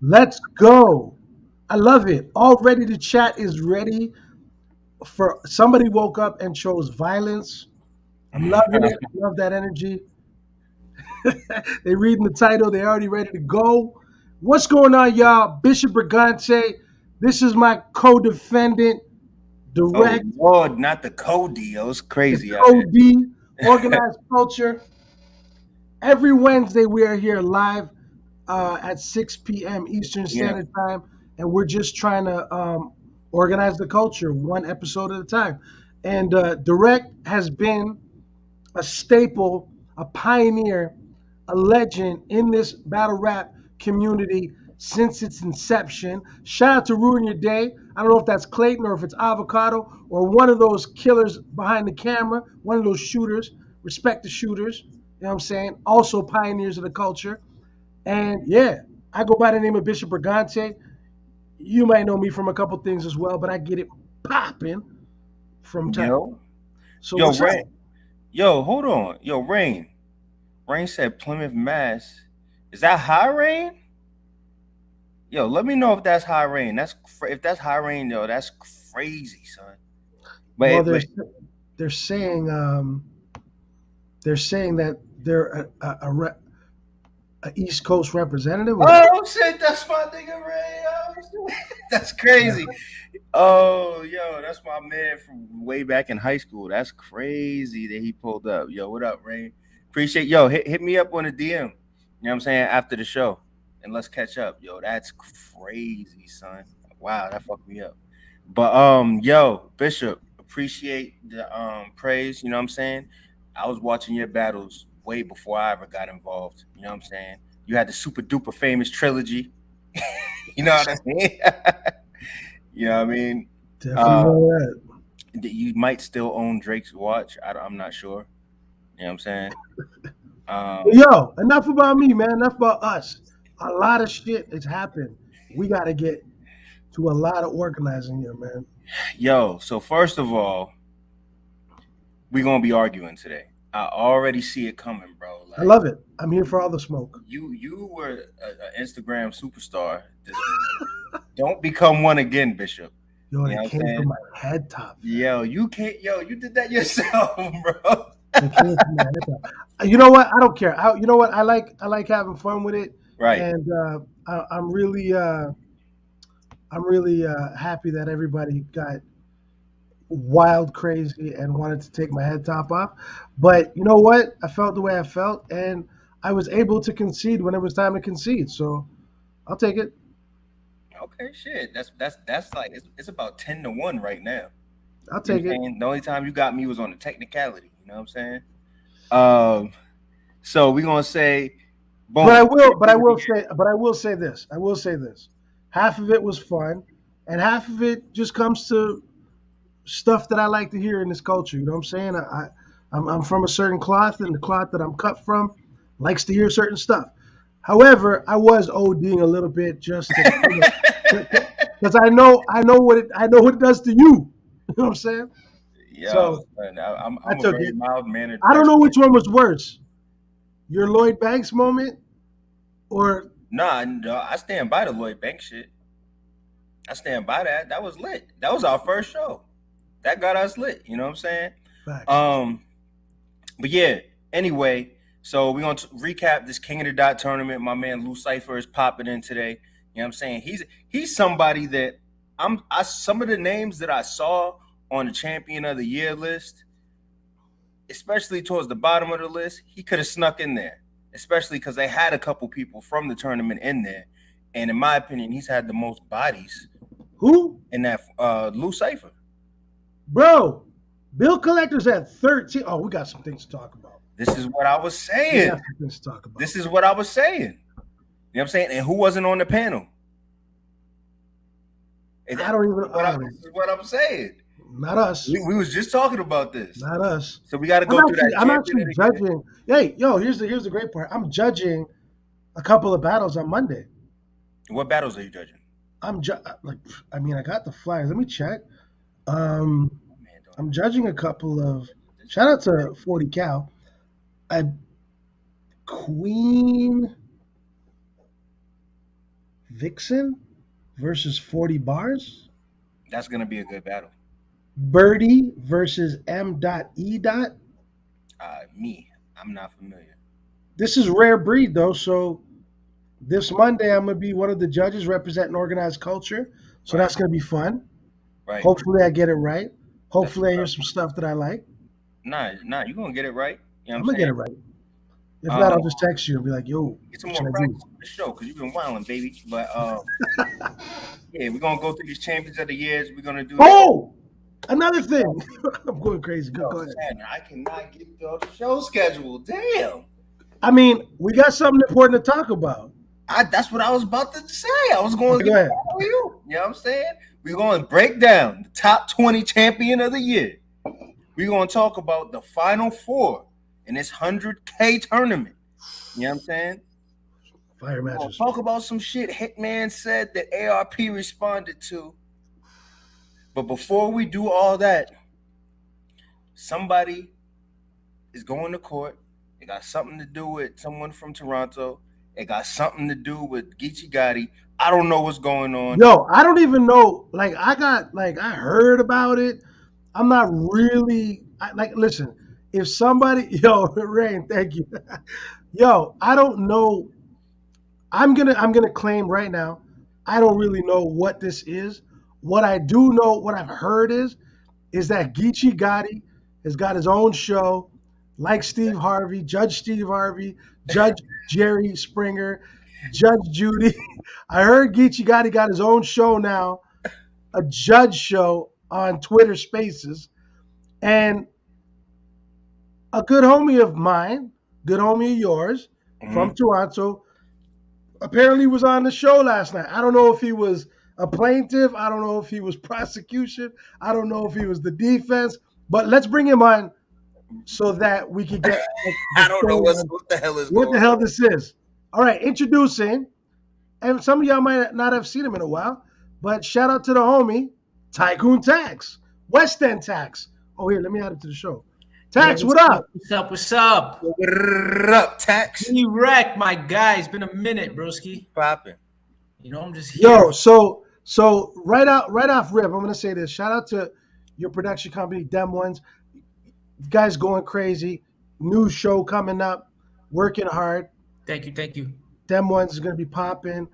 Let's go. I love it. Already the chat is ready for somebody woke up and chose violence. I'm loving it. Love that energy. They reading the title. They already ready to go. What's going on, y'all? Bishop Brigante. This is my co-defendant, Oh Direct, Lord, not the Cody. It was the crazy out Cody, here. Organized Culture. Every Wednesday we are here live at 6 p.m. Eastern Yeah. Standard Time, and we're just trying to organize the culture one episode at a time. And Direct has been a staple, a pioneer, a legend in this battle rap community since its inception. Shout out to Ruin Your Day. I don't know if that's Clayton or if it's Avocado or one of those killers behind the camera, one of those shooters. Respect the shooters. You know what I'm saying? Also pioneers of the culture. And yeah, I go by the name of Bishop Brigante. You might know me from a couple things as well, but I get it popping from time. Yo. So Yo, what's up? Rain. Yo, hold on. Yo, Rain. Rain said Plymouth, Mass. Is that high rain? Yo, let me know if that's high rain. If that's high rain, yo, that's crazy, son. Well, But they're saying they're saying that they're a East Coast representative. Or oh shit, that's my nigga Ray. Oh, shit. That's yeah, crazy. Oh, yo, that's my man from way back in high school. That's crazy that he pulled up. Yo, what up, Ray? Appreciate yo, hit me up on the DM. You know what I'm saying? After the show. And let's catch up. Yo, that's crazy, son. Wow, that fucked me up. But yo, Bishop, appreciate the praise, you know what I'm saying? I was watching your battles way before I ever got involved. You know what I'm saying? You had the super duper famous trilogy. You know what I mean? You know what I mean? definitely Uh, know that. you might still own Drake's watch. I'm not sure. You know what I'm saying? But Um, yo, enough about me, man. Enough about us. A lot of shit has happened. We got to get to a lot of organizing here, man. yo, so first of all, we're gonna be arguing today. I already see it coming, bro. I Like love it. I'm here for all the smoke. you were an Instagram superstar this week. Don't become one again, Bishop. Yo, You know they what I'm came for saying? my head top, man. Yo, you can't. Yo, you did that yourself, bro. They came for my head top. You know what? I don't care. You know what? I like having fun with it, Right. and I'm really happy that everybody got wild crazy and wanted to take my head top off. But you know what? I felt the way I felt, and I was able to concede when it was time to concede. So I'll take it. Okay, shit. That's like it's about 10-1 right now. I'll You know take what I'm it. saying? The only time you got me was on the technicality. You know what I'm saying? Um. So we're gonna say, But I boom. will. But I Everybody will here. say. But I will say this. I will say this. Half of it was fun, and half of it just comes to stuff that I like to hear in this culture. You know what I'm saying? I'm from a certain cloth, and the cloth that I'm cut from likes to hear certain stuff. However, I was ODing a little bit just to, because I know what it does to you. You know what I'm saying? Yo, So son, I I'm a took very it. mild mannered I don't person. know which one was worse, your Lloyd Banks moment or Nah, no, I stand by the Lloyd Banks shit. I stand by that. That was lit. That was our first show. That got us lit. You know what I'm saying? facts. Um, but yeah. Anyway, so we're gonna recap this King of the Dot tournament. My man Lou Cypher is popping in today. You know what I'm saying? He's somebody that I some of the names that I saw on the Champion of the Year list, especially towards the bottom of the list, he could have snuck in there. Especially because they had a couple people from the tournament in there, and in my opinion, he's had the most bodies Who, in that Lou Cipher. bro? Bill collectors at 13. Oh, we got some things to talk about. This is what I was We saying. got some things to talk about. This is what I was saying. You know what I'm saying? And who wasn't on the panel? And I don't even. I don't this even. is what I'm saying. Not us. We was just talking about this. Not us. So we got to I'm go through actually. that I'm champion actually of the year. judging. Hey, yo, here's the great part. I'm judging a couple of battles on Monday. What battles are you judging? Like. I mean, I got the flyers. Let me check. Um, My man don't I'm even judging a couple of. this Shout shit. out to 40 Cal. I Queen Vixen versus 40 Bars. That's gonna be a good battle. Birdie versus M.E. Me, I'm not familiar. This is rare breed though, so this Monday I'm gonna be one of the judges representing organized culture. So Right, that's gonna be fun. right. Hopefully I get it right. That's Hopefully I hear some stuff that I like. nah. You gonna get it right. You know I'm what gonna I'm get saying? it right. If not, Um, I'll just text you and be like, "Yo, get some what should more I practice do?" on the show because you've been wilding, baby. But yeah, we're gonna go through these champions of the years. We're gonna do that. Oh, another thing. I'm going crazy. Go, Yo, go ahead. Saturn, I cannot get the show schedule. Damn. I mean, we got something important to talk about. That's what I was about to say. I was going Okay, to go get ahead. that for you. You know what I'm saying? We're going to break down the top 20 champion of the year. We're going to talk about the final four in this 100K tournament. You know what I'm saying? Fire We're going matches. to talk about some shit Hitman said that ARP responded to. But before we do all that, somebody is going to court. It got something to do with someone from Toronto. It got something to do with Geechi Gotti. I don't know what's going on. Yo, I don't even know. Like, I heard about it. I'm not really like. Listen, if somebody, yo, Rain, thank you. Yo, I don't know. I'm gonna claim right now. I don't really know what this is. What I do know, what I've heard is that Geechi Gotti has got his own show, like Steve Harvey, Judge Steve Harvey, Judge Jerry Springer, Judge Judy. I heard Geechi Gotti got his own show now, a judge show on Twitter Spaces, and a good homie of mine, good homie of yours from Toronto, apparently was on the show last night. I don't know if he was a plaintiff. I don't know if he was prosecution. I don't know if he was the defense. But let's bring him on so that we could get I don't know what the hell is what going the hell on. this is. All right, introducing, and some of y'all might not have seen him in a while, but shout out to the homie, Tycoon Tax, West End Tax. Oh, here, let me add it to the show. Tax, what up? What's up? What's up? What up, Tax? Drect, my guy. It's been a minute, broski. Popping. You know, I'm just here. Yo, so right off rip, I'm gonna say this. Shout out to your production company, Dem Ones. You guys going crazy. New show coming up. Working hard. Thank you. Dem Ones is gonna be popping.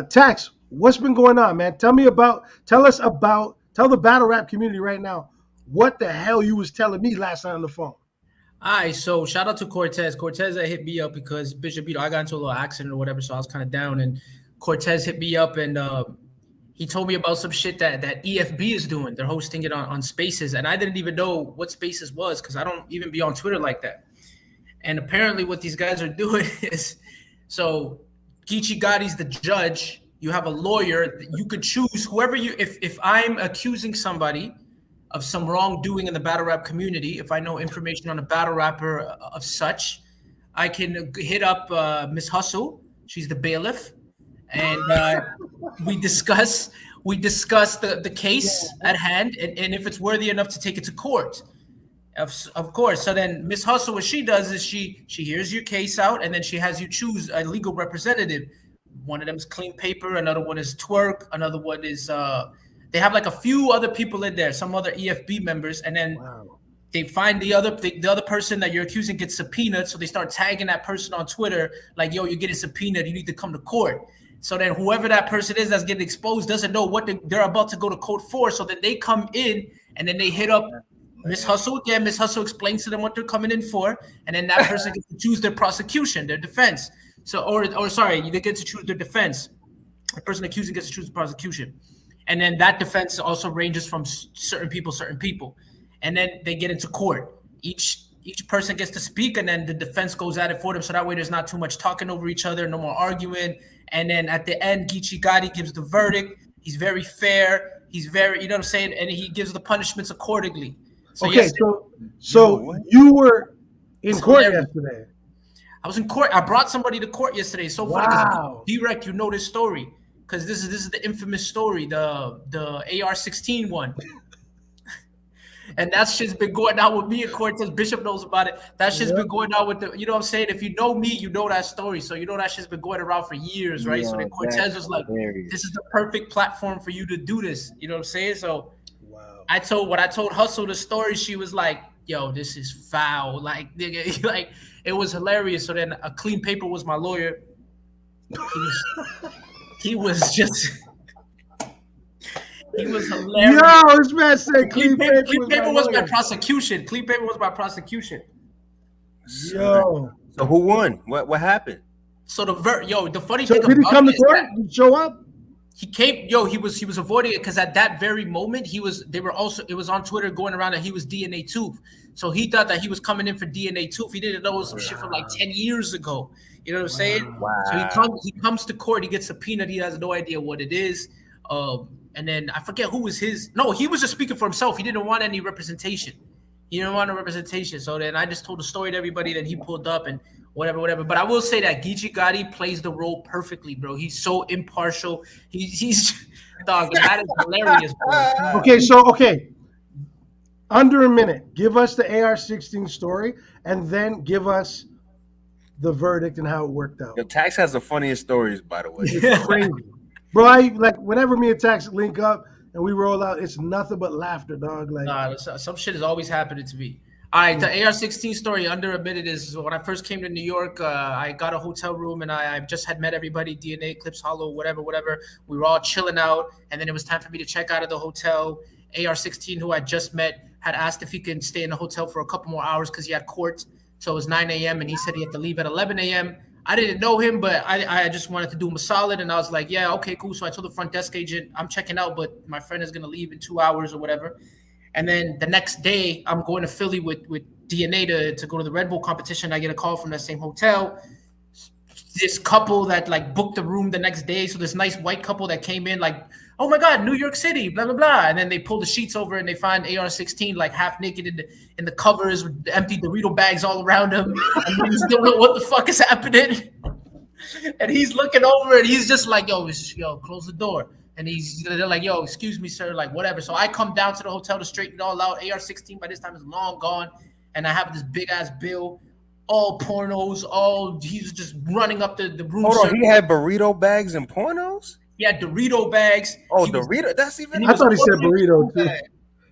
Tax, what's been going on, man? Tell the battle rap community right now what the hell you was telling me last night on the phone. All right, so shout out to Cortez. Cortez hit me up because Bishop, I got into a little accident or whatever, so I was kind of down. And Cortez hit me up and he told me about some shit that EFB is doing. They're hosting it on Spaces, and I didn't even know what Spaces was because I don't even be on Twitter like that. And apparently, what these guys are doing is, so Geechi Gotti's the judge. You have a lawyer. You could choose whoever you. If I'm accusing somebody of some wrongdoing in the battle rap community, if I know information on a battle rapper of such, I can hit up Miss Hustle. She's the bailiff, and we discuss the case at hand, and if it's worthy enough to take it to court. Of course. So then Miss Hustle, what she does is she hears your case out, and then she has you choose a legal representative. One of them is Clean Paper, another one is Twerk, another one is they have like a few other people in there, some other EFB members, and then they find the other person that you're accusing gets subpoenaed, so they start tagging that person on Twitter like, yo, you're getting subpoenaed, you need to come to court. So then whoever that person is that's getting exposed doesn't know what they're about to go to court for, so then they come in and then they hit up Miss Hustle. Yeah, Miss Hustle explains to them what they're coming in for, and then that person gets to choose their prosecution, their defense. So, or sorry, they get to choose their defense. The person accusing gets to choose the prosecution, and then that defense also ranges from certain people, and then they get into court. Each person gets to speak, and then the defense goes at it for them. So that way, there's not too much talking over each other, no more arguing. And then at the end, Geechi Gotti gives the verdict. He's very fair. He's very, you know what I'm saying, and he gives the punishments accordingly. So okay, so you were in court yesterday. I was in court. I brought somebody to court yesterday. So funny because Drect, you know this story because this is the infamous story, the AR-16 one. And that shit's been going on with me and Cortez. Bishop knows about it. That shit's been going on with the, you know what I'm saying? If you know me, you know that story. So you know that shit's been going around for years, right? So then Cortez was like, this is the perfect platform for you to do this. You know what I'm saying? So I told Hustle the story, she was like, yo, this is foul. Like, nigga, like it was hilarious. So then a Clean Paper was my lawyer. He was just he was hilarious. Yo, this man said Clean Paper was my prosecution. Clean Paper was my prosecution. Yo. So who won? What happened? So the funny thing did he come to court? Did he show up? He came, he was avoiding it because at that very moment it was on Twitter going around that he was DNA tooth. So he thought that he was coming in for DNA tooth. He didn't know it was some shit from like 10 years ago. You know what I'm saying? Wow. So he comes to court, he gets subpoenaed, he has no idea what it is. And then I forget who was his. No, he was just speaking for himself. He didn't want any representation. So then I just told the story to everybody. Then he pulled up and whatever. But I will say that Geechi Gotti plays the role perfectly, bro. He's so impartial. He's dog. That is hilarious, bro. Okay. Under a minute. Give us the AR-16 story, and then give us the verdict and how it worked out. Your Tax has the funniest stories, by the way. It's crazy. Bro, whenever me and Tax link up and we roll out, it's nothing but laughter, dog. Like, some shit is always happening to me. All right, the AR-16 story under a minute is when I first came to New York, I got a hotel room and I just had met everybody, DNA, Clips Hollow, whatever. We were all chilling out, and then it was time for me to check out of the hotel. AR-16, who I just met, had asked if he could stay in the hotel for a couple more hours because he had court. So it was 9 a.m. and he said he had to leave at 11 a.m. I didn't know him, but I just wanted to do him a solid. And I was like, yeah, okay, cool. So I told the front desk agent, I'm checking out, but my friend is going to leave in 2 hours or whatever. And then the next day, I'm going to Philly with DNA to go to the Red Bull competition. I get a call from that same hotel. This couple that like booked the room the next day. So this nice white couple that came in like, oh my God, New York City, blah, blah, blah. And then they pull the sheets over and they find AR-16 like half naked in the covers with empty Dorito bags all around him. And we just don't know what the fuck is happening. And he's looking over and he's just like, yo, close the door. And they're like, yo, excuse me, sir, like whatever. So I come down to the hotel to straighten it all out. AR-16 by this time is long gone. And I have this big ass bill, all pornos, he's just running up the room. Hold on, he had burrito bags and pornos? Yeah, Dorito bags. Dorito. That's even. I thought he said burrito too.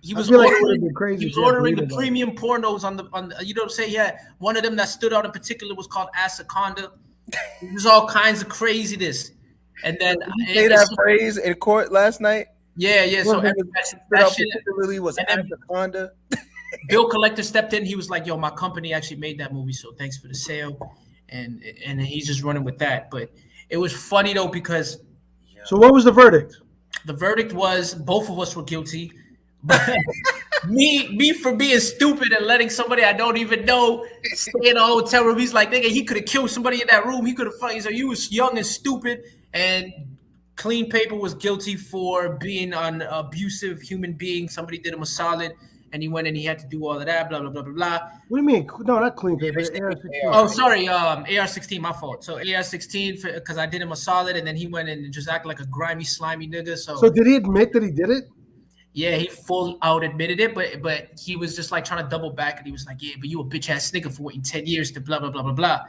He was ordering the premium pornos on the. You know what I'm saying? Yeah, one of them that stood out in particular was called Asaconda. It was all kinds of craziness. And then you say that phrase in court last night. Yeah. So that shit particularly was Asaconda. Bill Collector stepped in. He was like, "Yo, my company actually made that movie, so thanks for the sale." And he's just running with that. But it was funny though because. So what was the verdict? The verdict was both of us were guilty. But me for being stupid and letting somebody I don't even know stay in a hotel room. He's like, nigga, he could have killed somebody in that room. He could have fucking. So you was young and stupid. And Clean Paper was guilty for being an abusive human being. Somebody did him a solid. And he went and he had to do all of that, blah, blah, blah, blah, blah. What do you mean? No, not Clean Paper. AR-16. Oh, sorry. AR-16, my fault. So AR-16, because I did him a solid, and then he went and just acted like a grimy, slimy nigga. So did he admit that he did it? Yeah, he full out admitted it, but he was just like trying to double back, and he was like, yeah, but you a bitch-ass nigga for waiting 10 years to blah, blah, blah, blah, blah.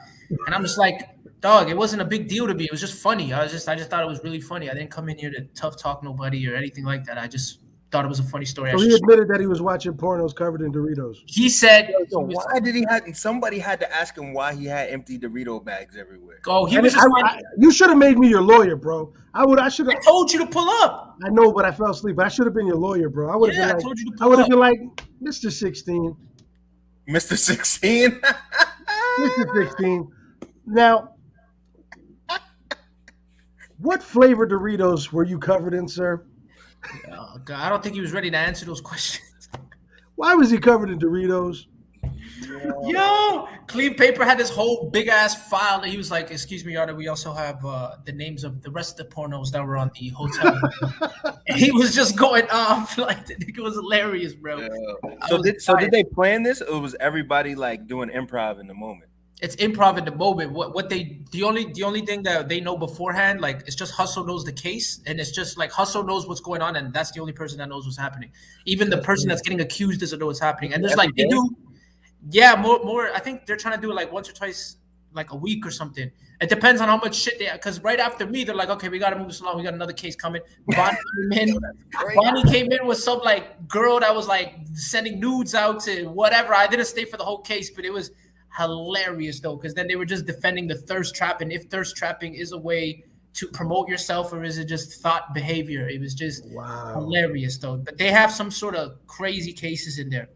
And I'm just like, dog, it wasn't a big deal to me. It was just funny. I just thought it was really funny. I didn't come in here to tough talk nobody or anything like that. I just thought it was a funny story. So he admitted that he was watching pornos covered in Doritos. He said, why did he have? Somebody had to ask him why he had empty Dorito bags everywhere. Oh, he was just. You should have made me your lawyer, bro. I should have. I told you to pull up. I know, but I fell asleep. But I should have been your lawyer, bro. I would have been like, I told you to pull I would have up. been like, Mr. 16. Mr. 16. Mr. 16. Now, what flavor Doritos were you covered in, sir? Oh, God, I don't think he was ready to answer those questions. Why was he covered in Doritos? Yo, Clean Paper had this whole big ass file that he was like, "Excuse me, Your Honor, we also have the names of the rest of the pornos that were on the hotel." And he was just going off like it was hilarious, bro. Yeah. So did they plan this, or was everybody like doing improv in the moment? It's improv at the moment. The only thing that they know beforehand, like it's just Hustle knows the case, and it's just like Hustle knows what's going on, and that's the only person that knows what's happening. Even the person that's getting accused doesn't know what's happening. And there's like they do, yeah, more. I think they're trying to do it like once or twice, like a week or something. It depends on how much shit they. Because right after me, they're like, okay, we gotta move this along. We got another case coming. Bonnie came in with some like girl that was like sending nudes out to whatever. I didn't stay for the whole case, but it was hilarious though, because then they were just defending the thirst trap and if thirst trapping is a way to promote yourself or is it just thought behavior. It was just hilarious though. But they have some sort of crazy cases in there.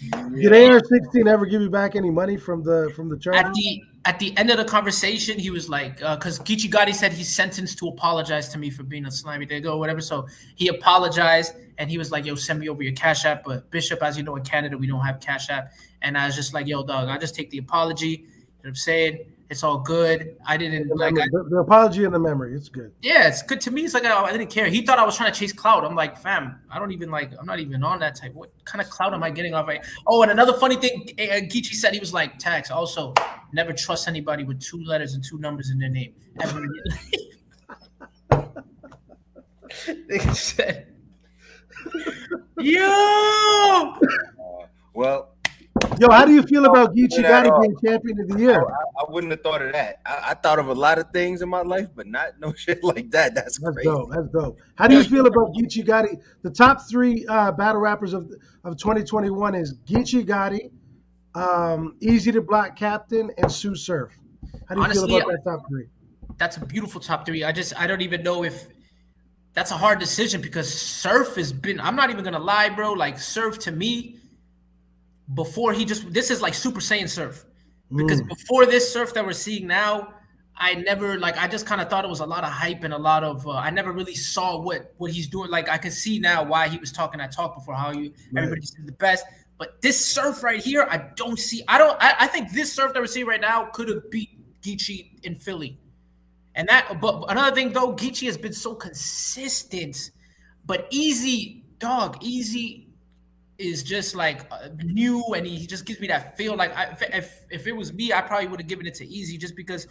Did AR-16 ever give you back any money from the charges? At the end of the conversation, he was like, because Geechi Gotti said he's sentenced to apologize to me for being a slimy nigga or whatever. So he apologized and he was like, yo, send me over your Cash App. But Bishop, as you know, in Canada, we don't have Cash App. And I was just like, yo, dog, I'll just take the apology. You know what I'm saying? It's all good. I didn't the apology and the memory. It's good. Yeah, it's good to me. It's like I didn't care. He thought I was trying to chase clout. I'm like, fam, I'm not even on that type. What kind of clout am I getting off? Oh, and another funny thing, Geechi said he was like, Tax, also never trust anybody with 2 letters and 2 numbers in their name ever. They said, yo. Well. Yo, how do you feel about Geechi Gotti being champion of the year? I wouldn't have thought of that. I thought of a lot of things in my life, but not no shit like that. That's crazy. Dope. That's dope. How do you feel about Geechi Gotti? The top 3 battle rappers of 2021 is Geechi Gotti, Easy to Block Captain, and Sue Surf. How do you feel about that top 3? That's a beautiful top 3. I don't even know if that's a hard decision because Surf has been. I'm not even gonna lie, bro. Like Surf to me. Before this is like Super Saiyan Surf, because before this Surf that we're seeing now, I just kind of thought it was a lot of hype and a lot of I never really saw what he's doing. Like I can see now why he was talking that talk before, how everybody's the best. But this Surf right here, I think this Surf that we're seeing right now could have beat Geechi in Philly. But another thing though, Geechi has been so consistent, but Easy is just like new, and he just gives me that feel. Like if it was me, I probably would have given it to Easy just because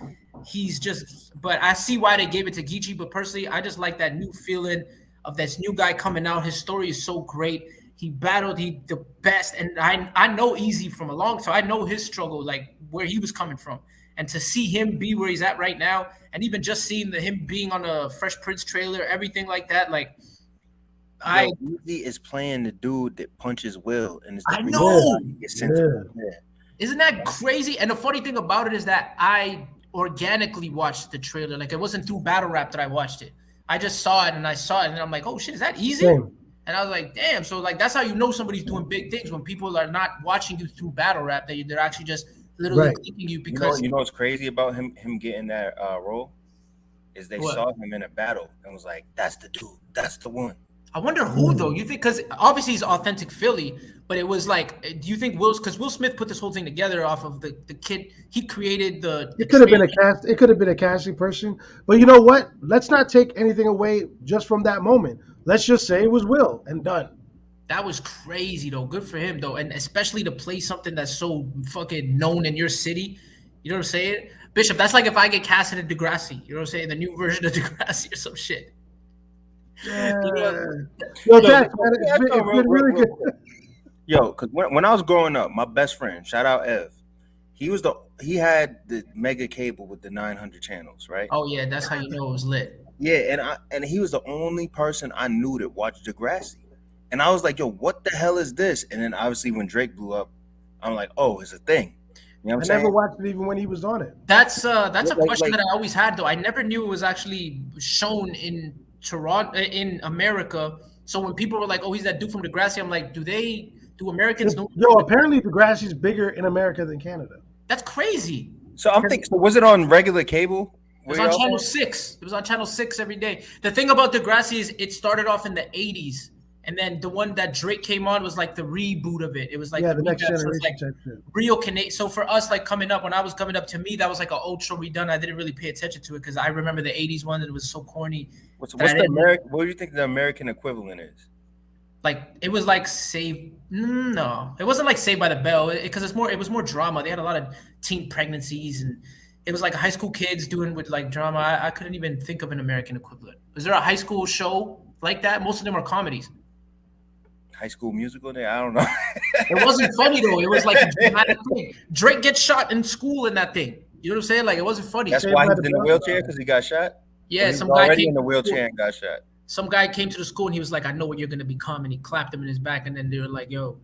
he's just. But I see why they gave it to Geechi. But personally, I just like that new feeling of this new guy coming out. His story is so great. He battled the best, and I know Easy from a long time. I know his struggle, like where he was coming from, and to see him be where he's at right now, and even just seeing him being on a Fresh Prince trailer, everything like that, like. Easy is playing the dude that punches Will, and I know. Yeah. Isn't that crazy? And the funny thing about it is that I organically watched the trailer. Like it wasn't through battle rap that I watched it. I just saw it, and I'm like, oh shit, is that Easy? Same. And I was like, damn. So like that's how you know somebody's doing big things when people are not watching you through battle rap. They're actually just literally clicking you because you know what's crazy about him getting that role is they saw him in a battle and was like, that's the dude, that's the one. I wonder who though. You think because obviously he's authentic Philly, but it was like, do you think because Will Smith put this whole thing together off of the kid he created the. It could have been a cast. It could have been a casting person, but you know what? Let's not take anything away just from that moment. Let's just say it was Will and done. That was crazy though. Good for him though, and especially to play something that's so fucking known in your city. You know what I'm saying, Bishop? That's like if I get casted in Degrassi. You know what I'm saying? The new version of Degrassi or some shit. Yo, because when I was growing up, my best friend, shout out Ev, he had the mega cable with the 900 channels, right? Oh yeah, that's how you know it was lit. Yeah, and he was the only person I knew that watched Degrassi, and I was like, yo, what the hell is this? And then obviously when Drake blew up, I'm like, oh, it's a thing. You know what I'm saying? I never watched it even when he was on it. That's a question that I always had though. I never knew it was actually shown in Toronto, in America. So when people were like, "Oh, he's that dude from Degrassi," I'm like, do Americans know? Yo, apparently Degrassi's bigger in America than Canada. That's crazy. So I'm thinking, so was it on regular cable? It was on Channel 6. It was on Channel 6 every day. The thing about Degrassi is it started off in the 80s. And then the one that Drake came on was like the reboot of it. It was like the next generation type shit. Real Canadian. So for us, like coming up, when I was coming up, to me, that was like an ultra redone. I didn't really pay attention to it because I remember the 80s one and it was so corny. What do you think the American equivalent is? like it was like Save. No, it wasn't like Saved by the Bell because it was more drama. They had a lot of teen pregnancies and it was like high school kids doing with like drama. I couldn't even think of an American equivalent. Was there a high school show like that? Most of them are comedies. High School Musical there? I don't know. It wasn't funny though. It was like a dramatic thing. Drake gets shot in school in that thing. You know what I'm saying? Like it wasn't funny. That's why he's in the wheelchair, because he got shot? Yeah, He's some guy already came in the to wheelchair and got shot. some guy came to the school and he was like, "I know what you're gonna become," and he clapped him in his back, and then they were like, "Yo,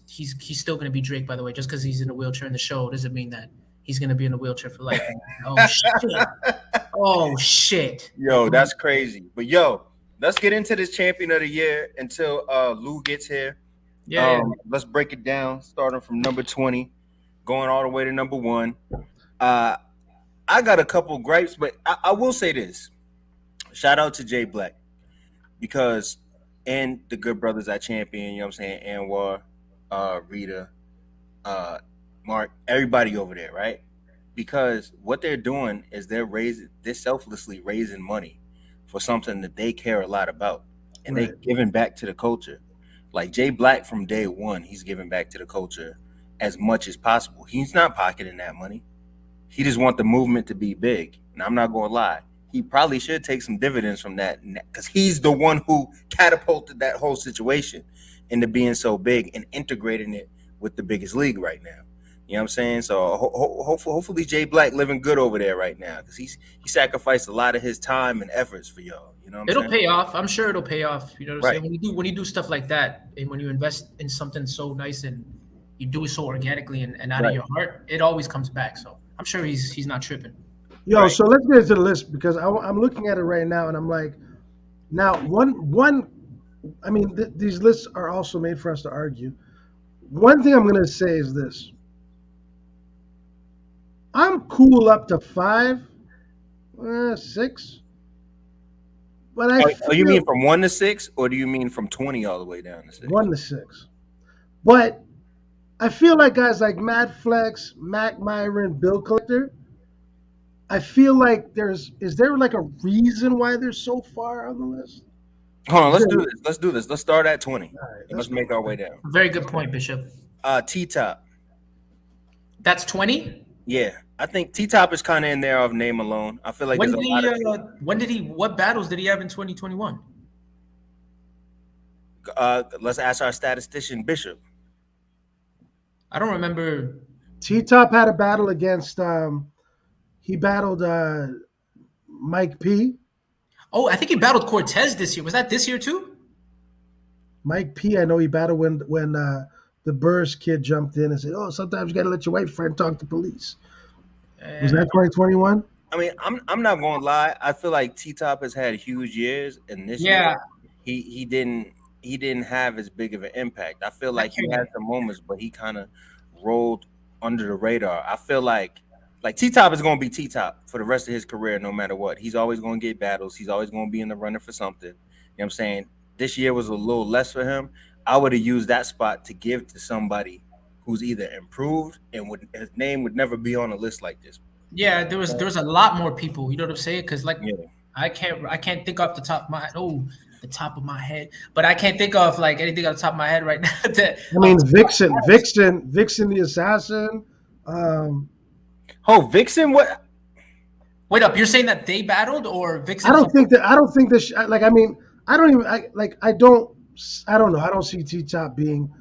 he's still gonna be Drake, by the way. Just because he's in a wheelchair in the show doesn't mean that he's gonna be in a wheelchair for life." Oh shit! Oh shit! Yo, that's crazy. But yo, let's get into this champion of the year until Lou gets here. Yeah, Let's break it down, starting from number 20, going all the way to number 1. I got a couple gripes, but I will say this. Shout out to Jay Black, because and the good brothers at Champion, you know what I'm saying? Anwar, Rita, Mark, everybody over there, right? Because what they're doing is they're selflessly raising money for something that they care a lot about, and Right. they're giving back to the culture. Like Jay Black, from day one, he's giving back to the culture as much as possible. He's not pocketing that money. He just want the movement to be big. And I'm not going to lie, he probably should take some dividends from that, because he's the one who catapulted that whole situation into being so big and integrating it with the biggest league right now. You know what I'm saying? So hopefully Jay Black living good over there right now, because he sacrificed a lot of his time and efforts for y'all. You know what I'm it'll saying? pay off. I'm sure it'll pay off. You know what I'm Right. saying? When you do stuff like that, and when you invest in something so nice and you do it so organically and out Right. of your heart, it always comes back. So I'm sure he's not tripping. Yo, Right. so let's get into the list, because I'm looking at it right now and I'm like, now one, I mean, these lists are also made for us to argue. One thing I'm gonna say is this: I'm cool up to 5, 6, but I Oh, you feel mean from 1 to 6, or do you mean from 20 all the way down to 6? 1 to 6. But I feel like guys like Matt Flex, Mac Myron, Bill Collector, I feel like is there like a reason why they're so far on the list? Hold on, let's do this. Let's start at 20. All right, Let's make our way down. Very good point, Bishop. T-Top. That's 20. Yeah, I think T-Top is kind of in there of name alone. I feel like When there's did a lot of what battles did he have in 2021? let's ask our statistician Bishop. I don't remember. T-Top had a battle against he battled Mike P. Oh, I think he battled Cortez this year. Was that this year too? Mike P. I know he battled when the Burrs kid jumped in and said, "Oh, sometimes you got to let your white friend talk to police." Was that 2021? I mean, I'm not going to lie. I feel like T-Top has had huge years, and this Yeah. year he didn't have as big of an impact. I feel like he had some moments, but he kind of rolled under the radar. I feel like T-Top is going to be T-Top for the rest of his career, no matter what. He's always going to get battles. He's always going to be in the running for something. You know what I'm saying? This year was a little less for him. I would have used that spot to give to somebody who's either improved and his name would never be on a list like this. Yeah, there was a lot more people. You know what I'm saying? Because like Yeah. I can't think off the top of my head, but I can't think of like anything off the top of my head right now. I mean, Vixen the assassin. Oh, Vixen, what? Wait up, you're saying that they battled or Vixen? I don't think that. Like, I mean, I don't even. I don't know. I don't see T-Top being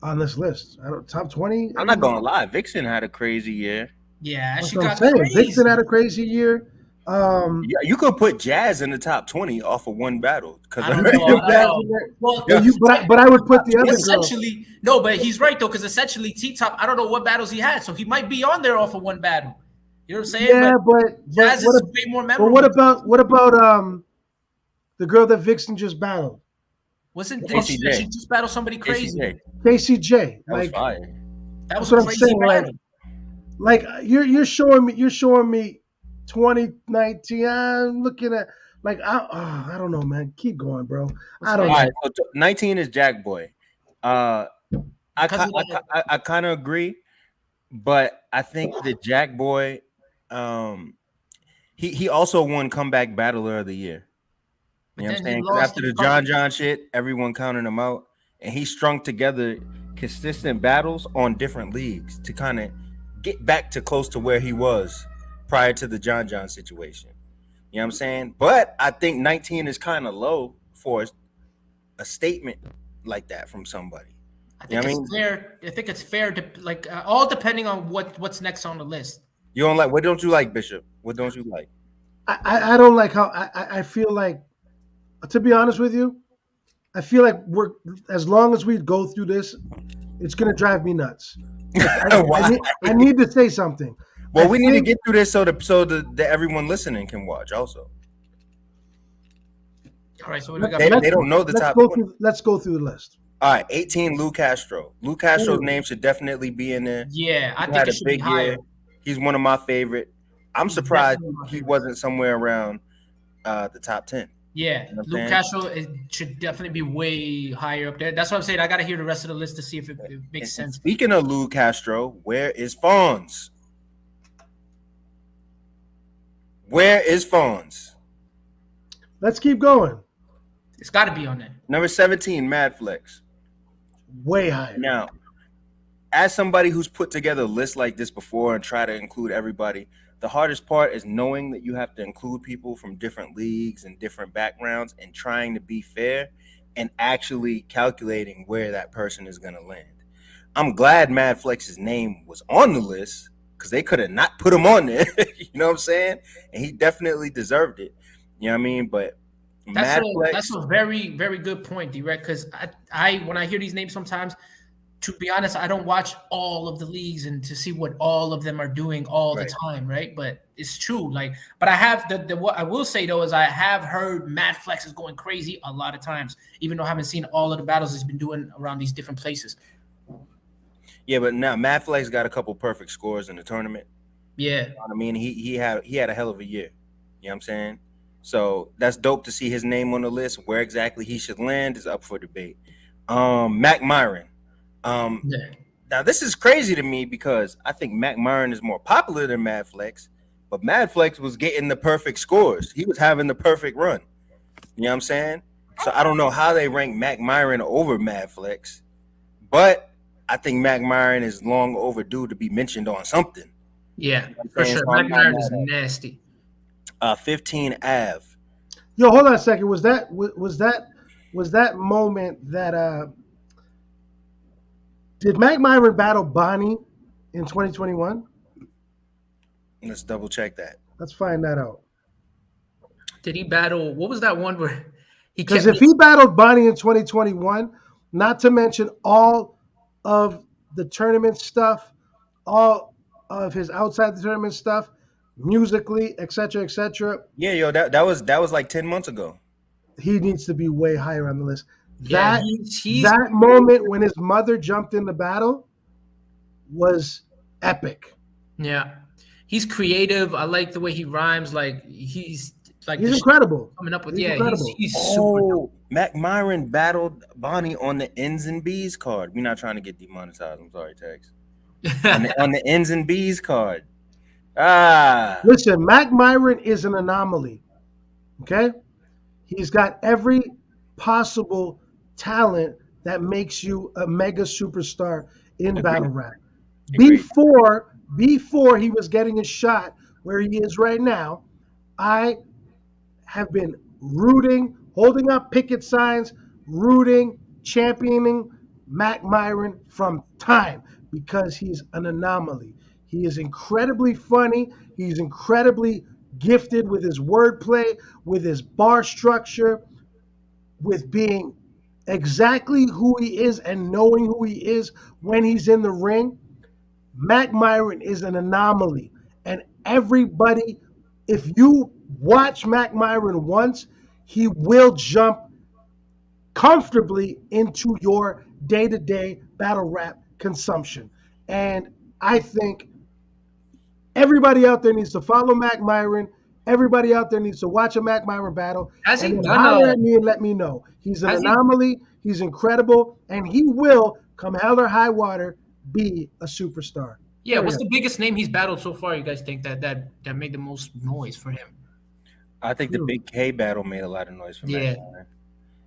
on this list. I don't top 20. I'm not gonna lie, Vixen had a crazy year. Yeah, That's she what I'm got saying. crazy. Vixen had a crazy year. Yeah, you could put Jazz in the top 20 off of one battle. I don't know. Well, But I would put the other girl. essentially no, but he's right though, because essentially T-Top, I don't know what battles he had, so he might be on there off of one battle. You know what I'm saying? Yeah, but Jazz is way more memorable. But what about the girl that Vixen just battled? Did she just battle somebody crazy? KCJ. That was fire. That was That's what a I'm crazy saying, battle. Like you're showing me 2019. I'm looking at like I don't know, man. Keep going, bro. I don't know. All right, so 19 is Jack Boy. I kind of agree, but I think that Jack Boy, he also won Comeback Battler of the Year. But know what I'm then he saying? Because lost after in the public. John shit, everyone counted him out, and he strung together consistent battles on different leagues to kind of get back to close to where he was prior to the John situation. You know what I'm saying? But I think 19 is kind of low for a statement like that from somebody. I You know think what I it's mean? fair. I think it's fair to like all depending on what's next on the list. You don't like, what don't you like, Bishop? What don't you like? I don't like how I feel like, to be honest with you, I feel like we're, as long as we go through this, it's gonna drive me nuts. Like Why? I need to say something. I Well, we need to think get through this so that everyone listening can watch also. All right, so what do we got? They don't know the top 20. let's go through the list. All right, 18, Lou Castro. Lou Castro's Ooh. name should definitely be in there. Yeah, I He think had it a should be big year. higher. He's one of my favorite. I'm He's surprised definitely my he favorite. wasn't somewhere around the top 10. Yeah, You know what I'm Luke saying? Castro should definitely be way higher up there. That's what I'm saying. I got to hear the rest of the list to see if it makes And sense. speaking of Lou Castro, where is Fonz? Where is Fonz? Let's keep going. It's got to be on there. Number 17, Mad Flex. Way higher. Now, as somebody who's put together a list like this before and try to include everybody, the hardest part is knowing that you have to include people from different leagues and different backgrounds and trying to be fair and actually calculating where that person is going to land. I'm glad Mad Flex's name was on the list because they could have not put him on there. You know what I'm saying? And he definitely deserved it. You know what I mean? But That's a very, very good point, Drect. Because I when I hear these names sometimes, to be honest, I don't watch all of the leagues and to see what all of them are doing all the time, right? But it's true. Like, but I have what I will say though is I have heard Mad Flex is going crazy a lot of times, even though I haven't seen all of the battles he's been doing around these different places. Yeah, but now Mad Flex got a couple perfect scores in the tournament. Yeah. You know what I mean, he had a hell of a year. You know what I'm saying? So that's dope to see his name on the list. Where exactly he should land is up for debate. Mac Myron. Now this is crazy to me because I think Mac Myron is more popular than Mad Flex, but Mad Flex was getting the perfect scores. He was having the perfect run. You know what I'm saying? So I don't know how they rank Mac Myron over Mad Flex, but I think Mac Myron is long overdue to be mentioned on something. Yeah, You know for sure. so Mac Myron is nasty. 15 Ave. Yo, hold on a second. Was that moment that did Mac Myron battle Bonnie in 2021? Let's double check that. Let's find that out. Did he battle? What was that one where he? Because if he battled Bonnie in 2021, not to mention all of the tournament stuff, all of his outside the tournament stuff, musically, etc., etc. Yeah, yo, that was like 10 months ago. He needs to be way higher on the list. Yeah, that moment when his mother jumped in the battle was epic. Yeah, he's creative. I like the way he rhymes. Like he's incredible. Coming up with he's super dope. Mac Myron battled Bonnie on the N's and B's card. We're not trying to get demonetized. I'm sorry, Tex. on the N's and B's card. Listen, Mac Myron is an anomaly. Okay? He's got every possible talent that makes you a mega superstar in battle rap. Before he was getting a shot where he is right now, I have been rooting, holding up picket signs, rooting, championing Mac Myron from time because he's an anomaly. He is incredibly funny. He's incredibly gifted with his wordplay, with his bar structure, with being exactly who he is and knowing who he is when he's in the ring. Mac Myron is an anomaly. And everybody, if you watch Mac Myron once, he will jump comfortably into your day-to-day battle rap consumption. And I think everybody out there needs to follow Mac Myron. Everybody out there needs to watch a Mac Myron battle. Has he and done holler at me and let me know. He's an anomaly. He's incredible. And he will, come hell or high water, be a superstar. Yeah, what's the biggest name he's battled so far, you guys think, that made the most noise for him? I think the Hmm. Big K battle made a lot of noise for Mac Yeah, Miller.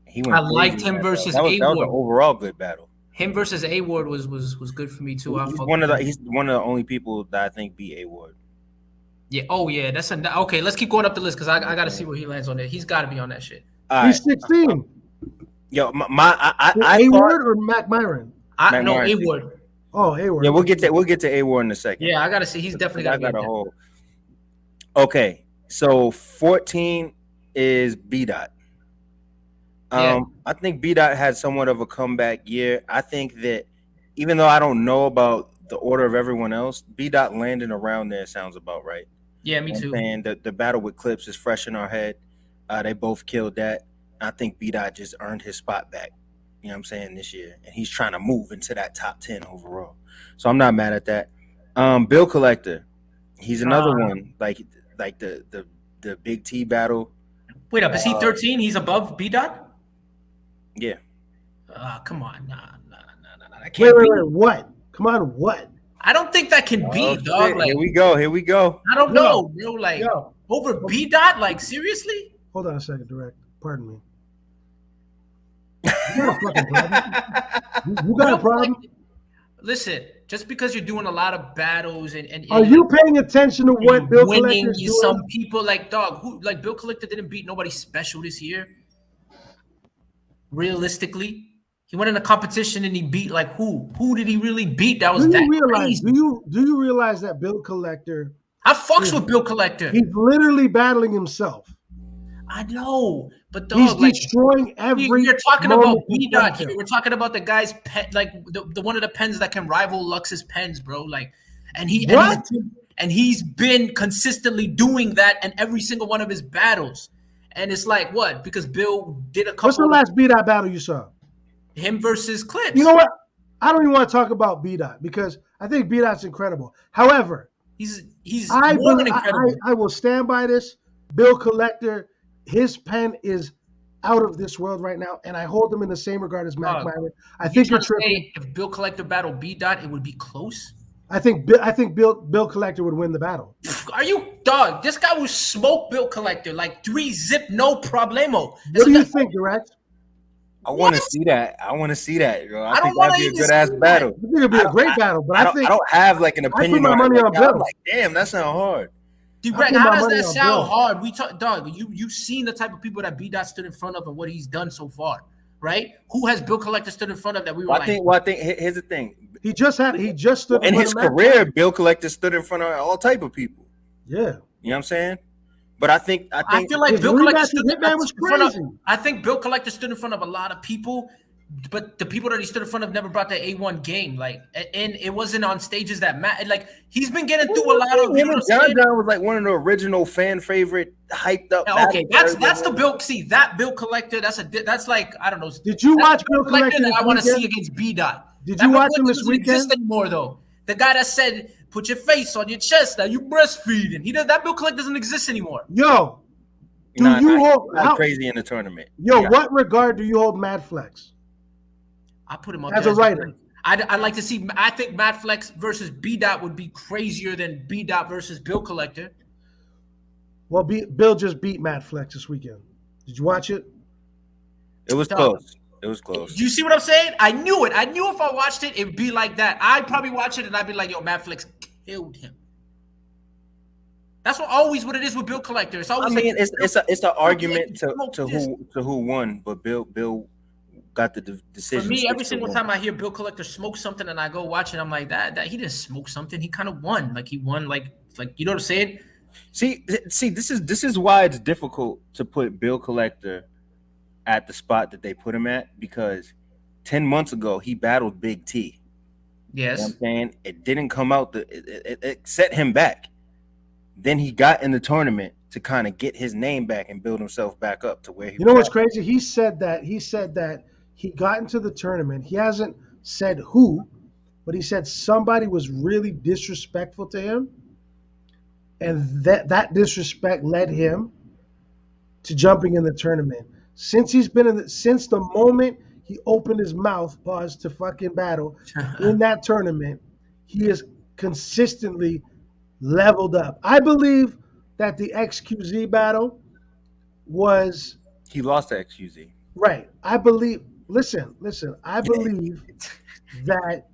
He I went crazy liked in him that battle. versus That was an A-Ward. overall good battle. Him versus A-Ward was good for me too. I fucked with him. He's one of the only people that I think beat A Ward. Yeah. Oh yeah. Okay. Let's keep going up the list because I got to see where he lands on there. He's got to be on that shit. All right, He's 16. yo, I A thought Word or Mac Myron? Mac No Myron. A-Ward. Oh, A Word. Yeah, we'll get to A Ward in a second. Yeah, I got to see. He's definitely got to be got on a there. whole. Okay, so 14 is B Dot. Yeah. I think B Dot had somewhat of a comeback year. I think that even though I don't know about the order of everyone else, B Dot landing around there sounds about right. Yeah, me too. And the battle with Clips is fresh in our head. They both killed that. I think B Dot just earned his spot back. You know what I'm saying, this year, and he's trying to move into that top 10 overall. So I'm not mad at that. Bill Collector, he's another one like the Big T battle. Wait up, is he 13? He's above B Dot? Yeah. Come on, nah. That Wait, can't be. what? Come on, what? I don't think that can be, dog. Like, here we go. I don't know, bro. Like over B Dot, like seriously? Hold on a second, Drect. Pardon me. You got a fucking problem? You got a problem? Like, listen, just because you're doing a lot of battles and are you paying attention to what Bill Collector's doing? Some people like Bill Collector didn't beat nobody special this year. Realistically, he went in a competition and he beat like who? Who did he really beat? That was crazy. Do you realize that Bill Collector? I fucks with Bill Collector. He's literally battling himself. I know, but dog, he's destroying every. You're talking about B Dot here. We're talking about the guy's pen, like the one of the pens that can rival Lux's pens, bro. Like, and he's been consistently doing that in every single one of his battles. And it's like what? Because Bill did a couple. What's the last B Dot battle you saw? Him versus Clips. You know what? I don't even want to talk about B Dot because I think B Dot's incredible. However, he's more than incredible. I will stand by this. Bill Collector. His pen is out of this world right now, and I hold him in the same regard as Mac Myron. I think you're tripping. If Bill Collector battled B Dot, it would be close. I think Bill Collector would win the battle. Are you dog? This guy will smoke Bill Collector like 3-zip, no problemo. What do you think, Direct? I want to see that. Bro. I think that'd be a good ass battle. I think it'd be a great battle, but I think I don't have like an opinion on it. I'm like, damn, that sounds hard. Dude, Greg, how does that sound hard? We talk, dog. You've seen the type of people that B Dot stood in front of and what he's done so far, right? Who has Bill Collector stood in front of that we were I think here's the thing. He just stood in his career. Bill Collector stood in front of all type of people. Yeah, you know what I'm saying. But I feel like Bill Collector stood in front of. I think Bill Collector stood in front of a lot of people. But the people that he stood in front of never brought the A1 game, like, and it wasn't on stages that matter. Like, he's been getting through a lot of. John was like one of the original fan favorite, hyped up. Okay, that's the Bill. See that Bill Collector. That's like I don't know. Did you watch Bill Collector? That I want to see against B Dot. Did you watch him this weekend? Exist anymore though. The guy that said, "Put your face on your chest now. You breastfeeding." That Bill Collector doesn't exist anymore. Yo, you hold crazy in the tournament? Yo, what regard do you hold Mad Flex? I put him up as a writer. I'd like to see. I think Mad Flex versus B Dot would be crazier than B Dot versus Bill Collector. Well, Bill just beat Mad Flex this weekend. Did you watch it? It was close. It was close. Do you see what I'm saying? I knew it. I knew if I watched it, it'd be like that. I'd probably watch it and I'd be like, "Yo, Mad Flex killed him." That's what it is with Bill Collector. It's always. I mean, it's an argument to who won, but Bill got the decision. For me, every single time I hear Bill Collector smoke something and I go watch it, I'm like, that he didn't smoke something. He kind of won. Like he won, like you know what I'm saying? See, this is why it's difficult to put Bill Collector at the spot that they put him at, because 10 months ago he battled Big T. Yes. You know what I'm saying? It didn't come out. It set him back. Then he got in the tournament to kind of get his name back and build himself back up to where he was. You know what's crazy? He said that he got into the tournament. He hasn't said who, but he said somebody was really disrespectful to him. And that disrespect led him to jumping in the tournament. Since since the moment he opened his mouth, to fucking battle in that tournament, he has consistently leveled up. I believe that the XQZ battle was He lost to XUZ. right. I believe. Listen. I believe that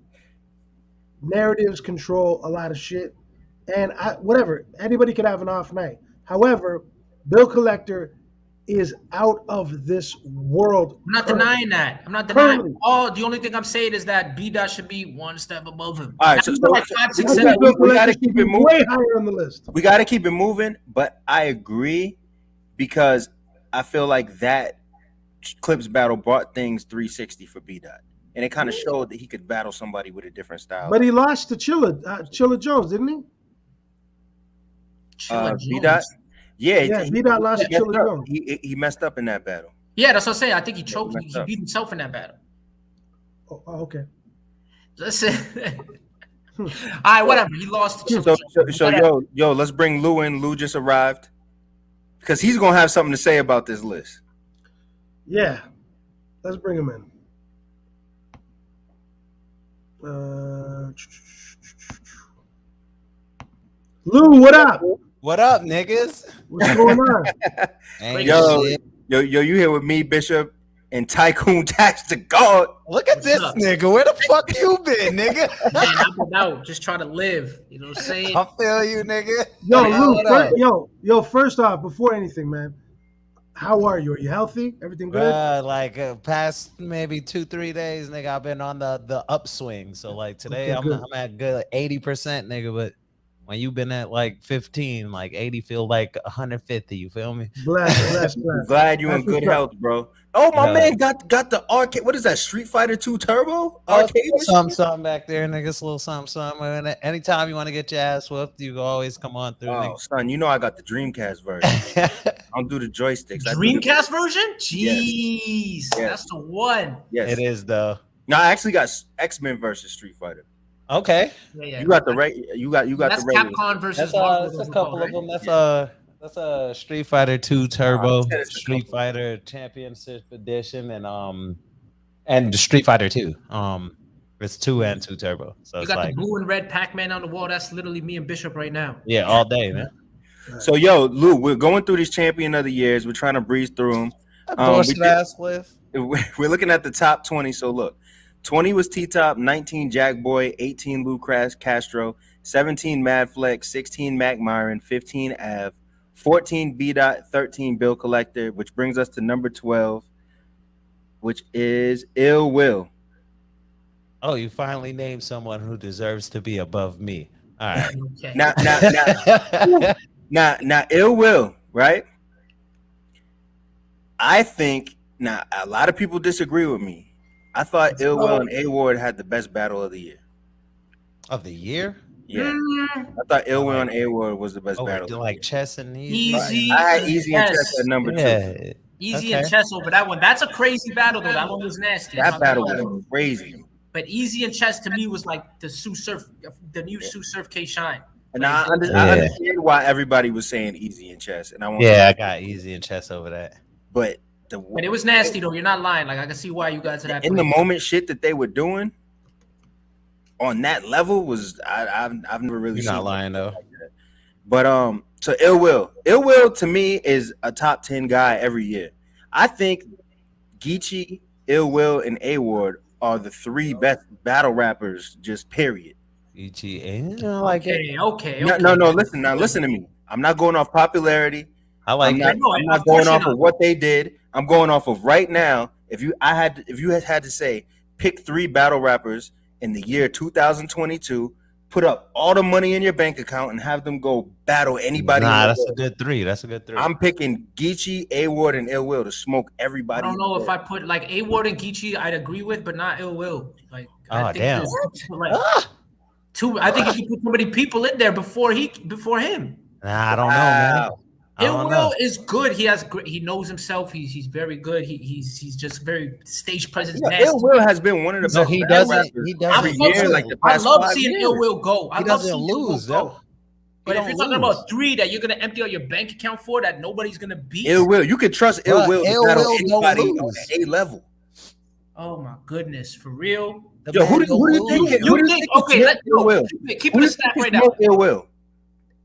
narratives control a lot of shit, and whatever. Anybody could have an off night. However, Bill Collector is out of this world. I'm not denying that. I'm not denying. Oh, the only thing I'm saying is that B Dot should be one step above him. All right, so like 5, 6, we 7. got to keep it moving. Way higher on the list. We got to keep it moving, but I agree because I feel like that Clips battle brought things 360 for B Dot, and it kind of showed that he could battle somebody with a different style. But he lost to Chilla Jones, didn't he? B Dot. Yeah, B Dot lost to Chilla Jones. He messed up in that battle. Yeah, that's what I'm saying. I think he choked. He beat himself in that battle. Oh, okay. Listen. All right, whatever. He lost to Chilla Jones. So yo, let's bring Lou in. Lou just arrived because he's gonna have something to say about this list. Yeah, let's bring him in. Lou, what up? What up, niggas? What's going on? Yo, you here with me, Bishop, and Tycoon Tax to God. Look at this nigga. Where the fuck you been, nigga? Man, I've been out just trying to live. You know what I'm saying? I feel you, nigga. Yo, Lou, first off, before anything, man, how are you? Are you healthy? Everything good? Past maybe 2-3 days, nigga, I've been on the upswing. So like today, I'm at good 80%, nigga, but when you've been at like 15, like 80 feel like 150. You feel me? Bless. Glad you in good health, bro. Oh, my man got the arcade. What is that? Street Fighter 2 Turbo? Arcade? Something back there, nigga. It's a little something. Anytime you want to get your ass whooped, you can always come on through. Oh, nigga. Son, you know I got the Dreamcast version. I don't do the joysticks. Dreamcast version? Jeez, yes. That's the one. Yes, it is though. No, I actually got X-Men versus Street Fighter. Okay. Yeah. You got the you got that's the regular. Capcom versus that's a couple of them. That's a Street Fighter 2 Turbo, Street Fighter Championship Edition, and Street Fighter 2. It's 2 and 2 Turbo. So you got the blue and red Pac-Man on the wall. That's literally me and Bishop right now. Yeah, all day, man. So yo, Lou, we're going through these champion of the years. We're trying to breeze through them. We're looking at the top 20. So look. 20 was T-Top, 19 Jack Boy, 18 Lou Castro, 17 Mad Flex, 16 Mac Myron, 15 Av, 14 B-Dot, 13 Bill Collector, which brings us to number 12, which is Ill Will. Oh, you finally named someone who deserves to be above me. All right. Okay. Now, Ill Will, right? I think, now, a lot of people disagree with me. I thought Ill Will and A-Ward had the best battle of the year. Of the year? Yeah. I thought Ill Will and A-Ward was the best battle. Like Chess and Easy? I had Easy and Chess at number 2. Easy and Chess over that one. That's a crazy battle, though. That one was nasty. That battle was crazy. But Easy and Chess to me was like the new Sue Surf K Shine. And I understand why everybody was saying Easy and Chess. And I got Easy and Chess over that. But it was nasty though. You're not lying. Like I can see why you got to that. In the moment, shit that they were doing on that level was I've never really. You're not lying though. Like that. But so Ill Will to me is a top 10 guy every year. I think Geechi, Ill Will, and A-Ward are the 3 best battle rappers. Just period. Geechi, okay. No. Listen to me. I'm not going off popularity. I'm not going off of what they did. I'm going off of right now. If you had to say pick 3 battle rappers in the year 2022, put up all the money in your bank account and have them go battle anybody. That's a good 3. I'm picking Geechi, A-Ward, and Ill Will to smoke everybody. I don't know if I put like A-Ward and Geechi, I'd agree with, but not Ill Will. Like, damn. I think if you put so many people in there before him. Nah, I don't know, man. Ill Will is good. He knows himself. He's very good. He's just very stage presence. Ill Will has been one of the best. He doesn't every year, like the past I love 5 seeing years. Ill Will go. He doesn't lose though. But if you're talking about 3 that you're gonna empty out your bank account for, that nobody's gonna beat. Ill Will, you could trust Ill Will to battle anybody on A level. Oh my goodness, for real. Yo, who do you think? Okay, let's go. Keep it a stack right now. Ill Will.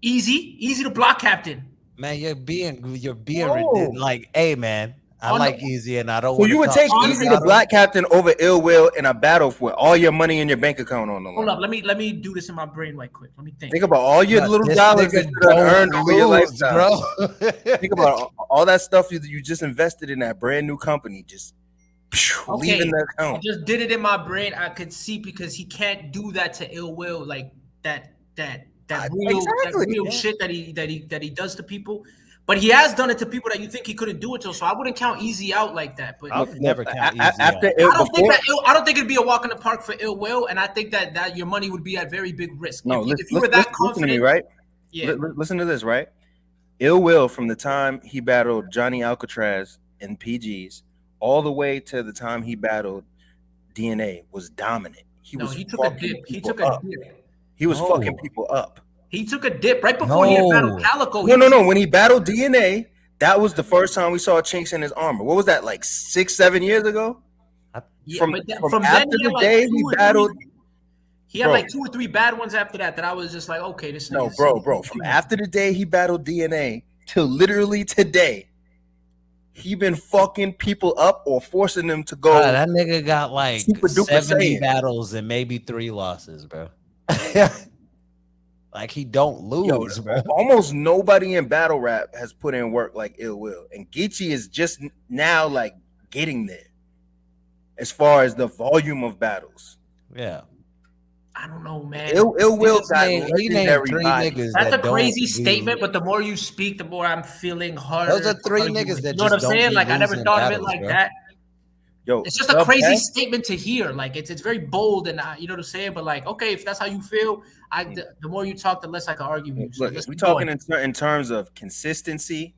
Easy to block captain. Man, you're being Oh. like, hey, man, I On the- like Easy, and I don't So want to you would talk take shit Easy about the him. Black Captain over Ill Will in a battle with all your money in your bank account on the Hold line? up, let me do this in my brain right quick. Let me think. Think about all your But little this dollars that nigga you done don't earned over your lose, lifetime. bro. Think about all that stuff you just invested in that brand new company, just leaving the I account. just did it in my brain. I could see because he can't do that to Ill Will, like that real shit that he does to people. But he has done it to people that you think he couldn't do it to. So I wouldn't count Easy out like that. But I would never count Easy After out. Ill, I don't think it'd be a walk in the park for Ill Will, and I think that your money would be at very big risk. No, if you were that confident, listen to me, right? Yeah. Listen to this, right? Ill Will, from the time he battled Johnny Alcatraz in PGs, all the way to the time he battled DNA, was dominant. He was took a fucking dip. He people took a up. dip. He was fucking people up. He took a dip right before he had battled Calico. No. When he battled DNA, that was the first time we saw chinks in his armor. What was that, like 6-7 years ago? Yeah, From then after he had the day he battled. He had like 2 or 3 bad ones after that I was just like, okay, this. No, bro. From after the day he battled DNA till literally today, he been fucking people up or forcing them to go. That nigga got like Super duper 70 Saiyan. battles and maybe 3 losses, bro. Like he don't lose, bro. Almost nobody in battle rap has put in work like Ill Will, and Geechi is just now like getting there as far as the volume of battles. Yeah. I don't know, man. Ill Will got he named legendary 3 bodies. niggas. That's a that crazy don't statement, but the more you speak, the more I'm feeling harder. Those are 3 niggas that you know what I'm just don't saying? be Like I never losing thought of it battles, like bro. that. Yo, It's just a crazy statement to hear. Like it's very bold, and you know what I'm saying. But like, okay, if that's how you feel, the more you talk, the less I can argue with you. So look, if we're talking in terms of consistency,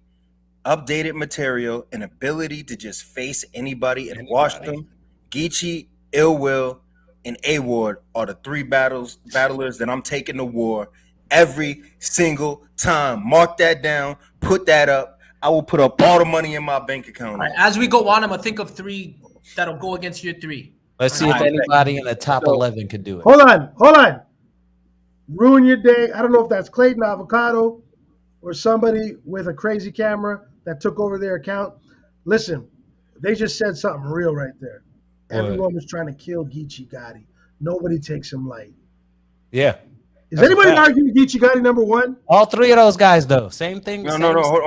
updated material, and ability to just face anybody and wash them, Geechi, Ill Will, and A-Ward are the 3 battlers that I'm taking to war every single time. Mark that down. Put that up. I will put up all the money in my bank account. All right, as we go on, I'm gonna think of 3 that'll go against your 3. Let's see if anybody in the top 11 can do it. Hold on. Ruin your day. I don't know if that's Clayton Avocado or somebody with a crazy camera that took over their account. Listen, they just said something real right there. Everyone was trying to kill Geechi Gotti. Nobody takes him light. Yeah. Is anybody arguing Geechi Gotti number 1? All 3 of those guys, though. Same thing. No. Hold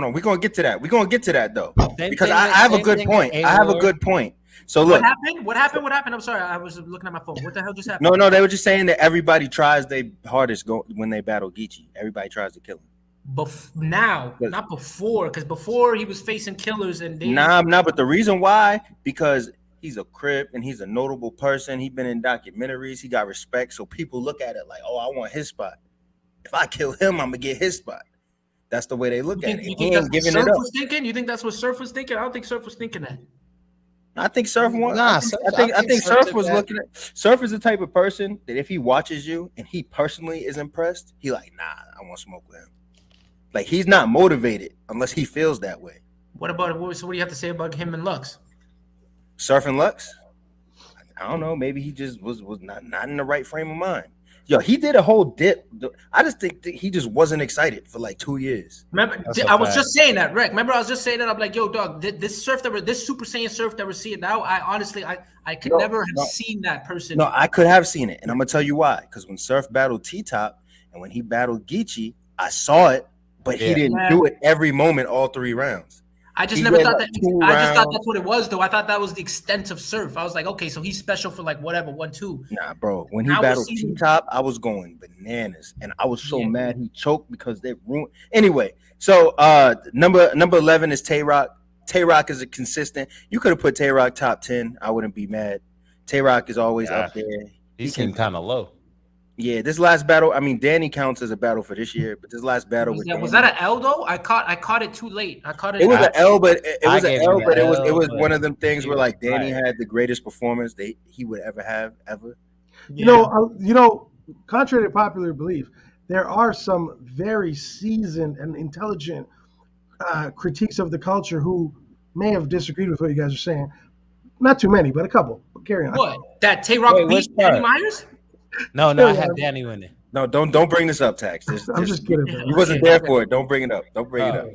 on. We're going to get to that, though. Because I have a good point. I have a good point. So look. What happened? I'm sorry. I was looking at my phone. What the hell just happened? No. They were just saying that everybody tries their hardest when they battle Geechi. Everybody tries to kill him. Now, not before. Because before he was facing killers and they... Nah. But the reason why, because he's a Crip and he's a notable person. He's been in documentaries. He got respect. So people look at it like, oh, I want his spot. If I kill him, I'm going to get his spot. That's the way they look at it. You think that's what Surf was thinking? You think that's what Surf was thinking? I don't think Surf was thinking that. I think Surf won. I think Surf was looking at... Surf is the type of person that if he watches you and he personally is impressed, he like, nah, I want to smoke with him. Like, he's not motivated unless he feels that way. What do you have to say about him and Lux? Surf and Lux? I don't know. Maybe he just was not in the right frame of mind. Yo, he did a whole dip. I just think that he just wasn't excited for like 2 years. Remember, I was just saying that, Rick. Remember, I was just saying that. I'm like, yo, dog, this Super Saiyan Surf that we're seeing now, I honestly could never have seen that person. No, I could have seen it, and I'm gonna tell you why. Because when Surf battled T-Top and when he battled Geechi, I saw it, but he didn't do it every moment, all 3 rounds. I just never thought that. I just thought that's what it was, though. I thought that was the extent of Surf. I was like, okay, so he's special for like whatever 1-2. Nah, bro. When he battled T-Top, I was going bananas, and I was so mad he choked because they ruined. Anyway, so number 11 is Tay Rock. Tay Rock is a consistent. You could have put Tay Rock top 10. I wouldn't be mad. Tay Rock is always up there. He came kind of low. Yeah, this last battle, I mean, Danny counts as a battle for this year, but this last battle was that an L though? I caught it too late. It was an L, but it was one of them things where like Danny had the greatest performance he would ever have ever. You know, contrary to popular belief, there are some very seasoned and intelligent critiques of the culture who may have disagreed with what you guys are saying. Not too many, but a couple. But carry on. What? That Tay Rock beat Danny Myers? No, I had Danny winning. No, don't bring this up, Tax. I'm just kidding, bro. You wasn't there for it. Don't bring it up. Don't bring it up.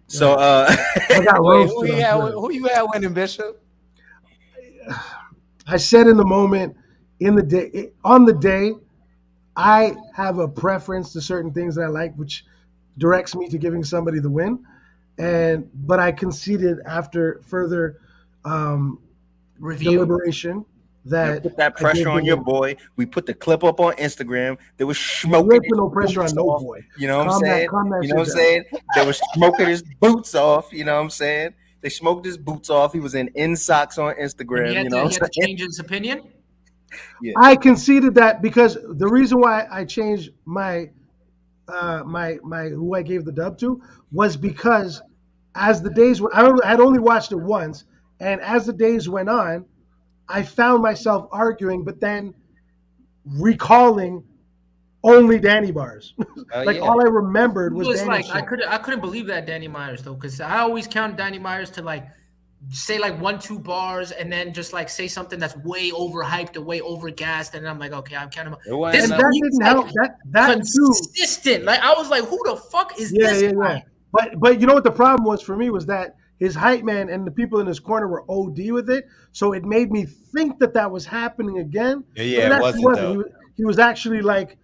So I got Wait, roasted. who you had winning, Bishop? I said in the moment, on the day, I have a preference to certain things that I like, which directs me to giving somebody the win. But I conceded after further Review. deliberation that put that pressure on your boy. We put the clip up on Instagram. There was You smoking. ain't put no pressure on no boy. You know what I'm saying? You know what I'm saying? They were smoking his boots off. You know what I'm saying? They smoked his boots off. He was in socks on Instagram. He had to change his opinion. Yeah. I conceded that because the reason why I changed my who I gave the dub to was because as the days went, I had only watched it once, and as the days went on, I found myself arguing, but then recalling only Danny bars. All I remembered was Danny. Like I couldn't believe that Danny Myers though, because I always count Danny Myers to like say like 1-2 bars and then just like say something that's way overhyped or way overgassed, and I'm like, okay, I'm counting. This that didn't help. That consistent. Too. Like I was like, who the fuck is this guy? Yeah. But you know what the problem was for me was that his hype man and the people in his corner were OD with it, so it made me think that was happening again. Yeah, it wasn't. He was actually like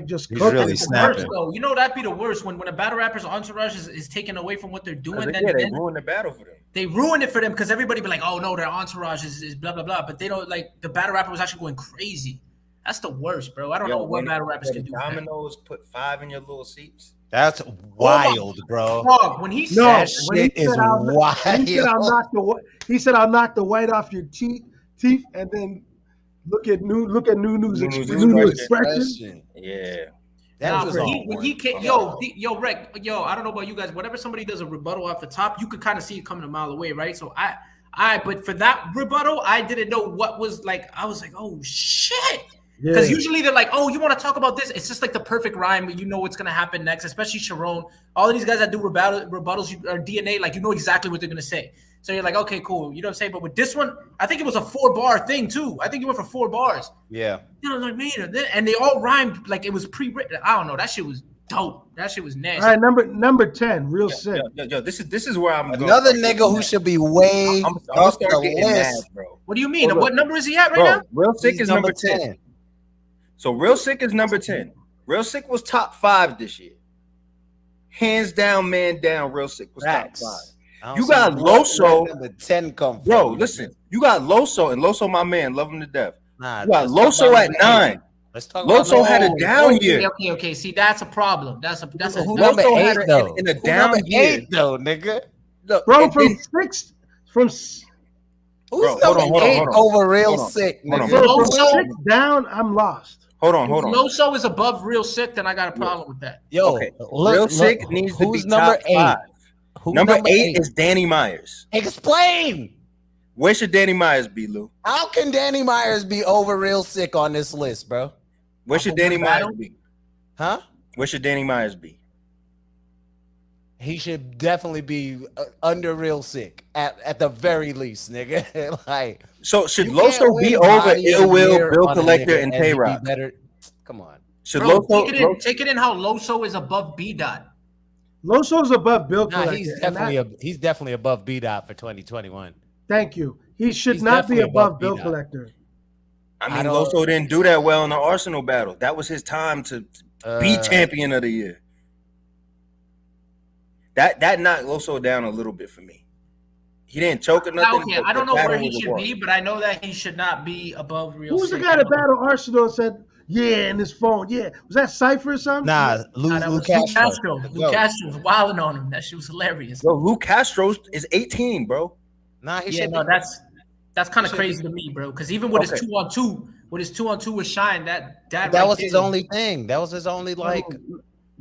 just He's cooking. really snapping. Though. You know that'd be the worst when a battle rapper's entourage is taken away from what they're doing. They ruin the battle for them. They ruin it for them because everybody be like, oh no, their entourage is blah blah blah, but they don't like the battle rapper was actually going crazy. That's the worst, bro. I don't know what battle rappers can do. Dominoes put 5 in your little seats. That's wild, bro. When he said that shit is wild. He said I'll knock the white off your teeth and then look at Nunu's expression. Yeah. When he came, Rec, I don't know about you guys. Whenever somebody does a rebuttal off the top, you could kind of see it coming a mile away, right? So but for that rebuttal, I didn't know what was like. I was like, oh shit. Because usually they're like, oh, you want to talk about this? It's just like the perfect rhyme, but you know what's gonna happen next. Especially Sharon, all of these guys that do rebuttals or DNA, like you know exactly what they're gonna say. So you're like, okay, cool. You know what I'm saying? But with this one, I think it was a 4-bar thing too. I think it went for 4 bars. Yeah. You know, like man, and they all rhymed like it was pre-written. I don't know. That shit was dope. That shit was nasty. All right, number 10, real sick. Yo, this is where I'm going. Another nigga who should be way off the list, bro. What do you mean? What number is he at right now? Real Sick is number 10. So Real Sick is number 10. Real Sick was top 5 this year. Hands down, man down. Real Sick was top 5. You got Loso. The 10 come from. Bro, listen. You got Loso, and Loso, my man, love him to death. Nah, you got Loso at 9. Let's talk Loso had a down year. Okay. See, that's a problem. That's a number 8 though. In a down year, 8 though, nigga. Look, bro, from 6 Who's number 8 over Real Sick? From 6 down, I'm lost. Hold on. If Loso is above Real Sick, then I got a problem with that. Yo, Real Sick needs to be number top 5. Number 8 is Danny Myers. Explain. Where should Danny Myers be, Lou? How can Danny Myers be over Real Sick on this list, bro? Where should Danny Myers be? Huh? Where should Danny Myers be? He should definitely be under Real Sick at the very least, nigga. Like, so should Loso be over Ill Will, Bill Collector, and Tay Rock? Come on. Should Loso take it in how Loso is above B Dot? Loso's above Bill Collector. He's definitely above B Dot for 2021. Thank you. He should not be above Bill Collector. I mean, Loso didn't do that well in the Arsenal battle. That was his time to be champion of the year. That knocked Loso down a little bit for me. He didn't choke or nothing. Okay, I don't know where he should be, but I know that he should not be above Real Sick. Who's the guy that battled Arsenal and said, yeah, in his phone? Yeah. Was that Cypher or something? Nah, Lou Castro. Lou Castro was wilding on him. That shit was hilarious. Yo, Lou Castro is 18, bro. Nah, that's kind of crazy to me, bro. Because even with his 2-on-2, with Shine, that was his only thing. That was his only thing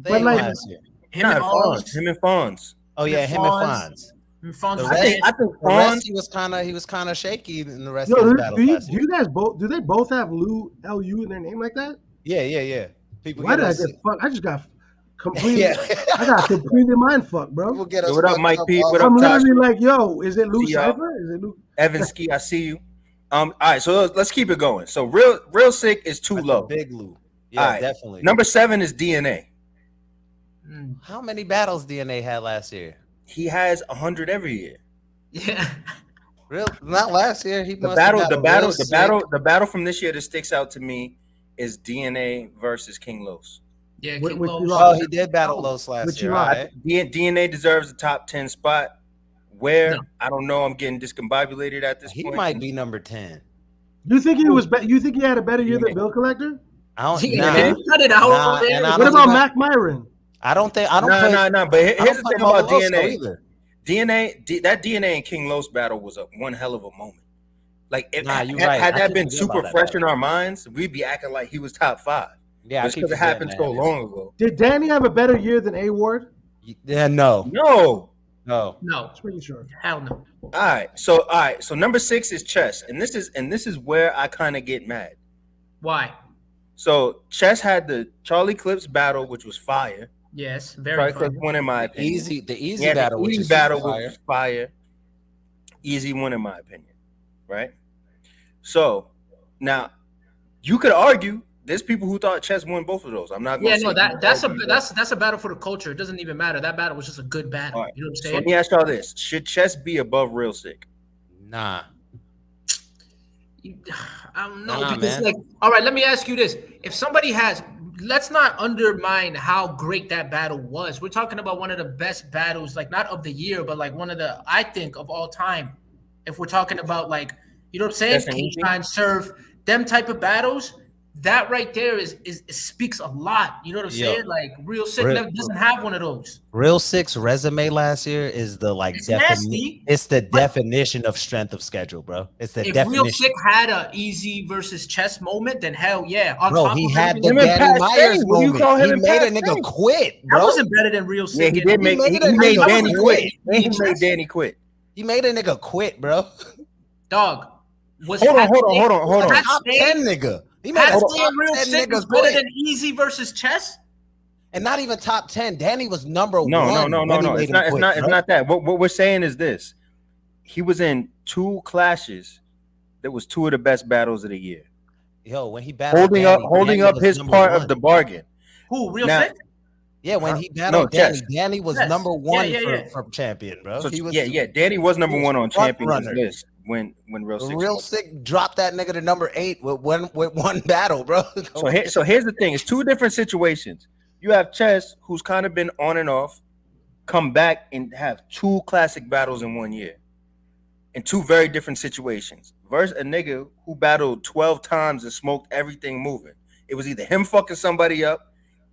last year. Him and Fonz. Oh yeah, him and Fonz. I think Fonz, he was kind of shaky in the rest of the battle. Do they both have LU in their name like that? Yeah. People why did I get fucked? I just got completely. I got completely mind fucked, bro. What up, Mike P? What up, I'm literally like, yo, is it Lou Cypher? Is it Lou Evan Ski? I see you. All right, so let's keep it going. So real sick is too low. Big Lou. Yeah, All right. definitely. Number 7 is DNA. How many battles DNA had last year? He has 100 every year. Yeah. Real, not last year. He The must have battle, the battled battle, real the sick. battle, the battle from this year that sticks out to me is DNA versus King Los. Yeah, Which King he Los. lost. Oh, he did battle Los last Which he year. lost. All right. DNA deserves a top 10 spot. Where? No. I don't know. I'm getting discombobulated at this He point. might be number 10. You think he was? You think he had a better year than Bill Collector? I don't. Yeah, Nah, cut it out. nah, and I What don't about even, Mac Myron? I don't think. I don't No, put. no, no. But I here's don't the put thing him about over Loso DNA. either. That DNA and King Los battle was one hell of a moment. Like, Nah, you're right. had I that keep been forgetting super about that fresh battle. in our minds, we'd be acting like he was top 5. Yeah, I Just keep because it forgetting happened that so long ago. Did Danny have a better year than A Ward? Yeah, no. No. No, That's pretty sure. hell no. All right. So number 6 is Chess, and this is where I kind of get mad. Why? So Chess had the Charlie Clips battle, which was fire. Yes, very Charlie fun. Clips won in my opinion. The He easy had battle, the which easy is battle, super which fire. was fire. Easy won in my opinion, right? So now you could argue there's people who thought Chess won both of those. I'm not going Yeah, to no, say that's a battle for the culture. It doesn't even matter. That battle was just a good battle. All right. You know what I'm So saying? let me ask y'all this: should Chess be above Real Sick? Nah. I don't know Nah, because man. all right, let me ask you this. If somebody has, let's not undermine how great that battle was. We're talking about one of the best battles, like not of the year, but like one of the, I think, of all time. If we're talking about like, you know what I'm saying? Yes, and Cage easy. Time, Serve, them type of battles, that right there is speaks a lot. You know what I'm Yo. saying? Like Real Sick Real- doesn't have one of those. Real Sick's resume last year is the It's nasty, it's the but- definition of strength of schedule, bro. It's the If Real definition. Sick had a easy versus Chess moment, then hell yeah. On Bro, top he of had everything the Him and Danny Pat Myers Stay, what do you moment. call him He and made Pat a nigga Stay? quit, that bro. wasn't better than Real Sick. Yeah, he did make made he a made nigga Danny quit. quit. He made Danny quit. He made a nigga quit, bro. Dog. Was Hold on, Pat Stay- hold on. was Pat Top Stay- 10 nigga. He made a Pat top Stay and Real 10 Sick nigga was better quit. than Easy versus Chess? And not even top 10. Danny was number No. one. when he made It's him not. It's quit, not. It's bro. not that. What we're saying is this: he was in 2 clashes that was 2 of the best battles of the year, Yo, when he battled holding Danny up was his number part one. of the bargain. Who? Real Now- Sick? Yeah, when he No, battled Danny, Chess. Danny was Chess. number one Yeah. for champion, bro. So He was Danny was number he was 1 on front Champions runner. list when Real Sick. Real Sick dropped that nigga to number 8 with one battle, bro. So here's the thing: it's 2 different situations. You have Chess, who's kind of been on and off, come back and have 2 classic battles in 1 year, in 2 very different situations. Versus a nigga who battled 12 times and smoked everything moving. It was either him fucking somebody up,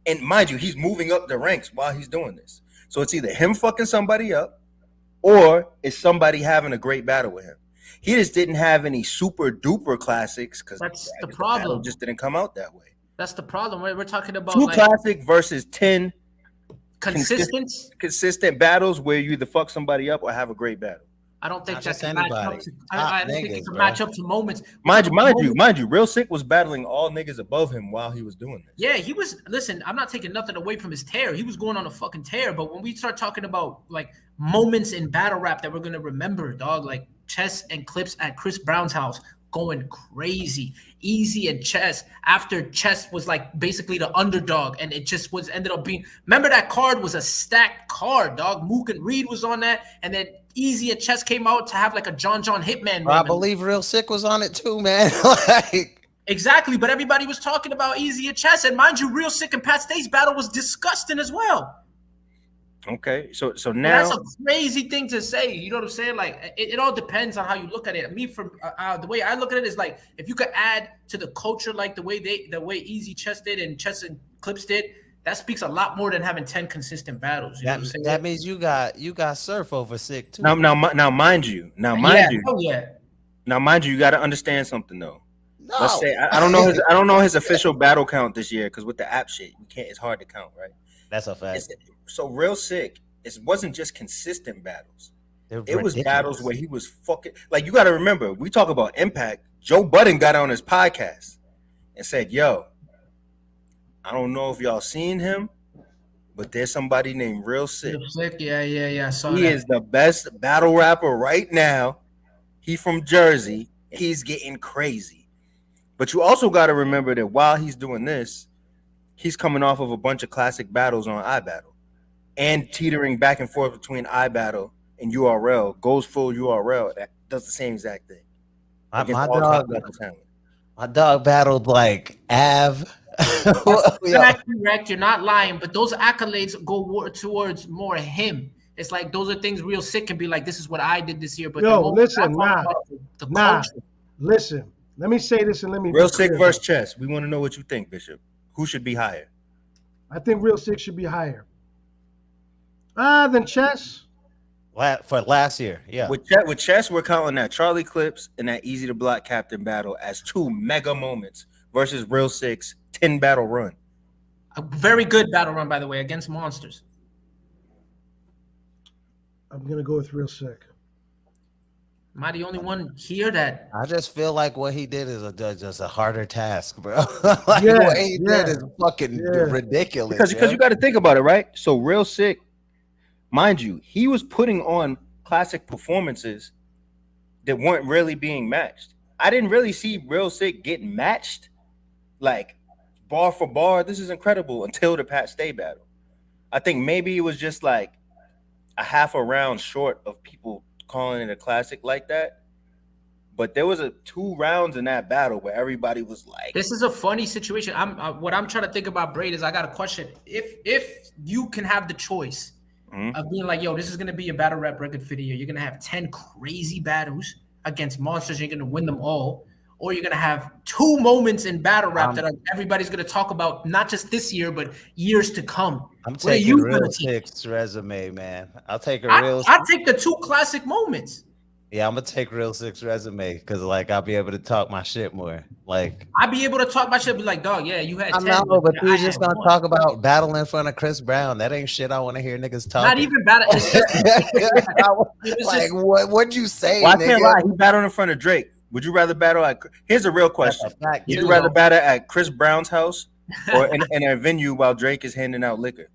and mind you, he's moving up the ranks while he's doing this. So it's either him fucking somebody up, or it's somebody having a great battle with him. He just didn't have any super duper classics because That's the battle problem. just didn't come out that way. That's the problem. We're talking about 2 like classic versus 10 consistent. battles where you either fuck somebody up or have a great battle. I don't think Not that just can match up anybody. to, Top I don't think it niggas, can bro. match up to moments. Mind you, Real Sick was battling all niggas above him while he was doing this. Yeah, he was. Listen, I'm not taking nothing away from his tear. He was going on a fucking tear. But when we start talking about like moments in battle rap that we're gonna remember, dog, like Chess and Clips at Chris Brown's house going crazy, Easy and Chess after Chess was like basically the underdog, and it just was ended up being. Remember that card was a stacked card, dog. Mook and Reed was on that, and then Easy and Chess came out to have like a John Hitman. Bro, I moment. believe Real Sick was on it too, man. Like, Exactly, but everybody was talking about Easy and Chess, and mind you, Real Sick and Pat Stay's battle was disgusting as well. Okay, so And now that's a crazy thing to say. You know what I'm saying? Like it all depends on how you look at it. Me, from the way I look at it is like if you could add to the culture like the way Easy Chess did and Chess and Clips did, that speaks a lot more than having 10 consistent battles. You know what I'm saying? that means you got Surf over Sick too. now mind you, yeah, hell yeah. you got to understand something though. No. Let's say I don't know his official battle count this year because with the app shit, you can't. It's hard to count, right? That's a fact. So Real Sick, it wasn't just consistent battles. They're It was ridiculous. battles where he was fucking like you got to remember. We talk about impact. Joe Budden got on his podcast and said, "Yo, I don't know if y'all seen him, but there's somebody named Real Sick. Sick, yeah. I saw He that. is the best battle rapper right now. He from Jersey. He's getting crazy. But you also got to remember that while he's doing this, he's coming off of a bunch of classic battles on iBattle and teetering back and forth between iBattle and URL, goes full URL. That does the same exact thing. My dog battled like Av. Correct. You're not lying, but those accolades go towards more him. It's like those are things Real Sick can be like, this is what I did this year. But listen, listen. Let me say this and let me Real Sick versus Chess. We want to know what you think, Bishop. Who should be higher? I think Real Sick should be higher. Than Chess. For last year, yeah. With Chess, we're counting that Charlie Clips and that Easy to Block Captain battle as 2 mega moments versus Real Sick's 10 battle run. A very good battle run, by the way, against monsters. I'm gonna go with Real Sick. Am I the only one here that? I just feel like what he did is just a harder task, bro. What he did is fucking ridiculous. Because you got to think about it, right? So Real Sick, mind you, he was putting on classic performances that weren't really being matched. I didn't really see Real Sick get matched, like bar for bar. This is incredible until the Pat Stay battle. I think maybe it was just like a half a round short of people calling it a classic like that. But there was 2 rounds in that battle where everybody was like, this is a funny situation. What I'm trying to think about, Braid, is I got a question. If you can have the choice of being like, yo, this is going to be a battle rap record for the year, you're going to have 10 crazy battles against monsters, you're going to win them all, or you're going to have 2 moments in battle rap that everybody's going to talk about, not just this year, but years to come. I'm taking Real Sick's resume, man. I'll take I'll take the 2 classic moments. Yeah, I'm gonna take Real Sick's resume because, like, I'll be able to talk my shit more. Like, I'll be able to talk my shit, be like, dog, yeah, you had 10. I know, but you're just gonna talk about battle in front of Chris Brown. That ain't shit I want to hear niggas talk. Not even battle. Like, what'd you say? Well, I can't lie. He battled in front of Drake. Would you rather battle at? Here's a real question: Would you rather battle at Chris Brown's house or in a venue while Drake is handing out liquor?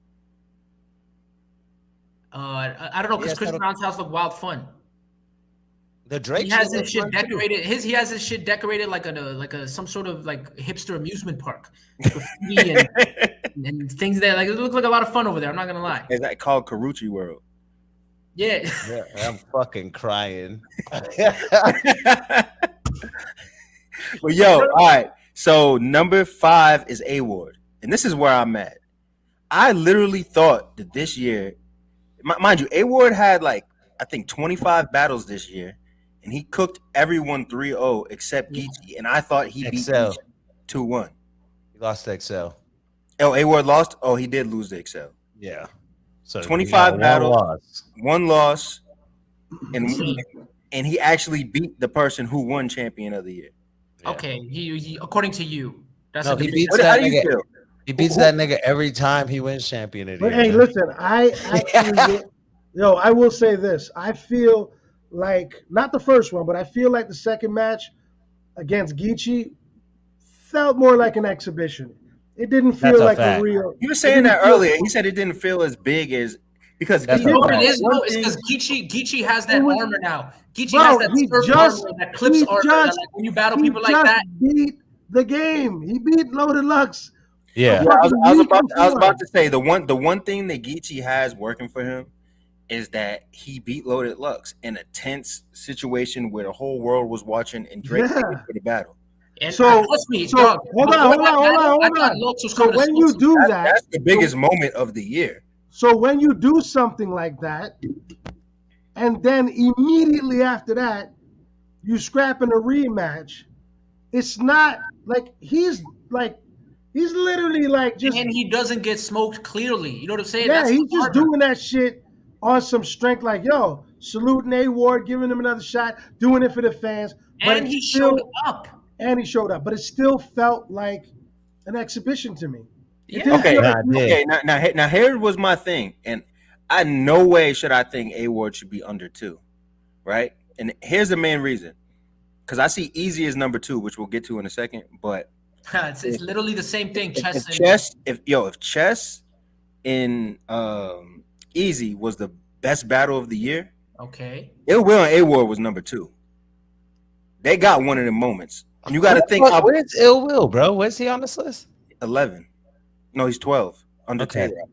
I don't know, because Chris Brown's house looked wild fun. The Drake he has his shit decorated. He has his shit decorated like some sort of like hipster amusement park, graffiti and things there. Like, it looks like a lot of fun over there. I'm not gonna lie. Is that called Karuchi World? Yeah. I'm fucking crying. Well, yo, all right. So number 5 is A-Ward, and this is where I'm at. I literally thought that this year, mind you, A-Ward had like I think 25 battles this year. And he cooked everyone 3-0 except Geechi. And I thought he beat 2-1. He lost to Excel. Oh, A-Ward lost? Oh, he did lose to Excel. Yeah. So 25 battles, 1 loss. And he actually beat the person who won Champion of the Year. Yeah. Okay. He according to you. That's no, he beats that nigga. He beats that nigga every time he wins Champion of the Year. But hey, listen, I actually I will say this. I feel like, not the first one, but I feel like the second match against Geechi felt more like an exhibition. It didn't feel like a real. You were saying that earlier. He said it didn't feel as big as because it's because Geechi has that armor now. Geechi has that armor that clips armor. Like when you battle people like that, beat the game. He beat Loaded Lux. Yeah, I was about to say the one thing that Geechi has working for him is that he beat Loaded Lux in a tense situation where the whole world was watching and Drake for the battle. And hold on. So when you do that, that's the biggest moment of the year. So when you do something like that, and then immediately after that, you scrap in a rematch, it's not like he's literally like just. And he doesn't get smoked clearly. You know what I'm saying? Yeah, he's just doing that shit on some strength, like, yo, saluting A-Ward, giving him another shot, doing it for the fans. And he showed up. But it still felt like an exhibition to me. Yeah. Okay. Now here was my thing, and I no way should I think A-Ward should be under 2, right? And here's the main reason, because I see Easy as number 2, which we'll get to in a second. But it's literally the same thing. If Chess in Easy was the best battle of the year, okay, Ill Will and A-Ward was number 2. They got one of them moments. And you got to think. Where's Ill Will, bro? Where's he on this list? 11. No, he's 12 under Okay. Tay-Rock.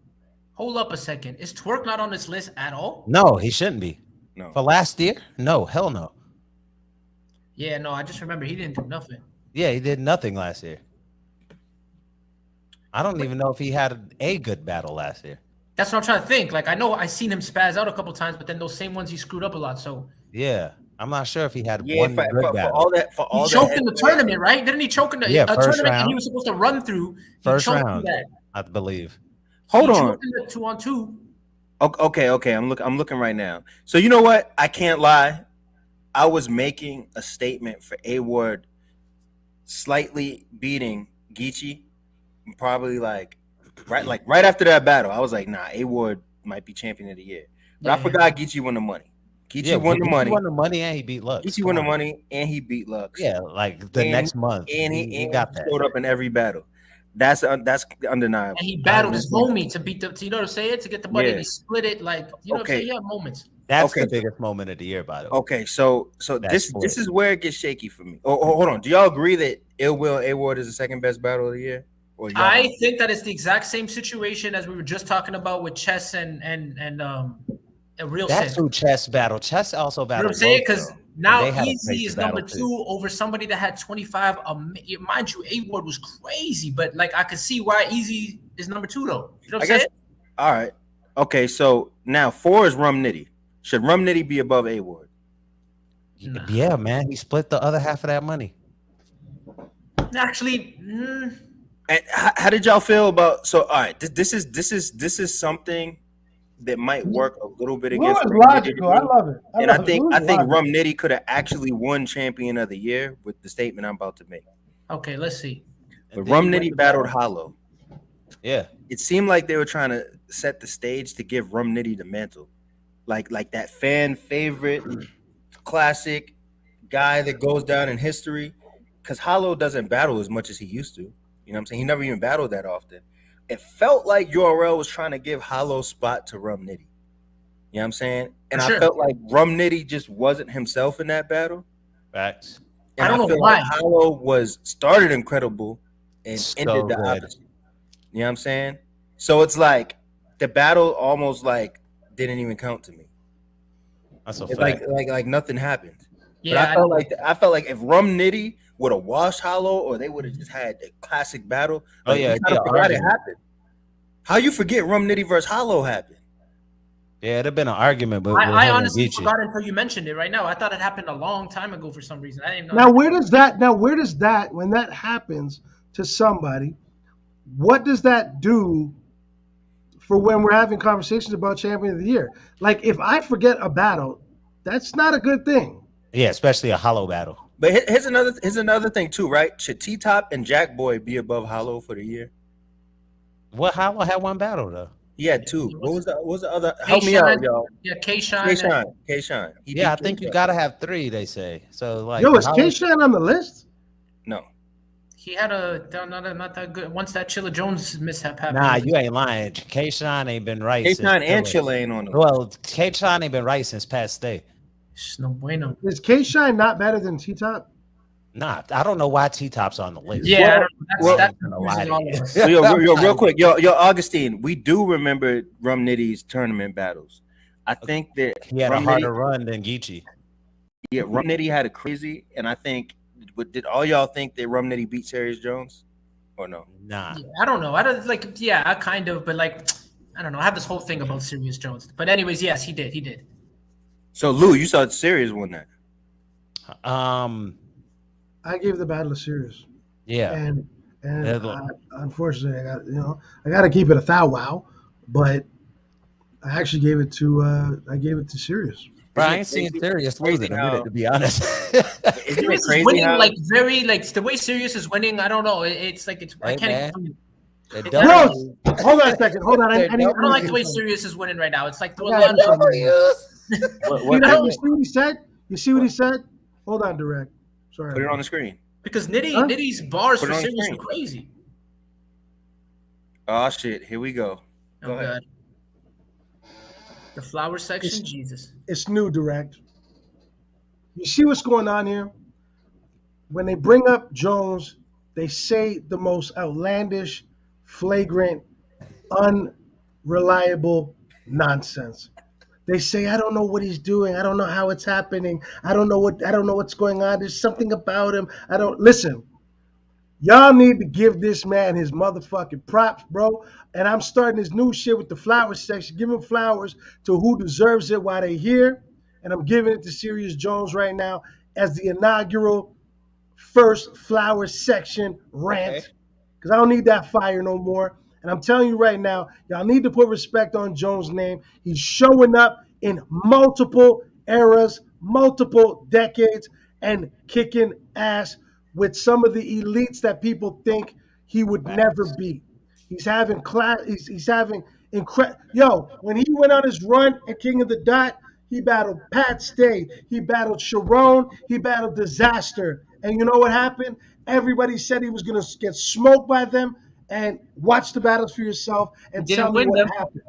Hold up a second. Is Twerk not on this list at all? No, he shouldn't be. No. For last year? No, hell no. Yeah, no, I just remember he didn't do nothing. Yeah, he did nothing last year. I don't even know if he had a good battle last year. That's what I'm trying to think. Like, I know I seen him spaz out a couple times, but then those same ones he screwed up a lot. So Yeah, I'm not sure if he had Yeah, one good for battle. all that, for he all choked that in the tournament, right? Didn't he choke in the Yeah, a first tournament that round. he was supposed to run through? He First choked in round, that. I believe. Hold He on. choked in the 2-on-2. Okay. I'm looking right now. So you know what? I can't lie. I was making a statement for A-Ward slightly beating Geechi, probably right after that battle. I was like, nah, A-Ward might be champion of the year. But I forgot Geechi won the money. Geechi won the money. He won the money and he beat Lux. Geechi won the money and he beat Lux. Yeah, like the next month. And he got that. Showed up in every battle. That's undeniable. And he battled his homie to beat the, you know what I'm saying? To get the money, and he split it. Like, you know what I'm saying? He had moments. That's the biggest moment of the year, by the way. Okay, so this is where it gets shaky for me. Oh, hold on. Do y'all agree that Ill Will and A-Ward is the second best battle of the year? Or I think that it's the exact same situation as we were just talking about with Chess and Real That's Sin. who Chess battled. Chess also battled. You know what I'm saying? Because now they had a Easy crazy is number battle, 2 over somebody that had 25. Mind you, A-Ward was crazy, but like I could see why Easy is number 2 though. You know what I'm saying? All right. Okay, so now 4 is Rum Nitty. Should Rum Nitty be above A-Ward? Nah. Yeah, man. He split the other half of that money. Actually, and how did y'all feel about? So, all right, this is something that might work a little bit against. It's logical. I love it. I think Rum Nitty could have actually won Champion of the Year with the statement I'm about to make. Okay, let's see. But Rum Nitty battled Hollow. Yeah, it seemed like they were trying to set the stage to give Rum Nitty the mantle, like that fan favorite, classic guy that goes down in history. Because Hollow doesn't battle as much as he used to. You know what I'm saying? He never even battled that often. It felt like URL was trying to give Hollow spot to Rum Nitty. You know what I'm saying? And I felt like Rum Nitty just wasn't himself in that battle. Facts. And I don't know why. Like Hollow started incredible and ended the opposite. You know what I'm saying? So it's like the battle almost like didn't even count to me. That's a fact. Like nothing happened. Yeah, but I felt like if Rum Nitty would have washed Hollow, or they would have just had a classic battle. Like, it happened. How you forget Rum Nitty versus Hollow happened? Yeah, it'd have been an argument, but I honestly forgot until you mentioned it right now. I thought it happened a long time ago for some reason. I didn't know. Now where does that when that happens to somebody, what does that do for when we're having conversations about Champion of the Year? Like if I forget a battle, that's not a good thing. Yeah, especially a Hollow battle. But here's another thing too, right? Should T-Top and Jack Boy be above Hollow for the year? Well, Hollow had one battle though. He had 2. What was the other? Help me out, y'all. Yeah, K-Shine. K-Shine. Yeah, I think you gotta have 3. They say so. Like, is K-Shine on the list? No. He had not that good. Once that Chilla Jones mishap happened. Nah, you ain't lying. K-Shine ain't been right. K-Shine and Chilla ain't on the list. Well, K-Shine ain't been right since past day. No bueno. Is K-Shine not better than T-Top? Nah, I don't know why T-Top's on the list. Yeah, that's real quick. Yo, Augustine, we do remember Rum Nitty's tournament battles. I think that he had a harder run than Geechi. Yeah, Rum Nitty had a crazy, and I think, did all y'all think that Rum Nitty beat Sirius Jones? Or no? Nah. Yeah, I don't know. I kind of, but like, I don't know. I have this whole thing about Sirius Jones. But anyways, yes, he did. So Lou, you saw Sirius won that. I gave the battle to Sirius. Yeah. And unfortunately, I got to keep it a thou wow, but I actually gave it to Sirius. Bro, I ain't seen Sirius losing to be honest. Sirius is winning the way Sirius is winning. I don't know. It's like I can't. Bro, hold on a second. Hold on. I don't like the way Sirius is winning right now. It's like you see what he said? You see what he said? Hold on, Drect. Sorry. Put it on the screen. Because Nitty's bars for Sirius are crazy. Oh shit! Here we go. Go ahead. The flower section, Jesus. It's new, Drect. You see what's going on here? When they bring up Jones, they say the most outlandish, flagrant, unreliable nonsense. They say, I don't know what he's doing. I don't know how it's happening. I don't know what's going on. There's something about him. I don't listen. Y'all need to give this man his motherfucking props, bro. And I'm starting this new shit with the flowers section. Give him flowers to who deserves it while they're here. And I'm giving it to Sirius Jones right now as the inaugural first flower section rant. Because I don't need that fire no more. And I'm telling you right now, y'all need to put respect on Jones' name. He's showing up in multiple eras, multiple decades, and kicking ass with some of the elites that people think he would never beat. He's having class. He's having incredible. Yo, when he went on his run at King of the Dot, he battled Pat Stay. He battled Sharon. He battled Disaster. And you know what happened? Everybody said he was going to get smoked by them. And watch the battles for yourself and tell me what happened.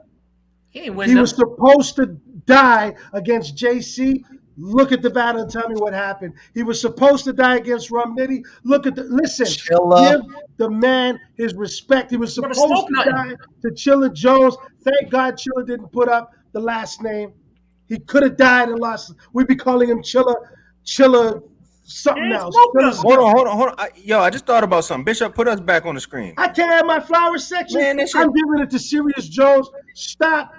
He was supposed to die against JC. Look at the battle and tell me what happened. He was supposed to die against Rum Nitty. Listen. Give the man his respect. He was supposed to die to Chilla Jones. Thank God Chilla didn't put up the last name. He could have died and lost. We'd be calling him Chilla something else. Hold on. Yo, I just thought about something. Bishop, put us back on the screen. I can't have my flower section. Man, I'm giving it to Sirius Jones. Stop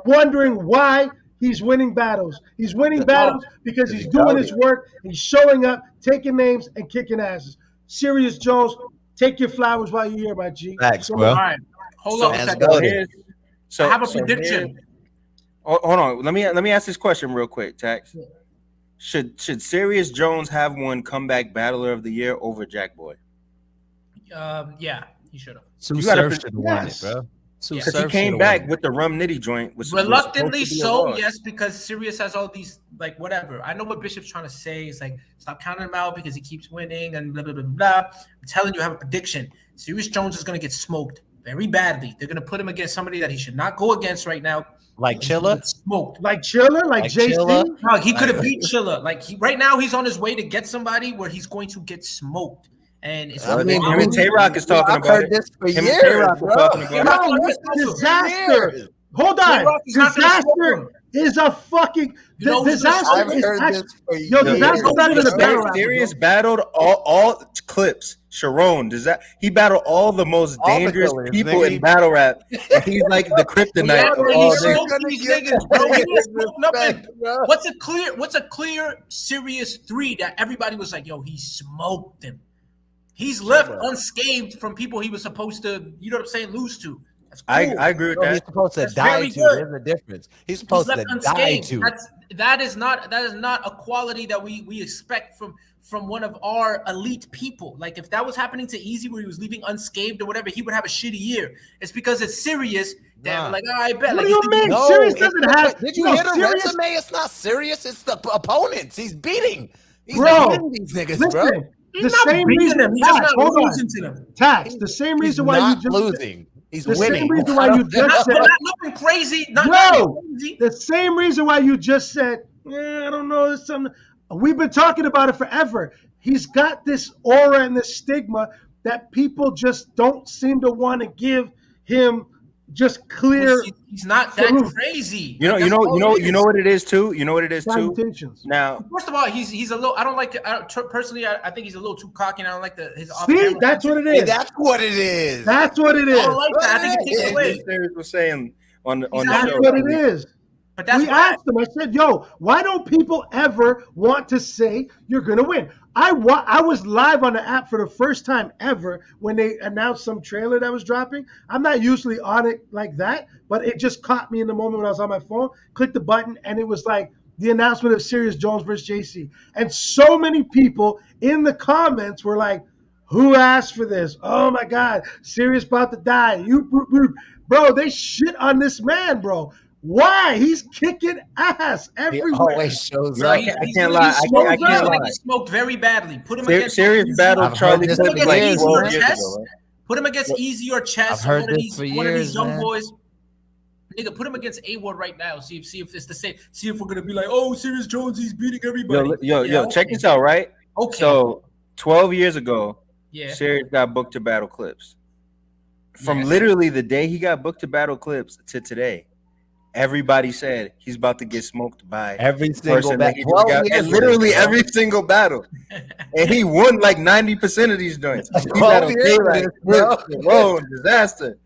wondering why he's winning battles. He's winning battles because he's doing his work. He's showing up, taking names, and kicking asses. Sirius Jones, take your flowers while you're here, my G. Thanks, bro. All right. Hold on a second. I have a prediction. Hold on. Let me ask this question real quick, Tax. Should Sirius Jones have won comeback battler of the year over Jack Boy? Yeah, he should have. Sue Surf should have won it, bro. Because he came back with the Rum Nitty joint. Reluctantly so, yes, because Sirius has all these, like, whatever. I know what Bishop's trying to say. It's like, stop counting him out because he keeps winning and blah, blah, blah, blah. I'm telling you, I have a prediction. Sirius Jones is going to get smoked very badly. They're going to put him against somebody that he should not go against right now. Like Chilla? Smoked. Like Chilla? Like JC? No, he could have beat Chilla. Like, right now, he's on his way to get somebody where he's going to get smoked. And it's him and Tay-Rock is talking about it. This for years, Tay-Rock is talking about it. Disaster. Hold on. Disaster is a fucking disaster. Disaster's not even a battle. Sirius battled all clips. Sharon, he battled all the most dangerous people in battle rap. And he's like the kryptonite of all niggas. What's a clear Sirius 3 that everybody was like, yo, he smoked him. He's left unscathed from people he was supposed to, you know what I'm saying, lose to. That's cool. I agree with that. He's supposed to die to. There's a difference. He's supposed to die to. That is not a quality that we expect from one of our elite people. Like, if that was happening to Easy where he was leaving unscathed or whatever, he would have a shitty year. It's because it's Sirius that like, oh, I bet. What like, do you mean? No, Sirius doesn't have. Did you hear the resume? It's not Sirius. It's the opponents. He's beating. He's beating these niggas, bro. He's the same reason. He's just not losing to them. Tax. The same reason why you just losing. He's the winning. Same reason why you just said. Not looking crazy. The same reason why you just said. I don't know. There's something. We've been talking about it forever. He's got this aura and this stigma that people just don't seem to want to give him just clear. He's not that crazy. You know what it is too. You know what it is too. Now, first of all, he's a little. I don't like it. Personally, I think he's a little too cocky, and I don't like his. See, that's what it is. That's what it is. That's what it is. I don't like that. I think it takes away. Sirius was saying on the show. That's what it is. But that's asked him. I said, "Yo, why don't people ever want to say you're gonna win?" I was live on the app for the first time ever when they announced some trailer that was dropping. I'm not usually on it like that, but it just caught me in the moment when I was on my phone. Clicked the button, and it was like the announcement of Sirius Jones versus JC. And so many people in the comments were like, "Who asked for this? Oh my God, Sirius about to die." Bro, they shit on this man, bro. Why? He's kicking ass everywhere. He always shows up. I can't lie. I can't lie. He smoked very badly. Put him against Sirius battled Charlie Put him against Easy or Chess. Put him against Easy or Chess. I've heard this for years, one of these young man. boys. Nigga, put him against A-Ward right now. See if it's the same. See if we're gonna be like, oh, Sirius Jones, he's beating everybody. Yo, check this out, right? Okay. So 12 years ago, yeah, Sirius got booked to battle Clips. From literally the day he got booked to Battle Clips to today, everybody said he's about to get smoked by every single battle. And literally every single battle. And he won like 90% of these joints. He battled Disaster.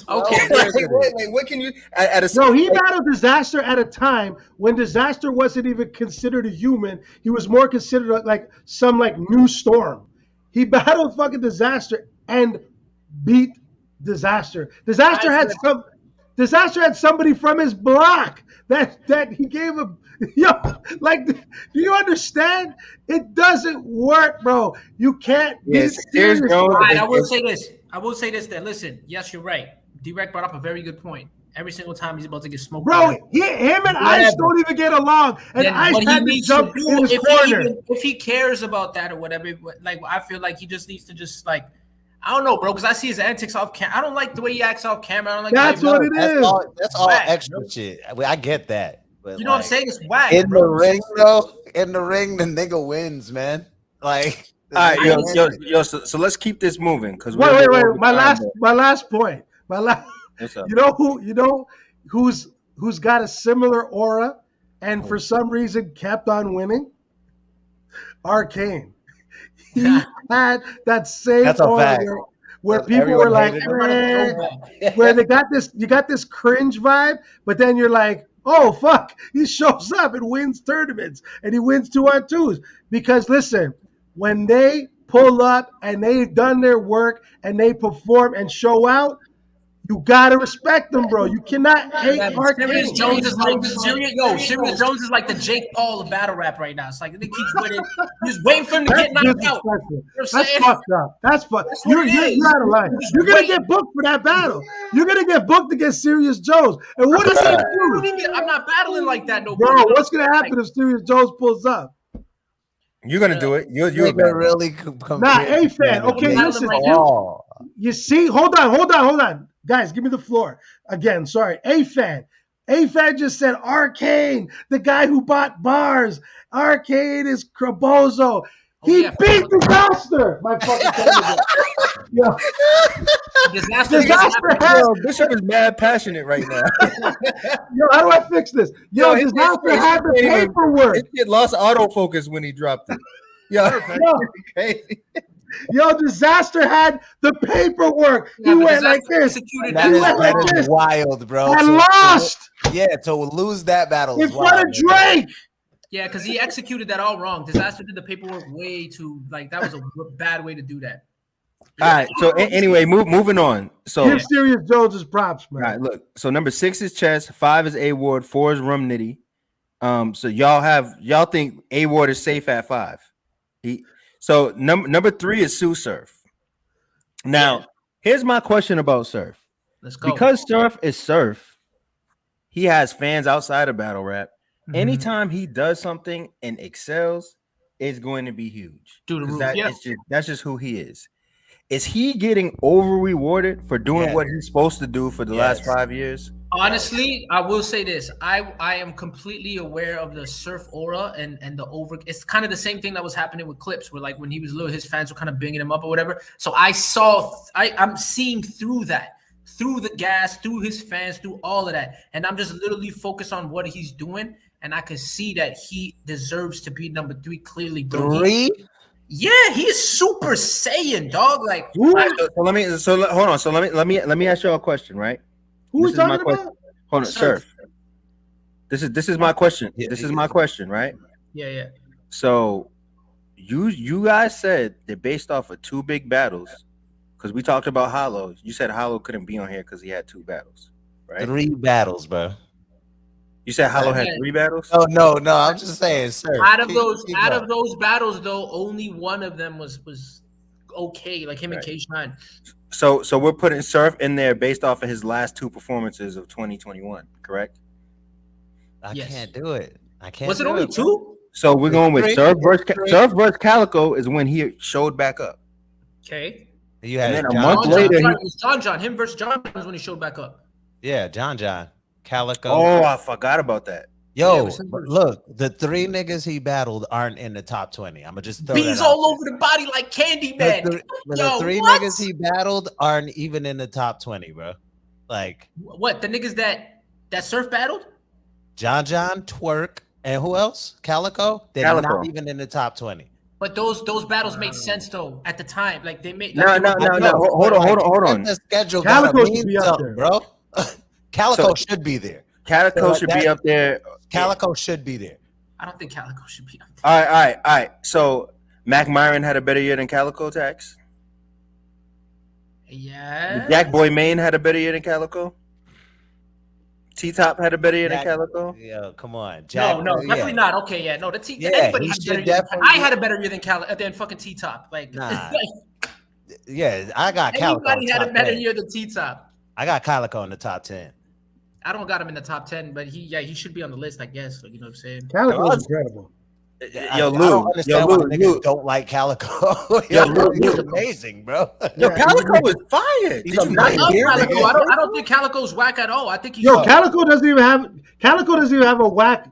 Okay. Wait, what can you he battled Disaster at a time when Disaster wasn't even considered a human. He was more considered like some like new storm. He battled fucking Disaster and beat Disaster. Disaster had somebody from his block that he gave him. Like, do you understand? It doesn't work, bro. You can't. Yes, I will say this. Then listen. Yes, you're right. Drect brought up a very good point. Every single time he's about to get smoked, bro. Him and Ice don't even get along, and Ice had to jump in his corner. If he cares about that or whatever, like I feel like he just needs to just like. I don't know, bro, because I see his antics off camera. I don't like the way he acts off camera. I don't like. That's what it is. That's all extra shit. I get that. But you know what I'm saying? It's whack. In the ring, though, the nigga wins, man. Like, all right, yo. So let's keep this moving because wait. My last point. You know who's got a similar aura and for some reason kept on winning? Arcane. He had that same aura where people were like, where they got this, you got this cringe vibe, but then you're like, oh fuck, he shows up and wins tournaments and he wins 2-on-2s. Because listen, when they pull up and they've done their work and they perform and show out, you gotta respect them, bro. You cannot hate Arcane. Sirius Jones is like Sirius Jones is like the Jake Paul of battle rap right now. It's like they keep winning. You're just waiting for him to get knocked out. That's fucked up. That's fucked. You're out of line. You're gonna get booked for that battle. You're gonna get booked against Sirius Jones. And what does he do? I'm not battling like that, no. Bro, what's gonna happen if Sirius Jones pulls up? You're gonna do it. You're really A-Fan. Okay, listen. You see, hold on. Guys, give me the floor. Again, sorry. A-Fan just said Arcane, the guy who bought bars. Arcane is Crabozo. He beat Disaster. My fucking Yo. Disaster has... Bishop is mad passionate right now. Yo, how do I fix this? Yo, Disaster had the paperwork. This kid lost autofocus when he dropped it. Yo, crazy. Yo, Disaster had the paperwork. He went like this. That is wild, bro. And lost. Yeah, to lose that battle in front of Drake. Yeah, because he executed that all wrong. Disaster did the paperwork way too, like, that was a bad way to do that. All right, so anyway, moving on. So give Sirius Jones his props, man. All right, look. So number 6 is Chess, 5 is A Ward, 4 is Rum Nitty. So y'all think A Ward is safe at 5. So number 3 is Sue Surf. Now, here's my question about Surf. Let's go. Because Surf is Surf, he has fans outside of battle rap. Mm-hmm. Anytime he does something and excels, it's going to be huge. That's just who he is. Is he getting over rewarded for doing what he's supposed to do for the last 5 years? Honestly, I will say this. I am completely aware of the Surf aura and the over. It's kind of the same thing that was happening with Clips, where like when he was little, his fans were kind of binging him up or whatever. So I'm seeing through that, through the gas, through his fans, through all of that. And I'm just literally focused on what he's doing. And I can see that he deserves to be number 3 clearly. Bro. 3? Yeah, he is Super Saiyan, dog. Like, hold on. So let me ask you a question, right? Who is talking about? Hold on, Surf. This is my question. This is my question, right? Yeah. So you guys said that based off of 2 big battles, because we talked about Hollow. You said Hollow couldn't be on here because he had 2 battles, right? 3 battles, bro. You said Hollow had 3 battles? Oh no. I'm just saying, sir. Out of those battles, though, only one of them was okay, like him and K-Shine. So we're putting Surf in there based off of his last 2 performances of 2021, correct? I can't do it. Was it only 2? So we're going with Surf versus Calico is when he showed back up. Okay. You had a month later. It was John. Him versus John was when he showed back up. Yeah, John. Calico. Oh, I forgot about that. Yo, with some verse. look, the 3 niggas he battled aren't in the top 20. I'm gonna just throw Bees that out all there. over the body like candy man. The 3 what? niggas he battled aren't even in the top 20, bro. Like What, the niggas that Surf battled? John, Twerk, and who else? Calico. They're Calico. not even in the top 20. But those battles made sense though at the time. Like they made No. like, Hold on. The schedule Calico gotta should mean be up something, there. bro. Calico So- should be there. Calico Like should that- be up there. Calico should be there. I don't think Calico should be up there. All right. So Mac Myron had a better year than Calico Tax. Yeah. Jack Boy Maine had a better year than Calico. T-Top had a better year than Calico. Yeah, come on. No, definitely not. Okay, yeah, no. Yeah, anybody he had a should better year. definitely I be- had a better year than fucking T-Top. Like, Nah. Yeah, I got Calico. anybody in had a top better 10. year than T-Top. I got Calico in the top 10. I don't got him in the top 10, but he should be on the list, I guess. Like, you know what I'm saying? Calico's incredible. I don't understand why niggas don't like Calico. He's amazing, bro. Yo, Yeah, Calico was fire. He's Did you amazing. not I love hear Calico. nigga? I don't think Calico's whack at all. I think he's Yo, Calico doesn't even have a whack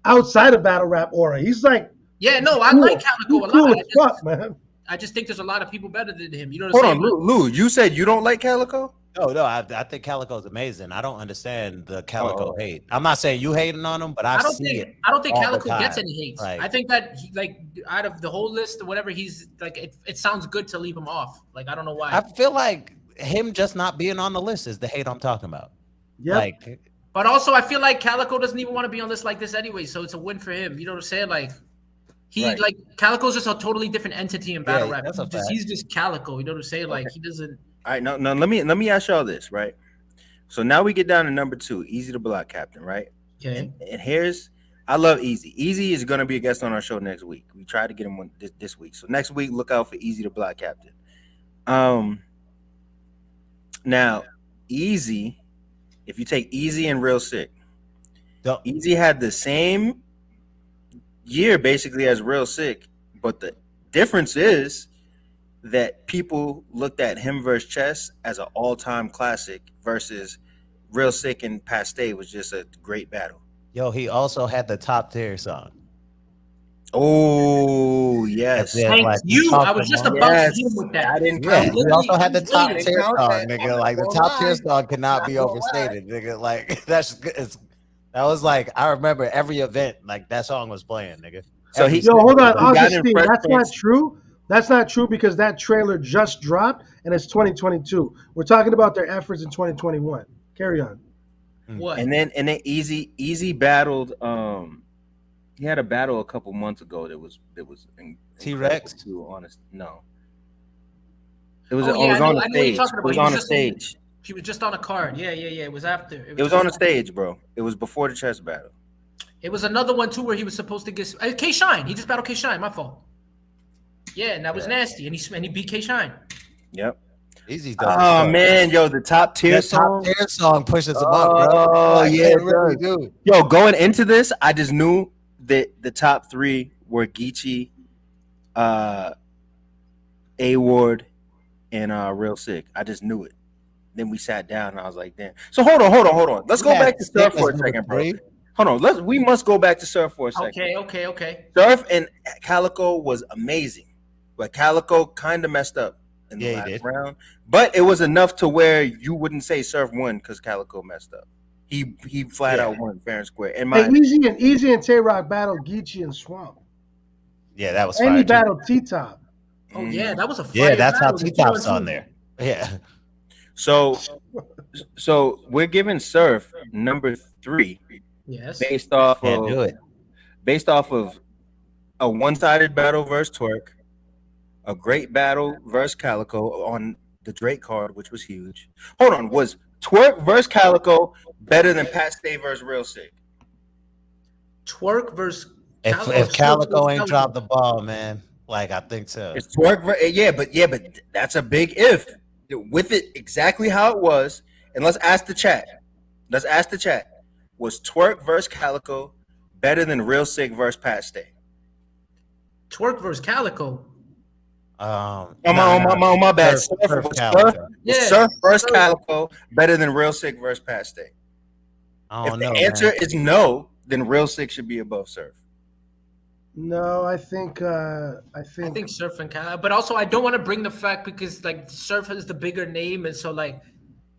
outside of battle rap aura. He's like yeah, no, I cool. like Calico a He's cool lot. as fuck, man. I just think there's a lot of people better than him. You know what I'm Hold on, saying? Lou. You said you don't like Calico? No, I think Calico's amazing. I don't understand the Calico hate. I'm not saying you hating on him, but I don't see think it. I don't think all the Calico gets time. any hate. Like- I think that like out of the whole list or whatever, he's like it sounds good to leave him off. Like I don't know why. I feel like him just not being on the list is the hate I'm talking about. Yep. Like, But also, I feel like Calico doesn't even want to be on lists like this anyway, so it's a win for him. You know what I'm saying? Like he Right. like Calico's just a totally different entity in battle Yeah, rap. that's a fact. He's just Calico. You know what I'm saying? Like he doesn't. All right, no. Let me ask y'all this, right? So now we get down to number 2, Easy the Block Captain, right? Okay. And here's, I love Easy. Easy is going to be a guest on our show next week. We tried to get him this week. So next week, look out for Easy the Block Captain. Now, Easy, if you take Easy and Real Sick, Easy had the same year basically as Real Sick, but the difference is that people looked at him versus Chess as an all-time classic versus Real Sick and Paste was just a great battle. yo, he also had the top tier song. Oh, yes. Yeah, Thank like, you. talked I was just about- about Yes. to hit him with that. I didn't Yeah, count. he also had the top literally tier count song, that. nigga. Like the Not top gonna tier lie. song cannot be Not gonna overstated, nigga. Like that was like I remember every event like that song was playing, nigga. So he Yo, hold on, he got in Augustine. Fresh That's Prince. not true. That's not true because that trailer just dropped and it's 2022. We're talking about their efforts in 2021. Carry on. What? And then Easy battled. He had a battle a couple months ago that was T-Rex? too honest. No, it was Oh, yeah, it was I on know the what you're stage. talking It about. was He on was the just- stage. He was just on a card. Yeah. It was after. It was on the stage, bro. It was before the chess battle. It was another one too where he was supposed to get K Shine. He just battled K Shine. My fault. Yeah, and that was nasty. And he beat K Shine. Yep. Easy. Oh man, yo, the top tier that song. top tier song pushes him up, bro. Oh, Like, yeah, it it really does. do. Yo, going into this, I just knew that the top 3 were Geechi, A Ward, and Real Sick. I just knew it. Then we sat down and I was like, damn. So hold on. Let's go Yeah, back to Surf Sick for a was second, bro. number 3. Hold on. We must go back to Surf for a second. Okay. Surf and Calico was amazing, but Calico kind of messed up in the Yeah, he last did. round. But it was enough to where you wouldn't say Surf won because Calico messed up. He flat out won fair and square. And Hey, Easy and Tay Rock battled Geechi and Swamp. Yeah, that was And fire. he too. battled T-Top. Oh yeah, that was a Yeah, fire that's how battle. T-Top's on there. Yeah. So we're giving Surf number 3 Yes. based off Can't do of it. a one-sided battle versus Twerk, a great battle versus Calico on the Drake card, which was huge. Hold on, was Twerk versus Calico better than Pat Stay versus Real Sick? Twerk versus If Calico ain't dropped the ball, man, like I think so. It's Twerk, but that's a big if. With it exactly how it was, and let's ask the chat. Was Twerk versus Calico better than Real Sick versus Pat Stay? Twerk versus Calico. My bad. Surf Calico. Surf versus Calico better than Real Sick versus Pat Stay? I If don't the know. answer man. is no, then Real Sick should be above Surf. No, I think I think Surf and Cal, but also I don't want to bring the fact because like Surf is the bigger name, and so like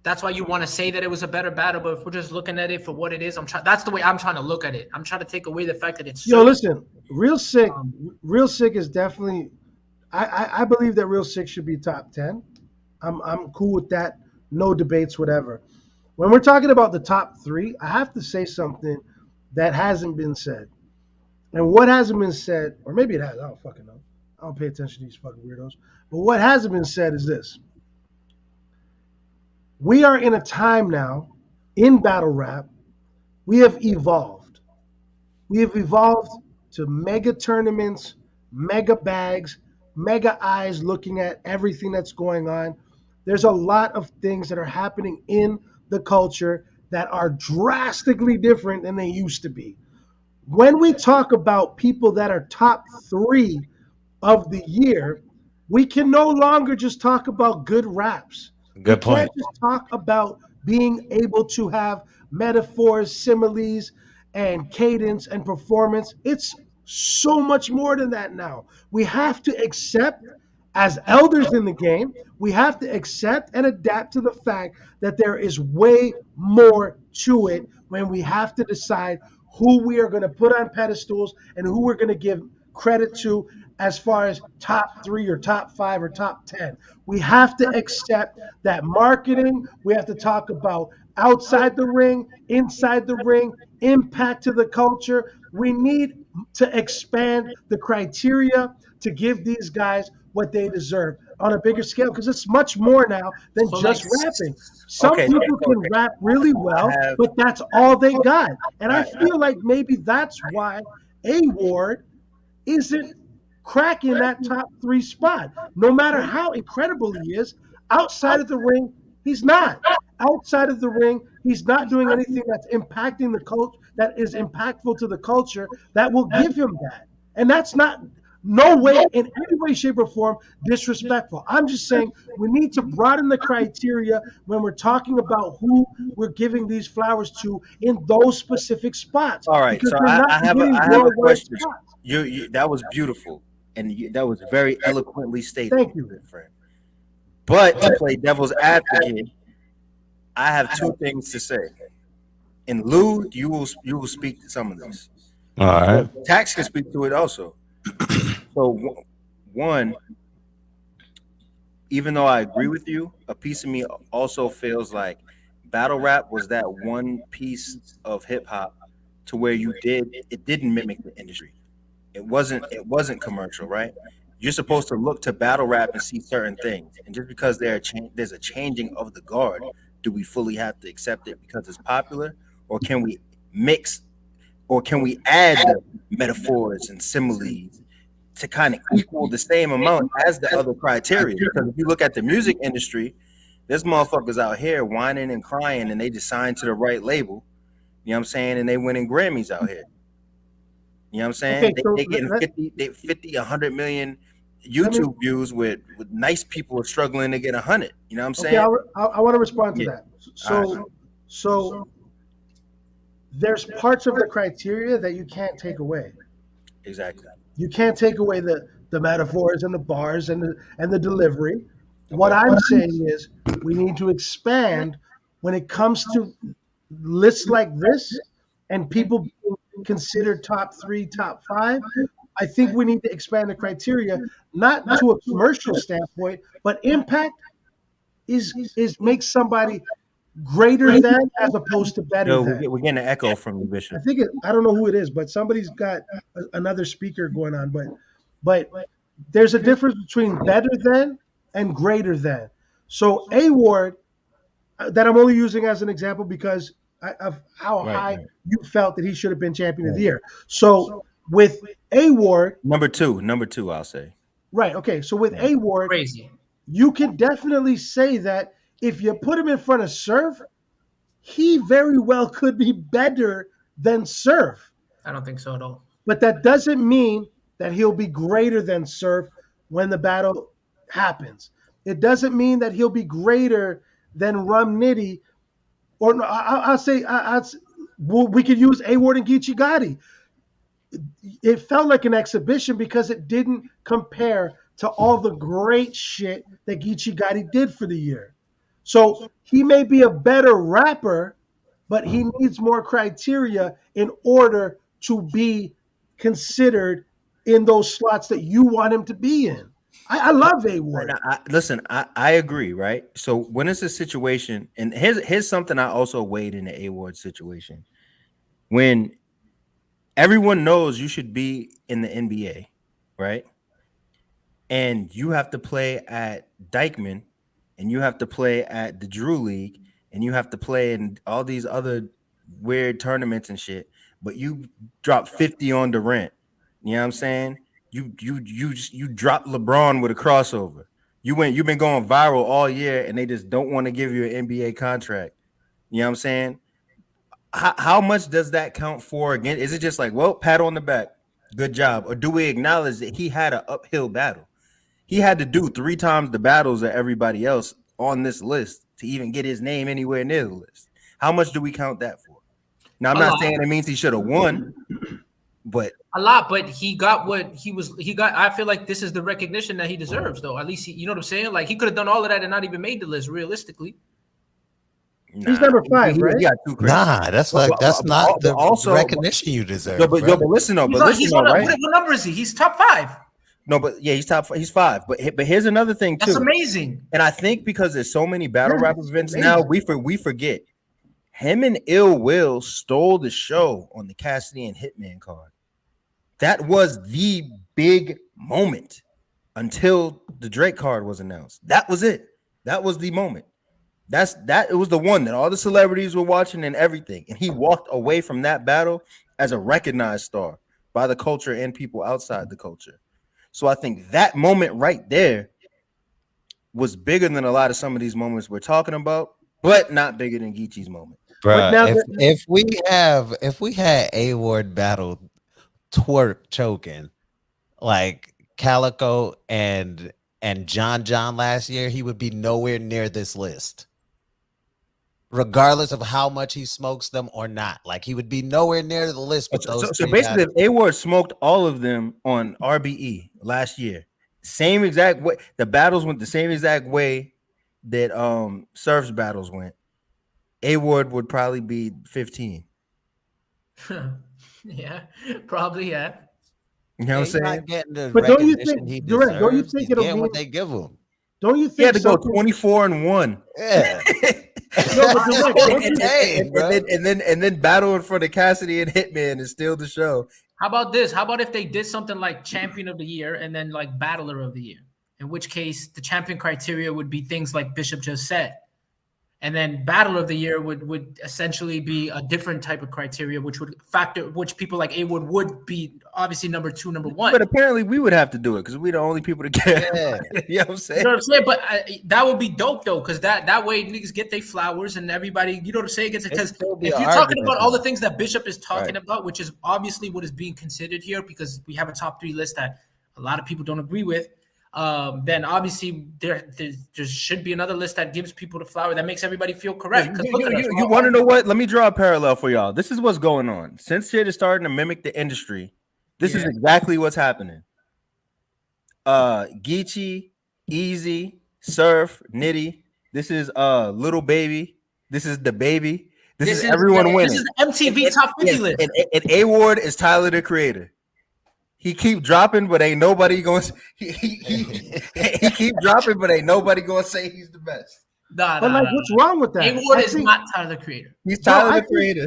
that's why you want to say that it was a better battle. But if we're just looking at it for what it is, that's the way I'm trying to look at it. I'm trying to take away the fact that it's Yo, Surf. listen, Real Sick is definitely. I believe that Real Sick should be top 10. I'm cool with that. No debates, whatever. When we're talking about the top 3, I have to say something that hasn't been said. And what hasn't been said, or maybe it has, I don't fucking know. I don't pay attention to these fucking weirdos. But what hasn't been said is this. We are in a time now, in battle rap, we have evolved. We have evolved to mega tournaments, mega bags, mega eyes looking at everything that's going on. There's a lot of things that are happening in the culture that are drastically different than they used to be. When we talk about people that are top 3 of the year, we can no longer just talk about good raps. Good We point. can't just talk about being able to have metaphors, similes, and cadence and performance. It's so much more than that now. We have to accept, as elders in the game, we have to accept and adapt to the fact that there is way more to it when we have to decide who we are going to put on pedestals and who we're going to give credit to as far as top 3 or top 5 or top 10. We have to accept that marketing, we have to talk about outside the ring, inside the ring, impact to the culture. We need to expand the criteria to give these guys what they deserve on a bigger scale because it's much more now than So, just like, rapping. Some Okay, people can okay. rap really well, have- but that's all they got. And I Right. feel like maybe that's why A-Ward isn't cracking that top 3 spot. No matter how incredible he is, outside of the ring, he's not. Outside of the ring, he's not doing anything that's impacting the culture, that is impactful to the culture, that will give him that. And that's not no way, in any way, shape, or form, disrespectful. I'm just saying we need to broaden the criteria when we're talking about who we're giving these flowers to in those specific spots. All right, Because so they're I, not I have a, getting I have a worldwide question. spots. You that was beautiful, and that was very eloquently stated. Thank you. good friend. But to play devil's advocate, I have 2 things to say. And Lou, you will speak to some of this. All right. Tax can speak to it also. So one, even though I agree with you, a piece of me also feels like battle rap was that one piece of hip hop to where it didn't mimic the industry. It wasn't commercial, right? You're supposed to look to battle rap and see certain things, and just because there's a changing of the guard, do we fully have to accept it because it's popular, or can we mix, or can we add the metaphors and similes to kind of equal the same amount as the other criteria? Because if you look at the music industry, there's motherfuckers out here whining and crying, and they just signed to the right label. You know what I'm saying? And they winning Grammys out here. You know what I'm saying? Okay, so they getting let- 50, 100 million YouTube views with nice people struggling to get 100. You know what I'm saying? Okay, I want to respond to Yeah. that. So there's parts of the criteria that you can't take away. Exactly. You can't take away the metaphors and the bars and the delivery. What I'm saying is we need to expand when it comes to lists like this and people being considered top 3, top 5. I think we need to expand the criteria, not to a commercial standpoint, but impact is makes somebody greater than as opposed to better Yo, than. we're getting an echo from you, I Bishop. think I don't know who it is, but somebody's got another speaker going on. But there's a difference between better than and greater than. So A-Ward, that I'm only using as an example because of how high you felt that he should have been champion of the year. So with A-Ward, Number two, I'll say. right? Okay, so with A-Ward, Crazy. you can definitely say that if you put him in front of Surf, he very well could be better than Surf. I don't think so at all. But that doesn't mean that he'll be greater than Surf when the battle happens. It doesn't mean that he'll be greater than Rum Nitty, or no, I'll say We could use A-Ward and Geechi Gotti. It felt like an exhibition because it didn't compare to all the great shit that Geechi Gotti did for the year. So he may be a better rapper, but he needs more criteria in order to be considered in those slots that you want him to be in. I love A-Ward. Listen, I agree, right? So when it's a situation, and here's something I also weighed in the A-Ward situation. When everyone knows you should be in the NBA, right? And you have to play at Dykeman, and you have to play at the Drew League, and you have to play in all these other weird tournaments and shit, but you drop 50 on Durant. You know what I'm saying? You dropped LeBron with a crossover. You've been going viral all year, and they just don't want to give you an NBA contract. You know what I'm saying? How much does that count for? Again, is it just like, well, pat on the back, good job, or do we acknowledge that he had an uphill battle? He had to do 3 times the battles of everybody else on this list to even get his name anywhere near the list. How much do we count that for? Now, I'm not saying it means he should have won, but a lot. But he got what he got. I feel like this is the recognition that he deserves, though. At least you know what I'm saying. Like he could have done all of that and not even made the list. Realistically, he's number 5, right? Nah, that's not the recognition you deserve. But listen, though. Right? What number is he? He's top 5. No, but yeah, he's 5. But here's another thing too. That's amazing. And I think because there's so many battle rap events now, we forget. Him and Ill Will stole the show on the Cassidy and Hitman card. That was the big moment until the Drake card was announced. That was it. That was the moment. It was the one that all the celebrities were watching and everything. And he walked away from that battle as a recognized star by the culture and people outside the culture. So I think that moment right there was bigger than a lot of some of these moments we're talking about, but not bigger than Geechi's moment. Bro, if we had A-Ward battle twerk choking like Calico and John last year, he would be nowhere near this list. Regardless of how much he smokes them or not. Like he would be nowhere near the list. But so basically, if A-Ward smoked all of them on RBE last year, same exact way, the battles went the same exact way that Surf's battles went, A-Ward would probably be 15. Yeah, probably, yeah. You know what I'm saying? Not getting the but don't you recognition think, he Drect, don't you deserves. think He's it'll getting mean what they give him? Don't you think he had to go 24-1? Yeah. No, but Drect, and then battle in front of Cassidy and Hitman and steal the show. How about this? How about if they did something like Champion of the Year and then like Battler of the Year? In which case, the champion criteria would be things like Bishop just said. And then Battle of the Year would essentially be a different type of criteria, which would factor, which people like A-Ward would be obviously number 2, number 1. But apparently we would have to do it because we're the only people to care. Yeah. You know what I'm saying? You know what I'm saying? But that would be dope though, because that way niggas get their flowers and everybody, you know what I'm saying? Because if you're talking about all the things that Bishop is talking about, which is obviously what is being considered here, because we have a top 3 list that a lot of people don't agree with. Then obviously there should be another list that gives people the flower that makes everybody feel correct. You want to know what? Let me draw a parallel for y'all. This is what's going on. Since shit is starting to mimic the industry, this is exactly what's happening. Geechi, Easy, Surf, Nitty. This is Little Baby. This is the Baby. This is everyone winning. This is the MTV top 50 list. And A-Ward is Tyler the Creator. He keep dropping, but ain't nobody going. He keep dropping, but ain't nobody going to say he's the best. But what's wrong with that? A-Ward is not Tyler the Creator. He's Tyler the Creator.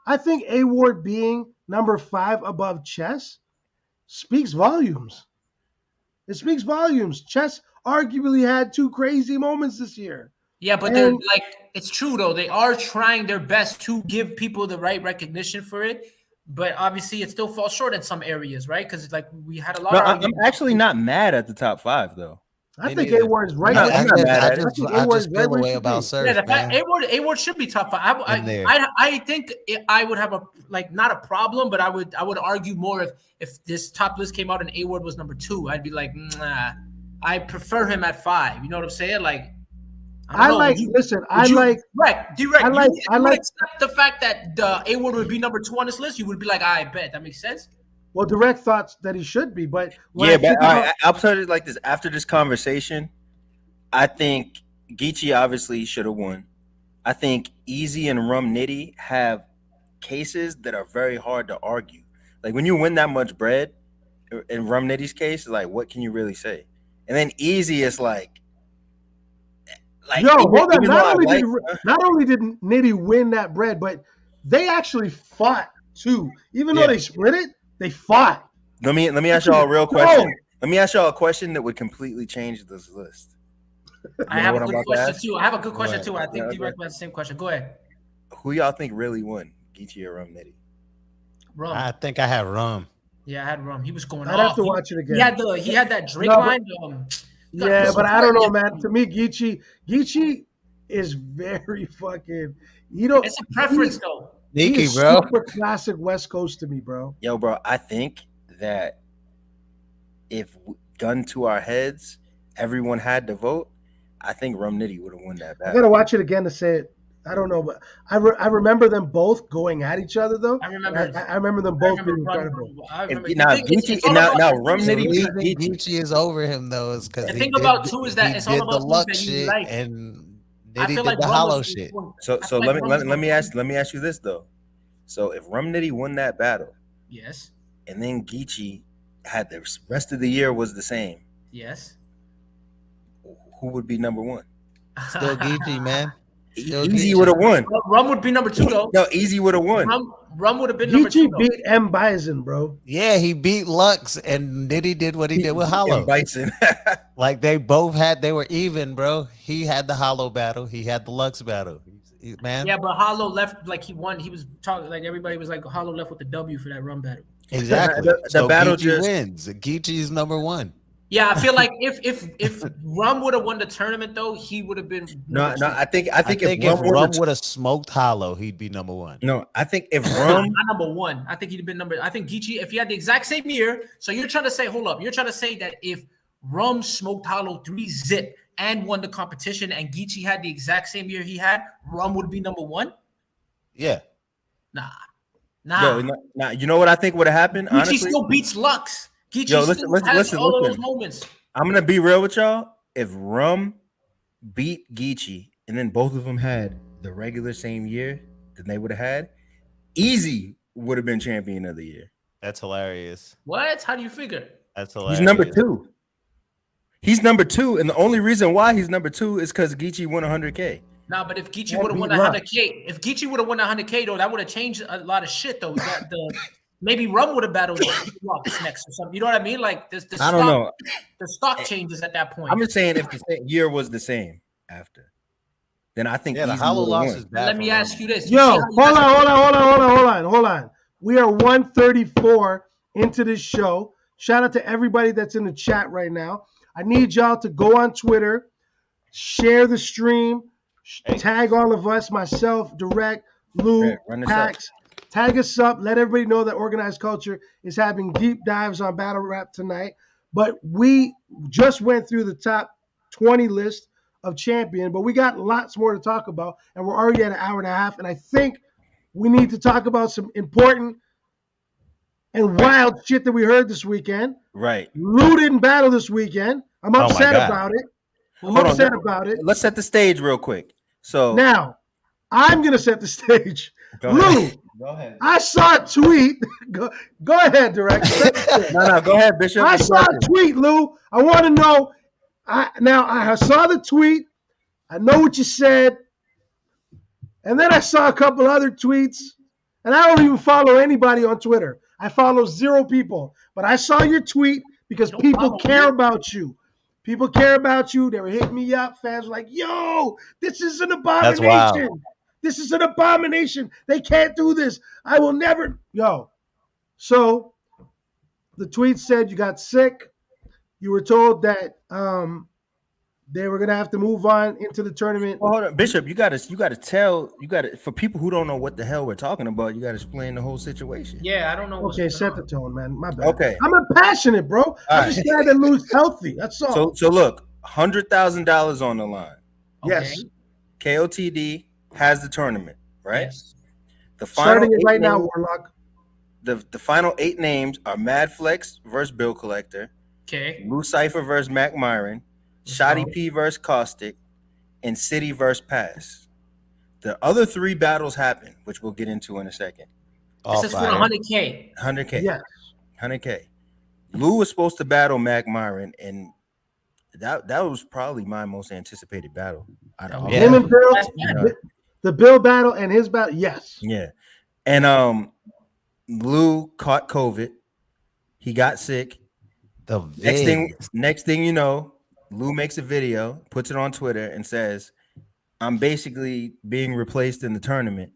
I think A-Ward being number 5 above Chess speaks volumes. It speaks volumes. Chess arguably had 2 crazy moments this year. Yeah, but they're like, it's true though. They are trying their best to give people the right recognition for it. But obviously, it still falls short in some areas, right? Because like we had a lot. I'm actually not mad at the top 5, though. I think A-Ward is right. I'm not mad at it. I just feel away about Surf. Yeah, the fact A-Ward should be top 5. I think I would have not a problem, but I would argue more if this top list came out and A-Ward was number 2. I'd be like, nah, I prefer him at 5. You know what I'm saying? Like, I like. Listen, I like. Right, direct. I like. You would accept the fact that the A-Word would be number 2 on this list. You would be like, I bet that makes sense. Well, Direct thought that he should be, but yeah, but all right, I'll put it like this. After this conversation, I think Geechi obviously should have won. I think Easy and Rum Nitty have cases that are very hard to argue. Like when you win that much bread, in Rum Nitty's case, like what can you really say? And then Easy is like yo, hold on. Not only did Nitty win that bread, but they actually fought too. Even though they split it, they fought. Let me ask y'all a real question. Let me ask y'all a question that would completely change this list. I have a good question too. I think D-Rex has the same question. Go ahead. Who y'all think really won, Geechi or Rum Nitty? Rum. I think I had Rum. Yeah, I had Rum. He was going off. I'd have to watch it again. He had that Drake line. Yeah, but I don't know, man. To me, Geechi is very fucking. It's a preference though. Sneaky, bro. Super classic West Coast to me, bro. Yo, bro, I think that if gun to our heads, everyone had to vote, I think Rum Nitty would have won that battle. I gotta watch it again to say it. I don't know, but I remember them both going at each other though. I remember them both being incredible. Now Rum Nitty, Geechi is over him though. Is because the thing about too is that it's all about the luck shit like. and I Nitty feel did like the hollow shit. So let me ask you this though. So if Rum Nitty won that battle, yes, and then Geechi had the rest of the year was the same, yes, who would be number 1? Still Geechi, man. Easy would have won. Rum would be number 2 though. No, Easy would have won. Rum would have been number 2. Geechi beat M Bison, bro. Yeah, he beat Lux, and Nitty did what he did with Hollow. Bison. Like they were even, bro. He had the Hollow battle. He had the Lux battle. Man. Yeah, but Hollow left like he won. He was talking like everybody was like Hollow left with the W for that Rum battle. Exactly. The battle Geechi wins. Geechi's number 1. Yeah, I feel like if Rum would have won the tournament though, he would have been no. I think if Rum would have smoked Hollow, he'd be number 1. No, I think if Rum not number 1, I think he'd have been number. I think Geechi, if he had the exact same year, so you're trying to say, hold up, you're trying to say that if Rum smoked Hollow 3-zip and won the competition, and Geechi had the exact same year he had, Rum would be number 1. Yeah. Nah. Yo, you know what I think would have happened? Geechi honestly? still beats Lux. Yo, listen. Those moments. I'm gonna be real with y'all. If Rum beat Geechi and then both of them had the regular same year that they would have had, Easy would have been champion of the year. That's hilarious. What? How do you figure? That's hilarious. He's number 2. He's number 2, and the only reason why he's number 2 is because Geechi won 100K. Nah, but if Geechi would have won 100K, though, that would have changed a lot of shit though. Maybe Rum would have battled Lux next or something. You know what I mean? Like this. I don't know. The stock changes at that point. I'm just saying if the year was the same after, then I think the Hollow loss is bad. Let me ask you this. Yo, hold on. We are 134 into this show. Shout out to everybody that's in the chat right now. I need y'all to go on Twitter, share the stream, tag all of us, myself, Direct, Lou, Pax. Tag us up. Let everybody know that Organized Culture is having deep dives on battle rap tonight. But we just went through the top 20 list of champion, but we got lots more to talk about, and we're already at an hour and a half. And I think we need to talk about some important and wild shit that we heard this weekend. Right. Lou didn't battle this weekend. I'm upset about it. Let's set the stage real quick. So now I'm gonna set the stage. Lou. Go ahead. I saw a tweet. Go ahead, Direct. No, go ahead, Bishop. I saw a tweet, Lou. I want to know. I saw the tweet. I know what you said. And then I saw a couple other tweets. And I don't even follow anybody on Twitter. I follow 0 people. But I saw your tweet because people care about you. People care about you. They were hitting me up. Fans were like, yo, this is an abomination. That's wild. This is an abomination. They can't do this. I will never. Yo. So the tweet said you got sick. You were told that they were gonna have to move on into the tournament. Well, hold on, Bishop. You gotta for people who don't know what the hell we're talking about, you gotta explain the whole situation. Yeah, I don't know. Okay, set the tone, man. My bad. Okay. I'm impassionate, bro. I'm just glad to lose healthy. That's all. So look, $100,000 on the line. Okay. Yes. KOTD has the tournament, right? Yes. The final Starting it 8 right now, names, Warlock. the final 8 names are Mad Flex versus Bill Collector, Okay. Lou Cypher versus Mac Myron, Let's Shoddy go. P versus Caustic, and City versus Pass. The other 3 battles happen, which we'll get into in a second. This All is for fire. 100K. 100K. Yes. 100K. Lou was supposed to battle Mac Myron, and that was probably my most anticipated battle. Out of all Him and Bill, That's bad. the Bill battle and his battle. Yes. Yeah. And Lou caught COVID. He got sick. The Next thing you know, Lou makes a video, puts it on Twitter, and says, I'm basically being replaced in the tournament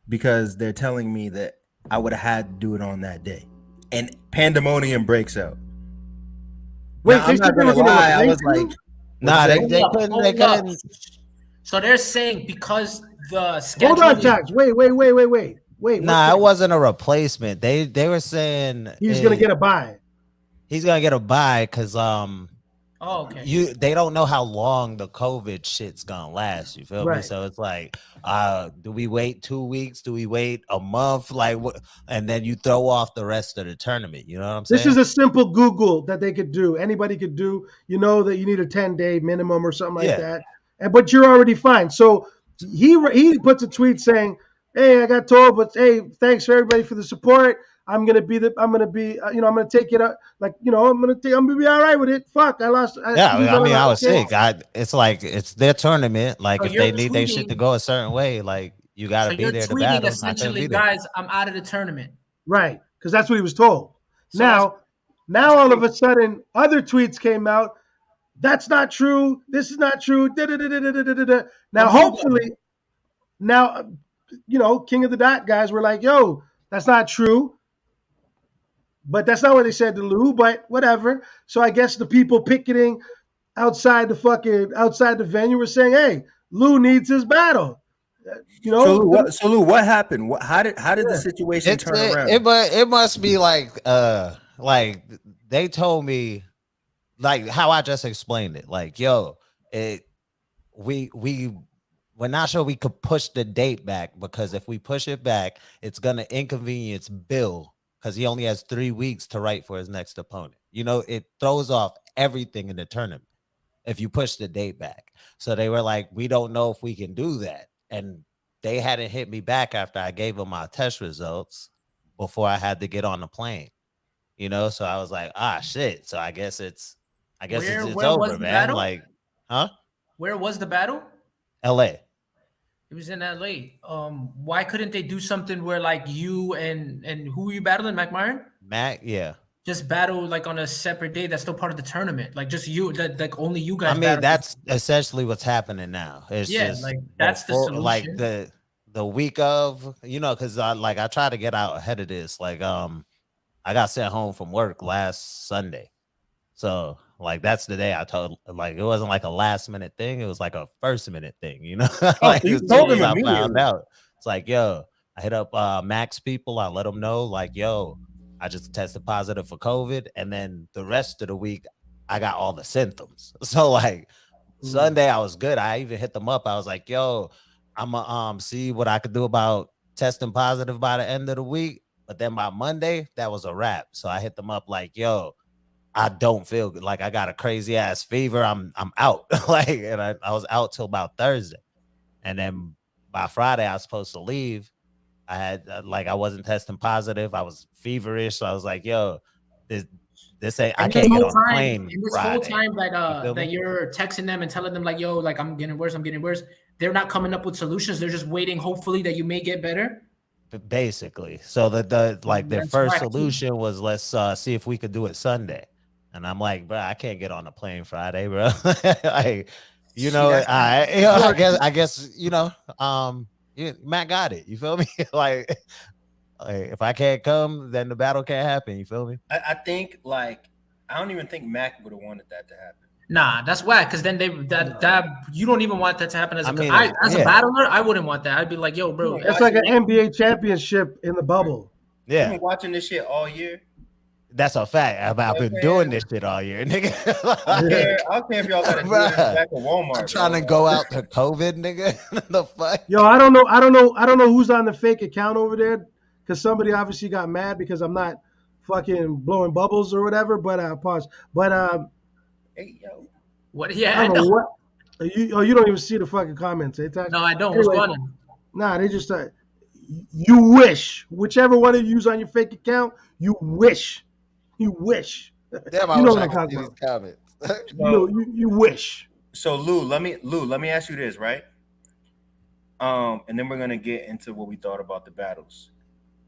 because they're telling me that I would have had to do it on that day. And pandemonium breaks out. Wait, Now, they I'm said not they were gonna going to lie, I replace was you? like, Nah, they Hold up, couldn't. They hold up. couldn't. So they're saying because the schedule Hold on, is- Jax. Wait. Nah, it wasn't a replacement. They were saying He's going to get a bye. he's gonna get a bye because Oh, okay. they don't know how long the COVID shit's gonna last. You feel me? Right. So it's like, do we wait 2 weeks? Do we wait a month? Like what? And then you throw off the rest of the tournament. You know what I'm saying? This is a simple Google that they could do. Anybody could do. You know that you need a 10-day minimum or something like Yeah. that. But you're already fine. So he puts a tweet saying, "Hey, I got told, but hey, thanks for everybody for the support. I'm gonna be, I'm gonna take it up. Like, I'm gonna be all right with it. Fuck, I lost. Yeah, I mean, I was okay. sick. It's like it's their tournament. Like So if you're they need their shit to tweeting- go a certain way, like you got So to be you're there to tweeting battle. I couldn't essentially, be there. guys, I'm out of the tournament. Right, because that's what he was told. So Now all of a sudden, other tweets came out. That's not true. This is not true. Da-da-da-da-da-da-da. Now, hopefully, King of the Dot guys were like, "Yo, that's not true." But that's not what they said to Lou. But whatever. So I guess the people picketing outside the venue were saying, "Hey, Lou needs his battle." So Lou, what happened? How did the situation turn around? It must be like they told me, like how I just explained it. Like, yo, we're not sure we could push the date back because if we push it back, it's gonna inconvenience Bill because he only has 3 weeks to write for his next opponent. It throws off everything in the tournament if you push the date back. So they were like, we don't know if we can do that. And they hadn't hit me back after I gave them my test results before I had to get on the plane. So I was like, shit. So I guess it's where over, was the man. battle? Like, huh? Where was the battle? LA. It was in LA. Why couldn't they do something where like you and who were you battling, Mac Myron? Mac, yeah. Just battle like on a separate day that's still part of the tournament. Like just you, like only you guys. I mean, that's essentially what's happening now. It's just like that's the solution. Like the week of, because I try to get out ahead of this. Like I got sent home from work last Sunday. So like that's the day I told, like it wasn't like a last minute thing, it was like a first minute thing, like so you as told soon as him I immediately. found out, it's like, yo, I hit up Max people, I let them know, like, yo, I just tested positive for COVID, and then the rest of the week I got all the symptoms. So like Sunday I was good. I even hit them up. I was like, yo, I'm gonna see what I could do about testing positive by the end of the week. But then by Monday, that was a wrap. So I hit them up like, yo, I don't feel good. Like I got a crazy ass fever. I'm out. And I was out till about Thursday. And then by Friday, I was supposed to leave. I had I wasn't testing positive. I was feverish. So I was like, yo, this ain't, I can't get on the plane. And this whole time that you're texting them and telling them like, yo, like I'm getting worse. They're not coming up with solutions. They're just waiting, hopefully, that you may get better. Basically. So their first solution was, let's see if we could do it Sunday. And I'm like, bro, I can't get on the plane Friday, bro. I guess Matt got it. You feel me? like if I can't come, then the battle can't happen. You feel me? I think I don't even think Mac would have wanted that to happen. Nah, that's whack. Because then that you don't even want that to happen as a battler. I wouldn't want that. I'd be like, yo, bro, it's like an NBA championship in the bubble. Yeah, you've been watching this shit all year. That's a fact. I've been doing this shit all year, nigga. I don't care if y'all got to do it in the back of Walmart. I'm trying to go out to COVID, nigga. The fuck? Yo, I don't know who's on the fake account over there, because somebody obviously got mad because I'm not fucking blowing bubbles or whatever. But pause. But Hey, yo. What? Yeah, I don't know what. You don't even see the fucking comments. Eh? No, I don't. Anyway, What's going on? Nah, they just you wish, whichever one of you's on your fake account, you wish. Damn, I You know wish what I I'm could talking see these about. comments. You wish. So Lou, let me ask you this, right? And then we're gonna get into what we thought about the battles.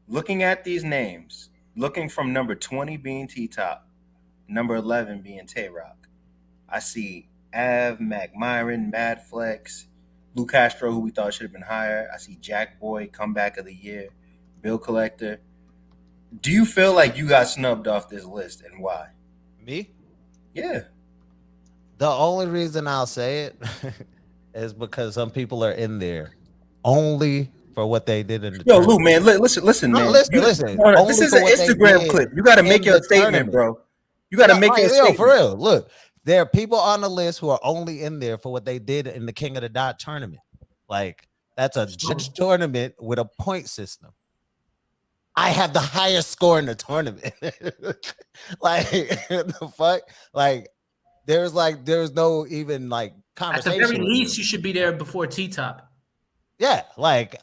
Looking at these names, looking from number 20 being T-Top, number 11 being Tay-Rock, I see Av, Mac Myron, Mad Flex, Lou Castro, who we thought should have been higher. I see Jack Boy, comeback of the year, Bill Collector. Do you feel like you got snubbed off this list, and why? Me? Yeah. The only reason I'll say it is because some people are in there only for what they did in the Yo, tournament. Lou, man, listen, No, man. listen. This is an Instagram clip. You got to make your statement, bro. You got to make your statement. For real. Look, there are people on the list who are only in there for what they did in the King of the Dot tournament. Like, that's a judge tournament with a point system. I have the highest score in the tournament. Like, the fuck? Like, there's no even like conversation. At the very least, you should be there before T-Top. Yeah, like,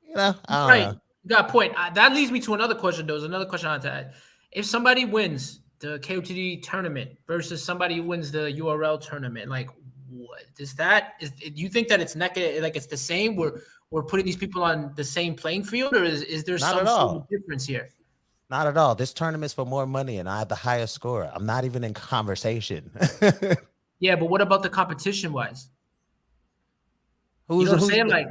you know, I don't know. You got a point. That leads me to another question, though. There's another question I want to add. If somebody wins the KOTD tournament versus somebody who wins the URL tournament, like, what is that? Do you think that it's like it's the same? We're putting these people on the same playing field, or is there some sort of difference here? Not at all. This tournament's for more money, and I have the highest score. I'm not even in conversation. Yeah, but what about the competition-wise? Who's you know what I'm saying? Like,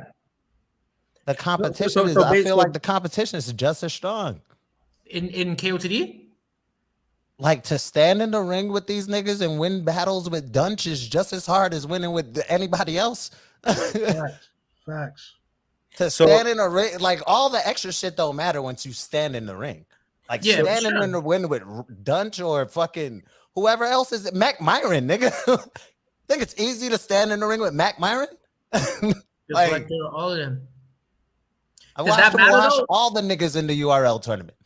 the competition is. I feel like the competition is just as strong in KOTD. Like, to stand in the ring with these niggas and win battles with Dunch is just as hard as winning with anybody else. Facts. To stand in a ring, like, all the extra shit don't matter once you stand in the ring. Like, standing in the ring with Dunch or fucking whoever else is Mac Myron, nigga. Think it's easy to stand in the ring with Mac Myron? Like all of them. I watched all the niggas in the URL tournament.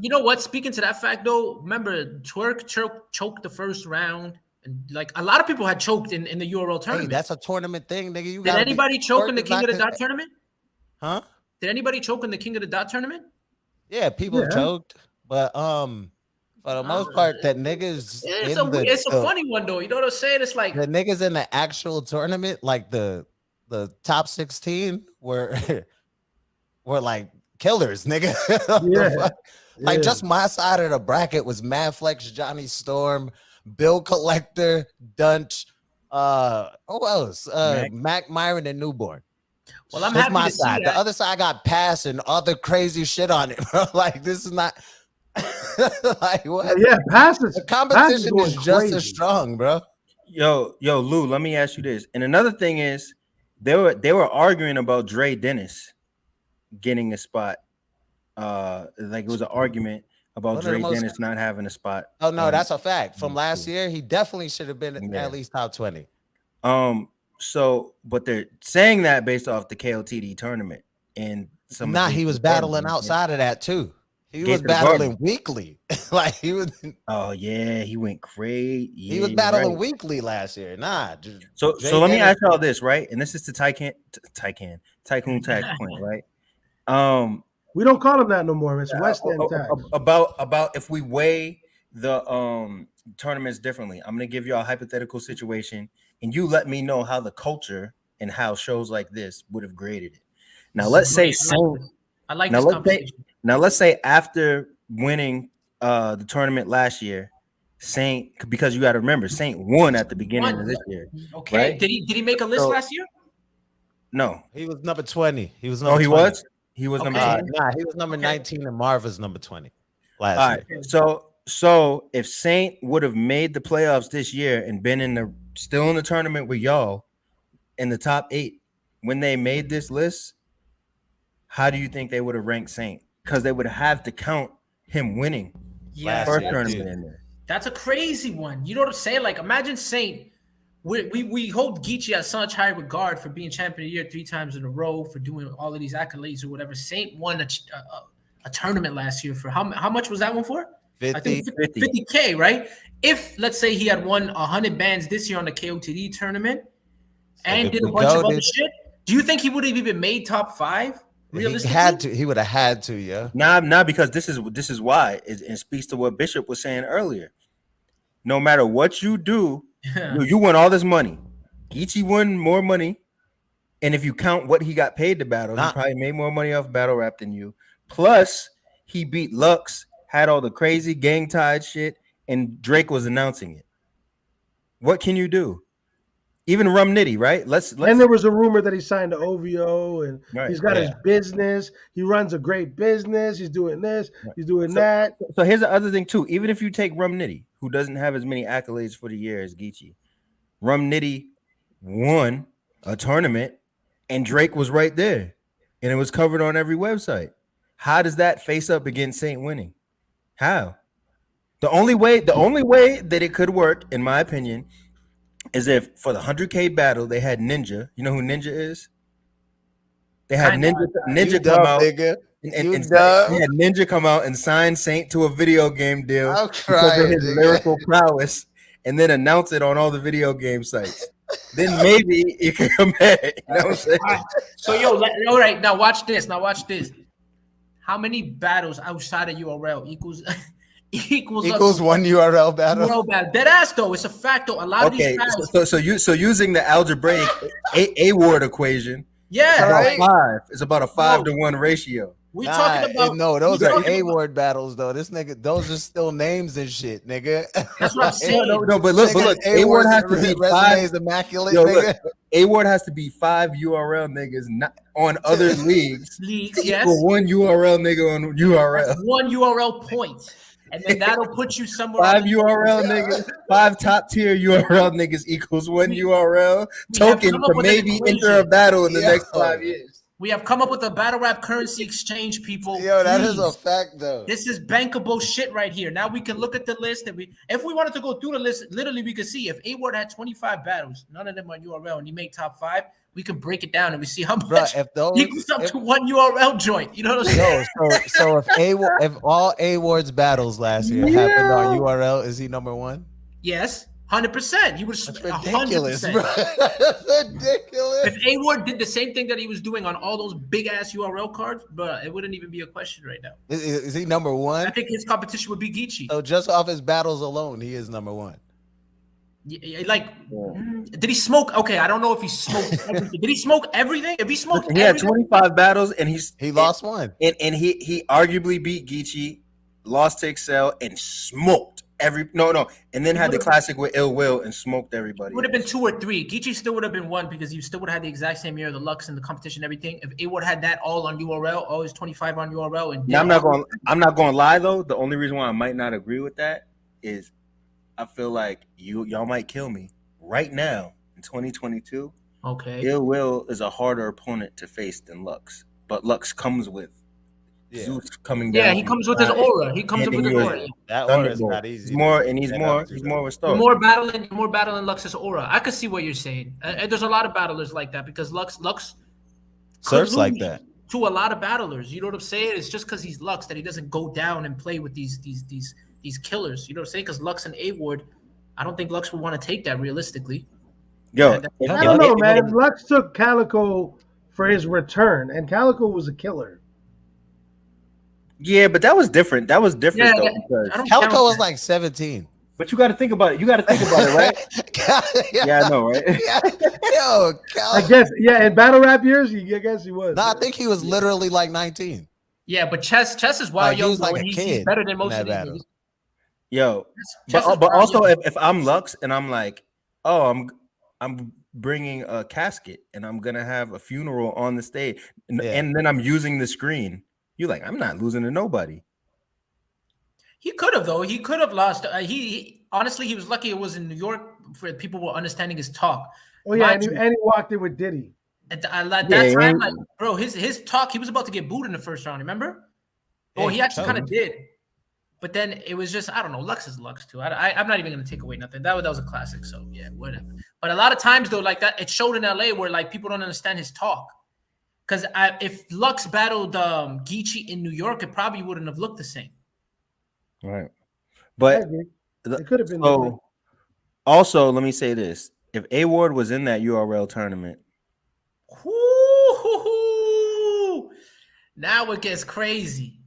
You know what? Speaking to that fact, though, remember Twerk choked the first round, and like a lot of people had choked in the URL tournament. Hey, that's a tournament thing, nigga. Did anybody choke in the King of the Dot tournament? Huh? Did anybody choke in the King of the Dot tournament? Yeah, people have choked, but for the most part, that niggas. It's a funny one though. You know what I'm saying? It's like the niggas in the actual tournament, like the top 16 were like killers, nigga. Like, just my side of the bracket was Mad Flex, Johnny Storm, Bill Collector, Dunch, who else? Mac Myron and Newborn. Well, I'm happy my to side. see that. The other side got Pass and other crazy shit on it, bro. Like, this is not like what? Yeah, passes. The competition is just as strong, bro. Yo, Lou, let me ask you this. And another thing is, they were arguing about Dre Dennis getting a spot. Like, it was an argument about Dre Dennis not having a spot. Oh no, that's a fact. From last year, he definitely should have been at least top 20. So, but they're saying that based off the KOTD tournament and some. He was battling outside of that too. He was battling weekly. Like, he was. Oh yeah, he went crazy. Yeah, he was battling weekly last year. So let me ask y'all this, right? And this is the Tycoon Tag point, right? We don't call him that no more. It's West End Tag. About if we weigh the tournaments differently. I'm gonna give you a hypothetical situation, and you let me know how the culture and how shows like this would have graded it. Now, let's say I like this competition. Now, let's say after winning the tournament last year, Saint, because you got to remember, Saint won at the beginning of this year. Okay, right? Did he make a list last year? No, he was number 20. He was number. He 20. was. He was number 20. He was number 19, and Marv was number 20 last year. So if Saint would have made the playoffs this year and been still in the tournament with y'all in the top 8 when they made this list, how do you think they would have ranked Saint? Because they would have to count him winning Yeah, first year, tournament dude. in there. that's a crazy one. You know what I'm saying? Like, imagine Saint. We hold Geechi at such high regard for being champion of the year 3 times in a row, for doing all of these accolades or whatever. Saint won a tournament last year for how much was that one for? 50. I think 50K, right? If let's say he had won 100 bands this year on the KOTD tournament and did a bunch of other shit, do you think he would have even made top 5? Realistically, He would have had to, yeah. Nah, because this is why it speaks to what Bishop was saying earlier. No matter what you do, you win all this money. Geechi won more money, and if you count what he got paid to battle, he probably made more money off battle rap than you. Plus, he beat Lux, had all the crazy gang tied shit, and Drake was announcing it. What can you do? Even Rum Nitty, right? Let's. And there was a rumor that he signed to OVO, and he's got his business. He runs a great business. He's doing this. He's doing that. So here's the other thing too. Even if you take Rum Nitty, who doesn't have as many accolades for the year as Geechi, Rum Nitty won a tournament, and Drake was right there, and it was covered on every website. How does that face up against Saint winning? How? The only way that it could work, in my opinion, is if for the 100K battle they had Ninja. You know who Ninja is? They had Ninja come out. And they had Ninja come out and sign Saint to a video game deal because of his lyrical prowess, and then announce it on all the video game sites. Then maybe it could come back. You know what I'm saying? So all right, now watch this. How many battles outside of URL equals one URL battle? URL battle. Dead ass though. It's a fact though. A lot of these battles. So using the algebraic A-word equation. It's about a 5 to 1 ratio. We talking about those are A-word battles though. This nigga, those are still names and shit, nigga. That's what I'm saying. No, but look, A-word has to be 5 immaculate. Nigga. A-word has to be 5 URL niggas not on other leagues. Yes. For 1 URL nigga on URL. That's 1 URL point. And then that'll put you somewhere. 5 URL niggas, 5 top tier URL niggas equals 1 URL token to maybe enter a battle in the next 5 years. We have come up with a battle rap currency exchange, people. Yo, that is a fact, though. This is bankable shit right here. Now we can look at the list, and if we wanted to go through the list, literally we could see if A-Word had 25 battles, none of them on URL, and he made top 5. We can break it down and we see how much equals up to 1 URL joint. You know what I'm saying? So if all A-Ward's battles last year happened on URL, is he number 1? Yes, 100%. He was ridiculous, 100%. Bro. That's ridiculous. If A-Ward did the same thing that he was doing on all those big ass URL cards, bro, it wouldn't even be a question right now. Is he number 1? I think his competition would be Geechi. So just off his battles alone, he is number 1. Did he smoke? Okay, I don't know if he smoked everything. Did he smoke everything? If he smoked he had 25 battles and he lost 1. And he arguably beat Geechi, lost to Excel, and smoked and then had the classic with Ill Will and smoked everybody. It would have been 2 or 3. Geechi still would have been 1 because you still would have had the exact same year of the Lux and the competition, and everything. If A-Ward had that all on URL, always 25 on URL, and I'm not going to lie though. The only reason why I might not agree with that is I feel like y'all might kill me right now in 2022. Okay, Ill Will is a harder opponent to face than Lux, but Lux comes with Zeus coming down. Yeah, he comes with his aura. He comes with his aura. That aura is not easy. He's more restored. More battling Lux's aura. I could see what you're saying. And there's a lot of battlers like that because Lux surfs like that to a lot of battlers. You know what I'm saying? It's just because he's Lux that he doesn't go down and play with these killers. You know what I'm saying? Because Lux and A-Ward, I don't think Lux would want to take that realistically. Yo, I don't know, man. Lux took Calico for his return, and Calico was a killer. Yeah, but that was different. Though. Because Calico was like 17. But you got to think about it. Right? Yeah, I know, right? Yo, I guess, in battle rap years, I guess he was. No, I think he was literally like 19. Yeah, but Chess is wild. He was like a kid. He's better than most of these niggas. Yo, but also if I'm Lux and I'm like, oh, I'm bringing a casket and I'm gonna have a funeral on the stage, and then I'm using the screen. You're like, I'm not losing to nobody. He could have though. He could have lost. He honestly, he was lucky it was in New York for people were understanding his talk. Oh yeah, and he walked in with Diddy. At that time, bro, his talk, he was about to get booed in the first round. Remember? Oh, he actually kind of did. But then it was just, I don't know, Lux is Lux too. I'm not even gonna take away nothing. That was a classic. So yeah, whatever. But a lot of times though, like that, it showed in LA where like people don't understand his talk. Because if Lux battled Geechi in New York, it probably wouldn't have looked the same. Right. But it could have been. So also, let me say this: if A Ward was in that URL tournament, now it gets crazy.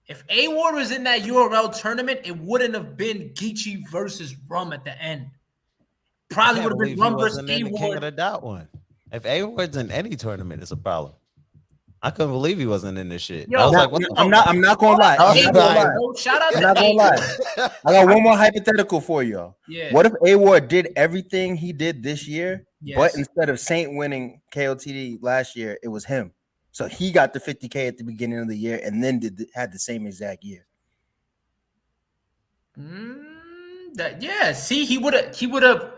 If A Ward was in that URL tournament, it wouldn't have been Geechi versus Rum at the end. Probably would have been Rum versus A Ward. King of the Dot one. If A Ward's in any tournament, it's a problem. I couldn't believe he wasn't in this shit. Yo, I was like, what I'm not gonna lie. Shout out I'm to not gonna lie. I got one more hypothetical for y'all. Yeah. What if A Ward did everything he did this year, but instead of Saint winning KOTD last year, it was him? So he got the 50K at the beginning of the year, and then had the same exact year. See, he would have.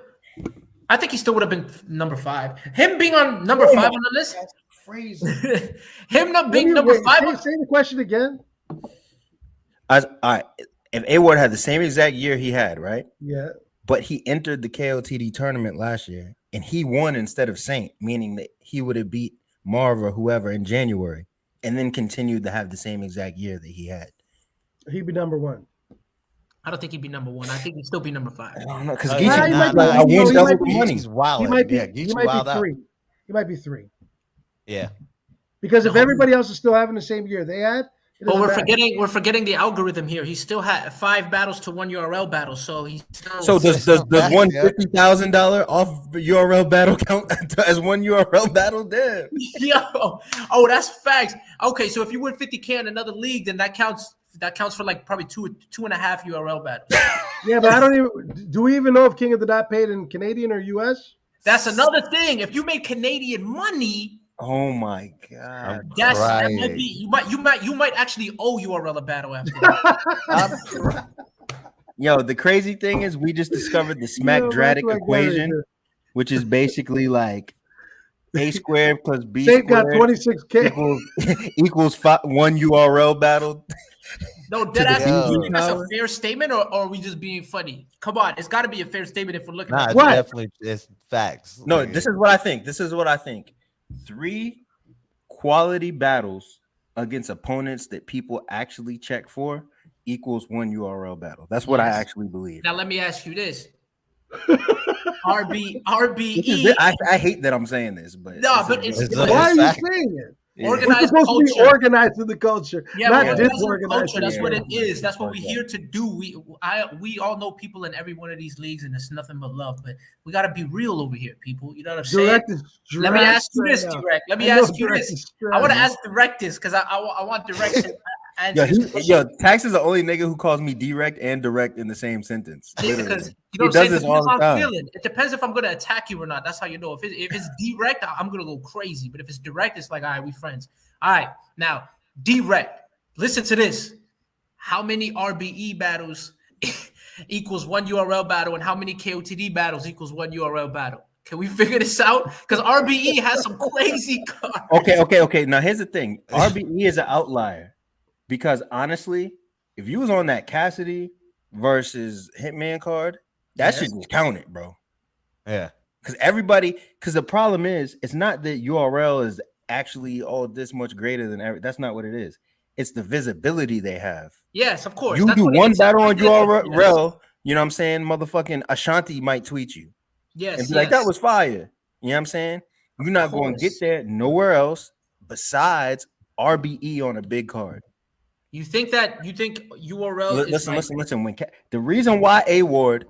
I think he still would have been number 5. Him being on number 5 on the list. That's crazy. Him not being number 5. Say the question again. All right. If A Ward had the same exact year he had, right? Yeah. But he entered the KOTD tournament last year, and he won instead of Saint, meaning that he would have beat Marv or whoever in January, and then continued to have the same exact year that he had. He'd be number 1. I don't think he'd be number 1. I think he'd still be number 5. I don't know because He might be 3. He might be 3. Yeah. Because if everybody else is still having the same year they had, but we're forgetting the algorithm here. He still had 5 battles to 1 URL battle, so he's still. So does one $50,000 off URL battle count as one URL battle? Damn. Oh, that's facts. Okay, so if you win 50K in another league, then that counts. That counts for like probably 2.5 URL battles. Yeah, but I don't even. Do we even know if King of the Dot paid in Canadian or US? That's another thing. If you make Canadian money, oh my god, that might be. You might actually owe URL a battle after that. Yo, the crazy thing is, we just discovered the Smack-Dratic equation, which is basically like A squared plus B squared got 26K equals 1 URL battle. No, that's a fair statement, or are we just being funny? Come on, it's got to be a fair statement if we're looking at it. It's facts. No, this is what I think. 3 quality battles against opponents that people actually check for equals 1 URL battle. That's what I actually believe. Now let me ask you this. RBE. I hate that I'm saying this, but no, but why are you saying it? Organized We're supposed culture. to be organized in the culture, not disorganized. Culture. That's what it is. That's what we're here to do. We all know people in every one of these leagues, and it's nothing but love. But we got to be real over here, people. You know what I'm saying? Let me ask you this, Drect. Let me ask you this. I want to ask Drect this because I want Drect to Yo, Tax is the only nigga who calls me direct and direct in the same sentence. Because he does this all the time. It depends if I'm gonna attack you or not. That's how you know. If it's direct, I'm gonna go crazy. But if it's direct, it's like, all right, we friends. All right, now direct. Listen to this. How many RBE battles equals 1 URL battle, and how many KOTD battles equals 1 URL battle? Can we figure this out? Because RBE has some crazy cards. Okay. Now here's the thing. RBE is an outlier. Because honestly, if you was on that Cassidy versus Hitman card, that shit just counted, bro. Yeah. Because the problem is, it's not that URL is actually this much greater than that's not what it is. It's the visibility they have. Yes, of course. You do one battle on URL, you know what I'm saying? Motherfucking Ashanti might tweet you. Yes. And be like, that was fire. You know what I'm saying? You're not going to get there nowhere else besides RBE on a big card. You think URL listen. When the reason why A Ward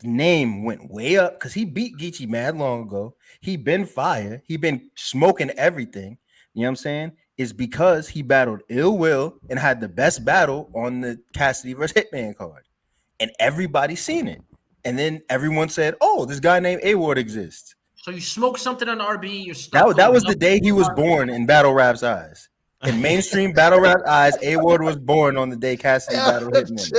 name went way up, because he beat Geechi mad long ago. He been fire. He been smoking everything. You know what I'm saying? Is because he battled Ill Will and had the best battle on the Cassidy versus Hitman card. And everybody seen it. And then everyone said, oh, this guy named A Ward exists. So you smoke something on RBE, you're stuck. That was the day he was born in Battle Rap's eyes. In mainstream Battle Rap eyes, A Ward was born on the day Cassidy battled Hitman.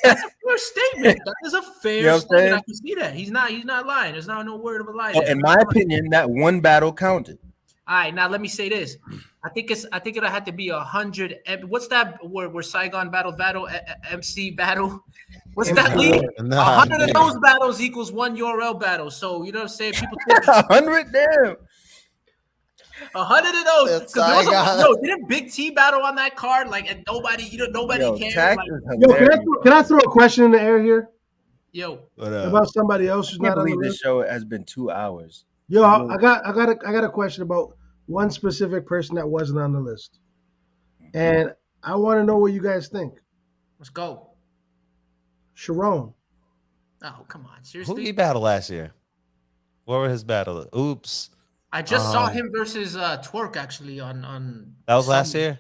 That's a fair statement. That is a fair statement. I can see that. He's not lying. There's no word of a lie. In my opinion, that one battle counted. All right, now let me say this. I think it'll have to be 100. What's that where Saigon battle MC battle? What's that league? Nah, 100 of those battles equals one URL battle. So you know what I'm saying? People think 100, damn. 100 of those. That's Because Saigon. didn't Big T battle on that card? Like, and nobody cared. Tax Like, is Yo, hilarious. can I throw a question in the air here yo, about somebody else I who's can't not on the believe this list? show has been 2 hours. Yo, I got a question about one specific person that wasn't on the list, and I want to know what you guys think. let's go. Oh, Sharon. come on. who Seriously? he battled last year? What were his battles? Oops. I just saw him versus Twerk actually on That was last Sunday. year?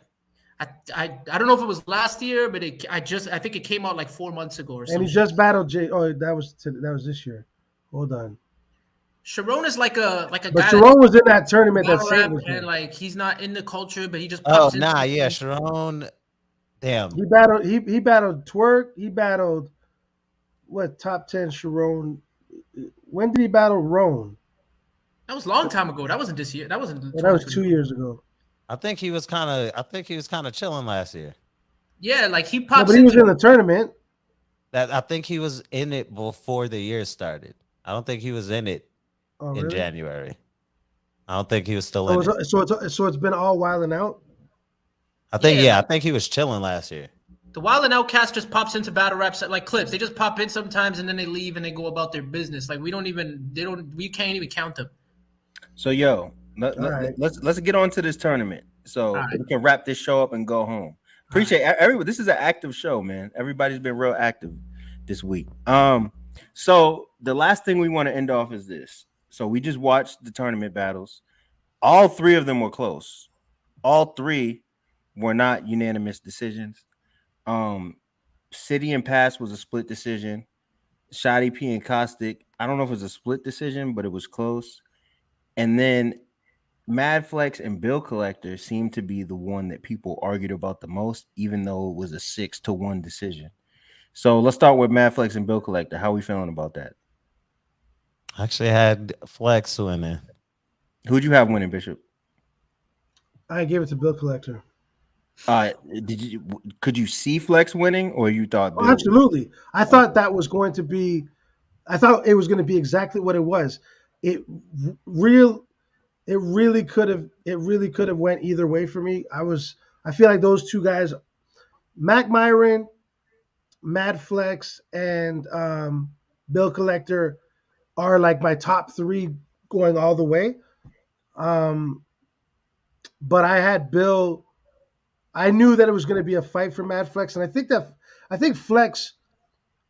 I don't know if it was last year, but I think it came out like 4 months ago or And something. he just battled Jay. Oh, that was this year. Hold on. Sharon is like a But guy Sharon was in that tournament that battle Saint rap was and in. like he's not in the culture, but he just Oh, pops in. nah, yeah, Sharon. Damn. He battled Twerk. He battled what top 10 Sharon. When did he battle Roan? That was a long time ago. That wasn't this year. That wasn't. Well, that was 2 years ago. I think he was kind of chilling last year. Yeah, like he No, pops but he was in the tournament. I think he was in it before the year started. I don't think he was in it Oh, in really? January. I don't think he was still in it. So it's been all wilding out. I think he was chilling last year. The Wild and Outcast just pops into battle raps like clips. They just pop in sometimes and then they leave and they go about their business. Like we can't even count them. So let's get on to this tournament so we can wrap this show up and go home. Appreciate everyone. This is an active show, man. Everybody's been real active this week. So the last thing we want to end off is this. So we just watched the tournament battles. All 3 of them were close. All 3 were not unanimous decisions. City and Pass was a split decision. Shoddy P and Caustic, I don't know if it was a split decision, but it was close. And then Mad Flex and Bill Collector seemed to be the one that people argued about the most, even though it was a 6-1 decision. So let's start with Mad Flex and Bill Collector. How are we feeling about that? I actually had Flex winning. Who'd you have winning, Bishop? I gave it to Bill Collector. Could you see Flex winning, or you thought? Oh, absolutely. I thought that was going to be. I thought it was going to be exactly what it was. It really could have went either way for me. I feel like those 2 guys, Mac Myron, Mad Flex, and Bill Collector, are like my top 3 going all the way. But I had Bill. I knew that it was going to be a fight for Mad Flex, and I think Flex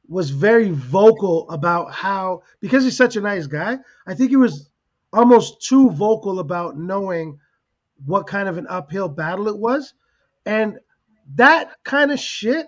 was very vocal about how, because he's such a nice guy, I think he was almost too vocal about knowing what kind of an uphill battle it was. And that kind of shit,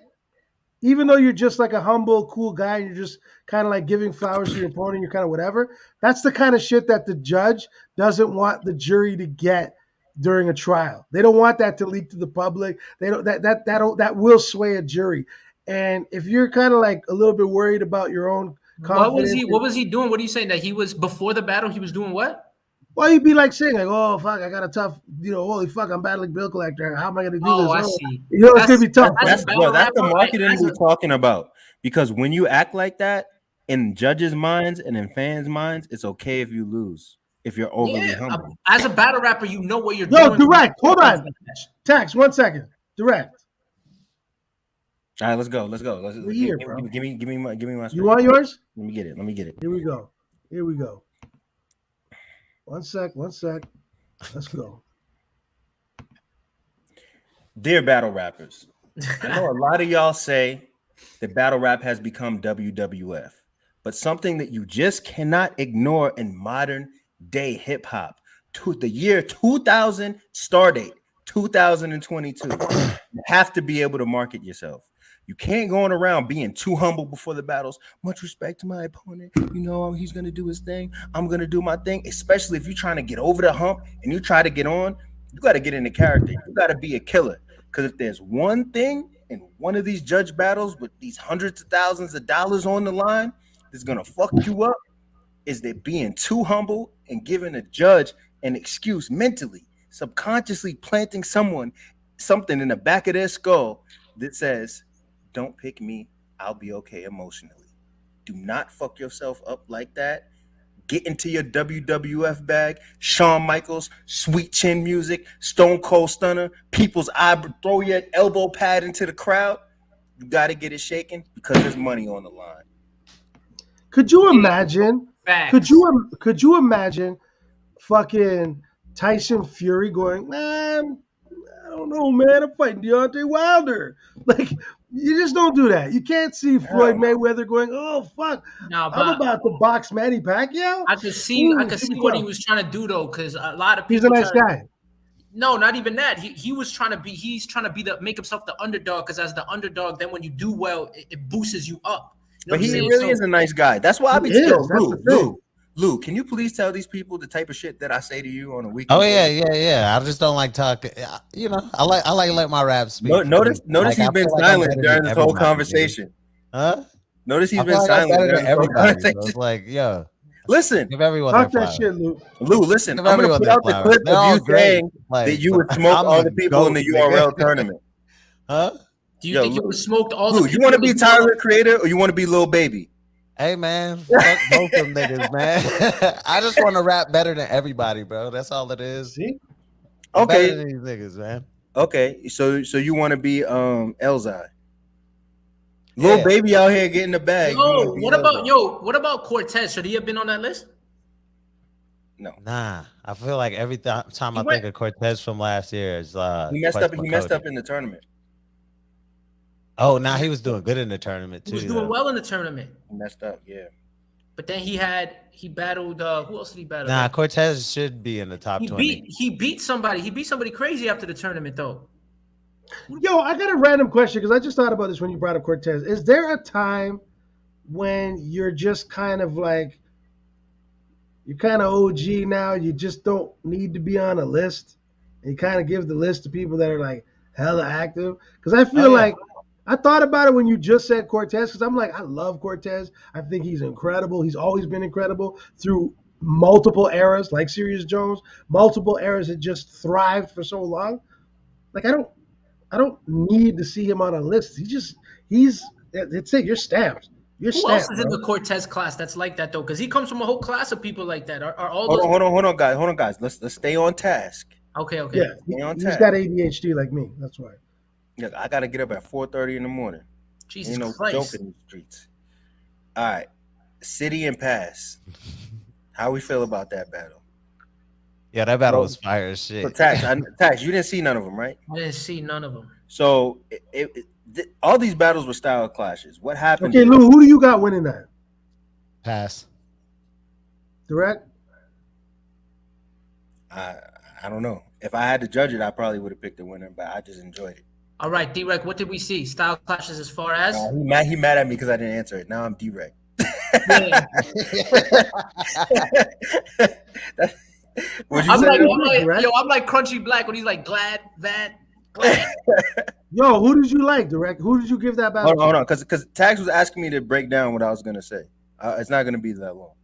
even though you're just like a humble, cool guy and you're just kind of like giving flowers to your opponent, you're kind of whatever, that's the kind of shit that the judge doesn't want the jury to get during a trial. They don't want that to leak to the public. They don't that will sway a jury. And if you're kind of like a little bit worried about your own confidence, What was he doing? What are you saying? That he was before the battle? He was doing what? Well, you'd be like saying like, "Oh fuck, I got a tough, holy fuck, I'm battling Bill Collector. How am I going to do this?" I see. It's gonna be tough. That's the marketing we're talking about. Because when you act like that in judges' minds and in fans' minds, it's okay if you lose. If you're overly humble. As a battle rapper, you know what you're doing. Yo, Direct, hold on. Tax, 1 second. Direct. All right, let's go. Give me my space. You want yours? Let me get it. Here we go. 1 sec. Let's go. Dear battle rappers, I know a lot of y'all say that battle rap has become WWF, but something that you just cannot ignore in modern day hip hop. The year 2000 star date 2022. You have to be able to market yourself. You can't go on around being too humble before the battles. Much respect to my opponent. He's going to do his thing. I'm going to do my thing. Especially if you're trying to get over the hump and you try to get on, you got to get into character. You got to be a killer. Because if there's one thing in one of these judge battles with these hundreds of thousands of dollars on the line that's going to fuck you up, is that being too humble and giving a judge an excuse mentally, subconsciously planting something in the back of their skull that says, don't pick me, I'll be okay emotionally. Do not fuck yourself up like that. Get into your WWF bag. Shawn Michaels, Sweet Chin Music, Stone Cold Stunner, People's Eye, throw your elbow pad into the crowd. You got to get it shaken because there's money on the line. Could you imagine? Facts. Could you imagine fucking Tyson Fury going, man, I don't know, man, I'm fighting Deontay Wilder. Like, you just don't do that. You can't see Floyd Mayweather going, oh fuck, Nah, I'm but about to box Manny Pacquiao. I could see what he was trying to do though, because a lot of people. He's a nice guy. No, not even that. He's trying to make himself the underdog, because as the underdog, then when you do well, it boosts you up. You know but he really is a nice guy. That's why I be telling Lou, can you please tell these people the type of shit that I say to you on a weekly? Oh yeah. I just don't like talking. You know, I like let my raps speak. Notice he's been silent during this whole conversation. Huh? Notice he's been silent during this whole conversation. It's like, yo, listen, give everyone Talk their that flowers. shit, Lou. Lou, listen, I'm gonna put out the clip of you saying that you would smoke all the people in the URL tournament. Huh? Do you think you would smoked all Lou, the people? You want to be Tyler, Creator, or you want to be Lil Baby? Hey man, fuck both of them niggas, man. I just want to rap better than everybody, bro. That's all it is. See? Okay. Better than these niggas, man. Okay, so you want to be Elzai? Lil Baby out here getting the bag. What about Cortez? Should he have been on that list? No. Nah, I feel like every time I think of Cortez from last year is he messed up. He messed up in the tournament. Oh, now he was doing good in the tournament too. He was doing well in the tournament. He messed up, yeah. But then he battled. Who else did he battle? Nah, Cortez should be in the top 20. He beat somebody. He beat somebody crazy after the tournament, though. Yo, I got a random question because I just thought about this when you brought up Cortez. Is there a time when you're just kind of like, you're kind of OG now, you just don't need to be on a list, and you kind of give the list to people that are like hella active? Because I feel like, I thought about it when you just said Cortez, because I'm like, I love Cortez. I think he's incredible. He's always been incredible through multiple eras, like Sirius Jones. Multiple eras that just thrived for so long. Like, I don't need to see him on a list. It's it. You're stamped. Who else is in the Cortez class that's like that though? Because he comes from a whole class of people like that. Are all those? Hold on, guys. Let's stay on task. Okay. Yeah, he's got ADHD like me. That's why. Yeah, I gotta get up at 4:30 in the morning. Jesus Ain't no Christ. joke in the streets. All right, City and Pass. How we feel about that battle? Yeah, that battle was fire as shit. So Tax, you didn't see none of them, right? I didn't see none of them. So all these battles were style clashes. What happened? Okay, Lou, who do you got winning that? Pass. Direct? I don't know. If I had to judge it, I probably would have picked the winner, but I just enjoyed it. All right, D-Rec, what did we see? Style clashes as far as? He mad at me because I didn't answer it. Now I'm D-Rec. I'm like Crunchy Black when he's like glad. Yo, who did you like, Direct? Who did you give that battle? Hold on, because Tags was asking me to break down what I was gonna say. It's not gonna be that long.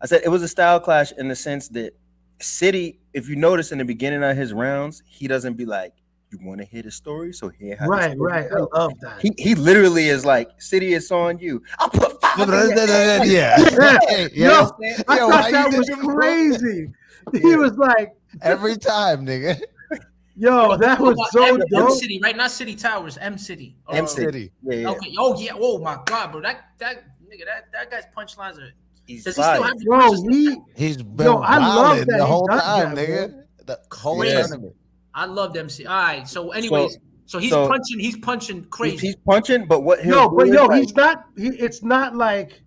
I said it was a style clash in the sense that City, if you notice in the beginning of his rounds, he doesn't be like, you want to hear the story? So here, right. I love that. He literally is like, City, it's on you. I'll put five. Yeah. Yo, I thought that was crazy. He was like, every time, nigga. Yo, that was so dope. M City, right? Not City Towers, M City. M City. Yeah. Okay. Oh yeah. Oh my God, bro. That nigga, that guy's punchlines are. He's does he still have he's been wilding the whole time, nigga. The whole tournament. I love MC. All right. So, anyways, so he's punching crazy. He's punching, but what? He's not. It's not like,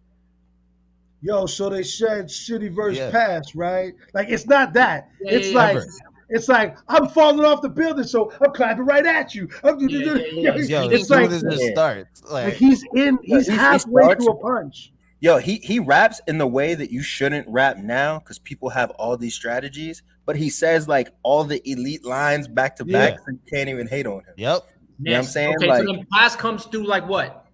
yo. So they said City versus Pass, right? Like it's not that. It's like I'm falling off the building, so I'm clapping right at you. It's like it starts. Like he's halfway to a punch. Yo, he raps in the way that you shouldn't rap now because people have all these strategies, but he says like all the elite lines back to back, so you can't even hate on him. Yep. You know what I'm saying? Okay, like, so then Pass comes through like what?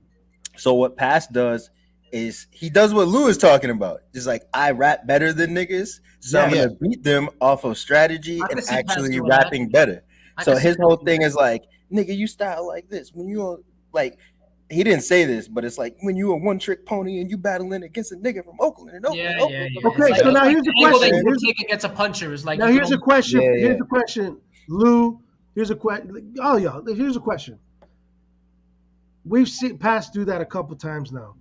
So what Pass does is he does what Lou is talking about. Just like I rap better than niggas, so I'm gonna beat them off of strategy and actually rapping better. So his whole thing is like, nigga, you style like this when you like. He didn't say this, but it's like when you a one trick pony and you battling against a nigga from Oakland and Oakland. Okay, so now here's the question. Against a puncher is like. Now here's a question. Here's the question, Lou. Here's a question. Oh, y'all. Here's a question. We've seen Pass do that a couple times now.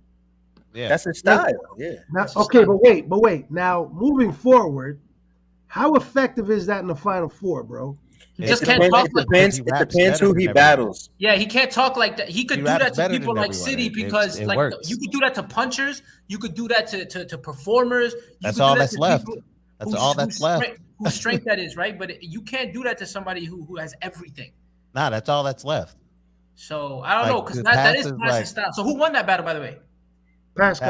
Yeah, that's his style. Yeah. Now, okay, but wait. Now moving forward, how effective is that in the Final Four, bro? He just can't talk like that. It depends who he battles. Yeah, he can't talk like that. He could do that to people like City because like you could do that to punchers, you could do that to performers. That's all that's left. That's all that's left. Whose strength that is, right? But you can't do that to somebody who has everything. Nah, that's all that's left. So I don't know because that is Pass's style. So who won that battle, by the way? Pass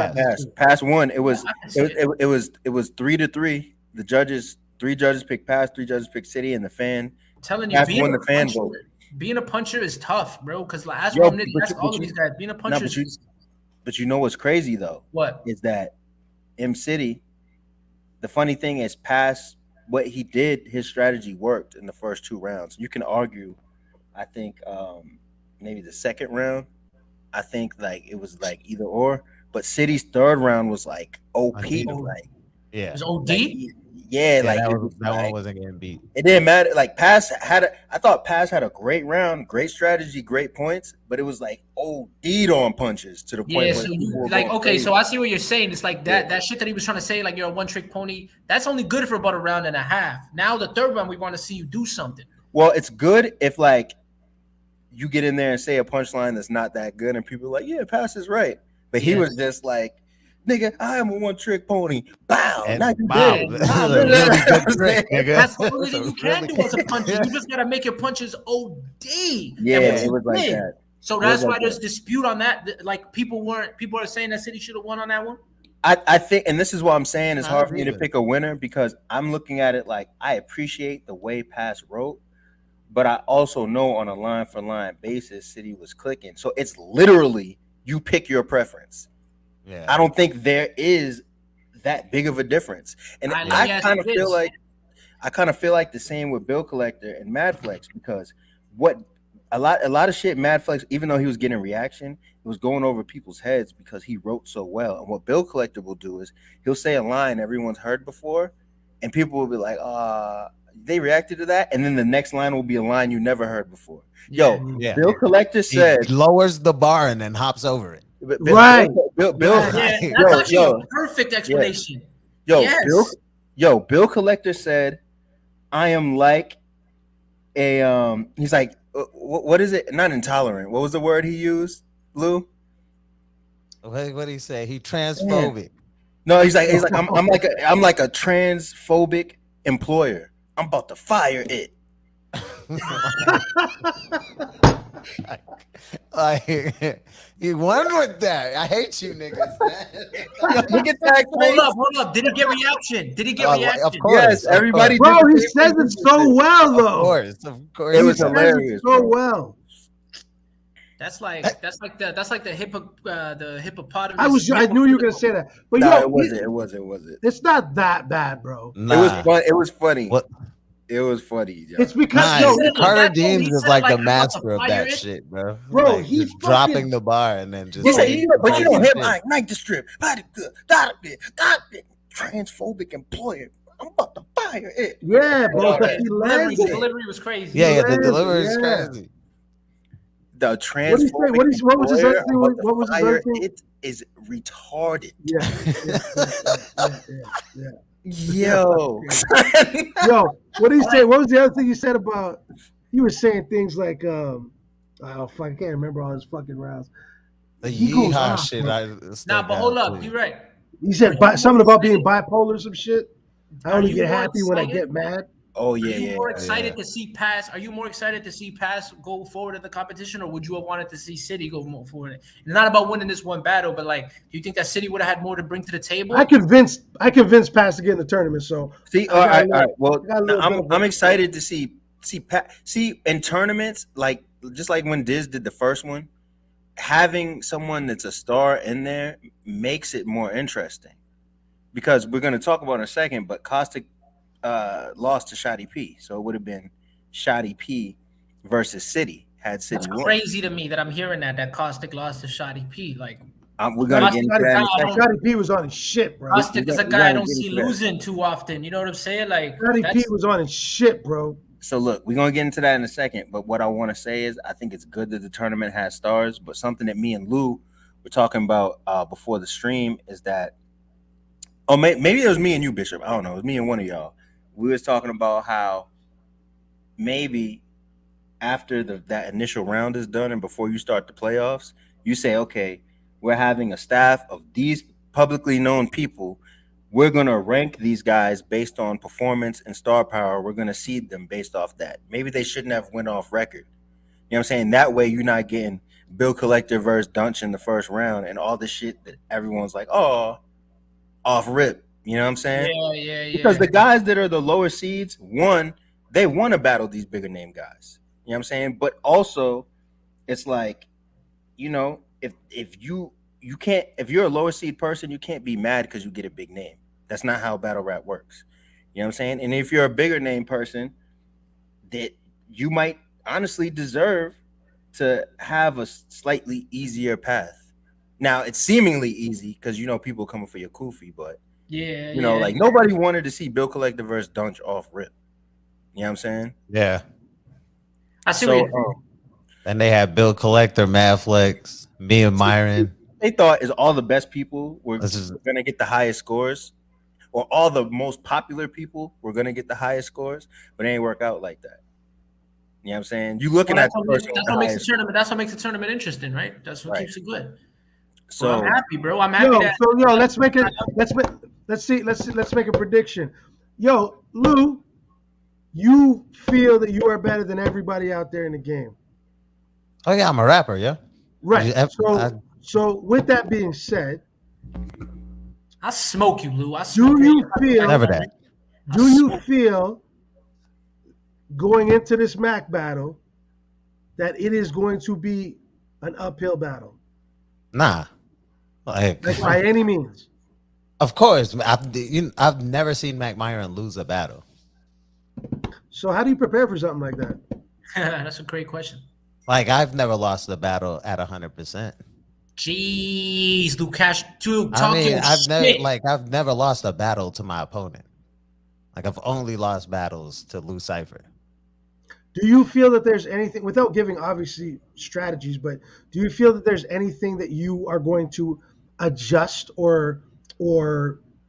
won. It was 3-3. The judges, 3 judges picked Pass, 3 judges picked City, and the fan. I'm telling you, being a puncher is tough, bro. Because ask all of these guys, being a puncher is. But you know what's crazy though? What is that? M City. The funny thing is, Pass what he did. His strategy worked in the first 2 rounds. You can argue. I think maybe the second round. I think like it was like either or. But City's 3rd round was like OP. Like it was OD. That one wasn't getting beat. It didn't matter. Like Pass I thought Pass had a great round, great strategy, great points, but it was like OD'd on punches to the point where so I see what you're saying. It's like that shit that he was trying to say, like you're a one trick pony. That's only good for about a round and a half. Now the 3rd round, we want to see you do something. Well, it's good if like you get in there and say a punchline that's not that good, and people are like, yeah, Pass is right, but he was just like, nigga, I am a one trick pony. Bow. Now you did. That's the only thing you can do as a puncher. You just gotta make your punches OD. Yeah, it was like that. So that's why there's dispute on that. Like people are saying that City should have won on that one. I think, and this is what I'm saying, it's hard for me to pick a winner because I'm looking at it like I appreciate the way Pass wrote, but I also know on a line for line basis, City was clicking. So it's literally you pick your preference. Yeah. I don't think there is that big of a difference, and I kind of feel like the same with Bill Collector and Mad Flex because what a lot of shit Mad Flex, even though he was getting reaction, it was going over people's heads because he wrote so well. And what Bill Collector will do is he'll say a line everyone's heard before, and people will be like, they reacted to that, and then the next line will be a line you never heard before. Bill Collector said he lowers the bar and then hops over it. Bill, that's a perfect explanation. Bill Collector said, "I am like a He's like, what is it? Not intolerant. What was the word he used, Lou? What did he say? He transphobic. No, he's like I'm like a transphobic employer. I'm about to fire it." You won with that. I hate you niggas. Hold up. Did he get reaction? Of course. Yes, everybody. Bro, he says it so well, though. Of course. It was hilarious. So well. That's like the hippopotamus. I knew you were gonna say that, but it wasn't. It's not that bad, bro. Nah. It was fun. It was funny. What? It was funny. Yo. It's because Carter Deems is like the master of that shit, bro. Bro, like, he's dropping the bar and then just. But you don't hit my night the strip. Transphobic employer. I'm about to fire it. Yeah, bro. The delivery was crazy. Yeah, the delivery is crazy. The transphobic. What was his other thing? What was his other thing? It is retarded. Yeah. Yo, what did he say? What was the other thing he said about? He was saying things like, I can't remember all his fucking rounds. The yeehaw shit. But hold up, you're right. He said something about being bipolar or some shit. I only get happy when I get mad. Oh yeah, Are you more excited to see Pass? Are you more excited to see Pass go forward in the competition, or would you have wanted to see City go more forward? It's not about winning this one battle, but like, do you think that City would have had more to bring to the table? I convinced Pass to get in the tournament. So see, all right. Well, I'm excited to see in tournaments, like just like when Diz did the first one, having someone that's a star in there makes it more interesting because we're going to talk about in a second. But Caustic lost to Shotty P, so it would have been Shotty P versus City had That's City won. crazy to me that I'm hearing that Caustic lost to Shotty P. Like, We're gonna get into that in a second. Shotty P was on his shit, bro. Caustic is a guy I don't see losing too often. You know what I'm saying? Like, Shotty P was on his shit, bro. So look, we're gonna get into that in a second. But what I want to say is, I think it's good that the tournament has stars. But something that me and Lou were talking about before the stream is that, maybe it was me and you, Bishop. I don't know. It was me and one of y'all. We was talking about how maybe after that initial round is done and before you start the playoffs, you say, okay, we're having a staff of these publicly known people. We're going to rank these guys based on performance and star power. We're going to seed them based off that. Maybe they shouldn't have went off record. You know what I'm saying? That way you're not getting Bill Collector versus Dunch in the first round and all this shit that everyone's like, oh, off rip. You know what I'm saying? Yeah. Because the guys that are the lower seeds, they want to battle these bigger name guys. You know what I'm saying? But also, it's like, you know, if you can't, if you're a lower seed person, you can't be mad because you get a big name. That's not how battle rap works. You know what I'm saying? And if you're a bigger name person, that you might honestly deserve to have a slightly easier path. Now it's seemingly easy because you know people coming for your kufi, but you know, like nobody wanted to see Bill Collector versus Dunch off rip. You know what I'm saying? Yeah. I see. And they had Bill Collector, Madflex, me and Myron. They thought is all the best people were going to get the highest scores, or all the most popular people were going to get the highest scores, but it ain't work out like that. You know what I'm saying? You looking at the person. That's what makes the tournament. That's what makes the tournament interesting, right? That's what keeps it good. So I'm happy, bro. I'm happy. Let's make it. Let's make a prediction. Yo, Lou, you feel that you are better than everybody out there in the game. Oh yeah, I'm a rapper, yeah. Right. So with that being said, I smoke you, Lou. Do you feel never that? Do you feel going into this Mac battle that it is going to be an uphill battle? Nah. Like by any means. Of course. I've never seen Mac Myron lose a battle. So how do you prepare for something like that? That's a great question. Like, I've never lost a battle at 100%. Jeez, Lukash, dude, I've never lost a battle to my opponent. Like, I've only lost battles to Lou Cypher. Do you feel that there's anything, without giving obviously strategies, but do you feel that there's anything that you are going to adjust or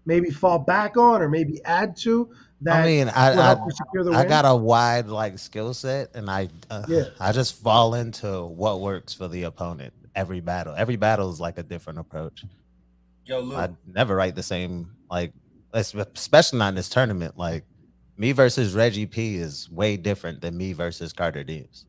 maybe fall back on or maybe add to? That I got a wide skill set, and I just fall into what works for the opponent every battle. Every battle is like a different approach. Yo, Lou. I never write the same, especially not in this tournament. Like, me versus Reggie P is way different than me versus Carter Deems.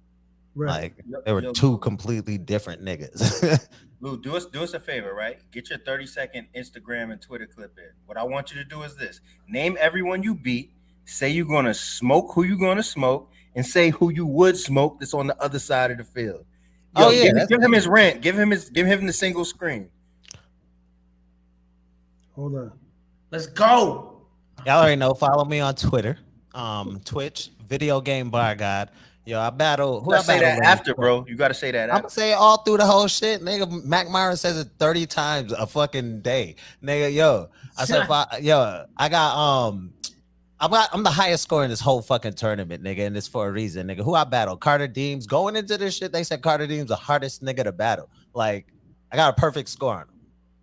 Right. Like, they were two completely different niggas. Lou, do us a favor, right? Get your 30-second Instagram and Twitter clip in. What I want you to do is this. Name everyone you beat, say you're going to smoke who you're going to smoke, and say who you would smoke that's on the other side of the field. Yo, give him his rant. Give him the single screen. Hold on. Let's go. Y'all already know. Follow me on Twitter, Twitch, Video Game Bar God. Yo, I battle. Who I say that after, bro? You got to say that after. I'm gonna say it all through the whole shit, nigga. Mac Myron says it 30 times a fucking day, nigga. Yo, I said, I'm the highest scorer in this whole fucking tournament, nigga, and it's for a reason, nigga. Who I battle? Carter Deems. Going into this shit, they said Carter Deems the hardest nigga to battle. Like, I got a perfect score on him,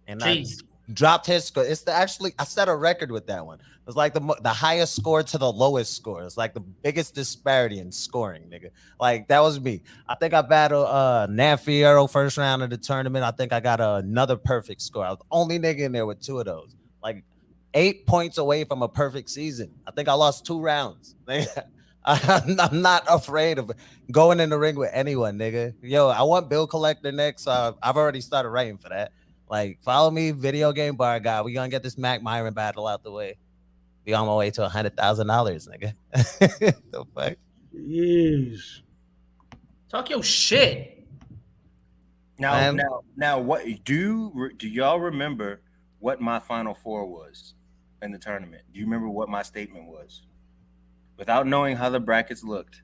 and Jeez. I dropped his score. It's I set a record with that one. It was like the highest score to the lowest score. It's like the biggest disparity in scoring, nigga. Like, that was me. I think I battled Nan Fierro first round of the tournament. I think I got another perfect score. I was the only nigga in there with two of those. Like, 8 points away from a perfect season. I think I lost 2 rounds. I'm not afraid of going in the ring with anyone, nigga. Yo, I want Bill Collector next. So I've already started writing for that. Like, follow me, Video Game Bar Guy. We gonna get this Mac Myron battle out the way. Be on my way to $100,000, nigga. The fuck? 'Fuck? 'Jeez. Talk your shit. Now, what do y'all remember what my Final Four was in the tournament? Do you remember what my statement was? Without knowing how the brackets looked,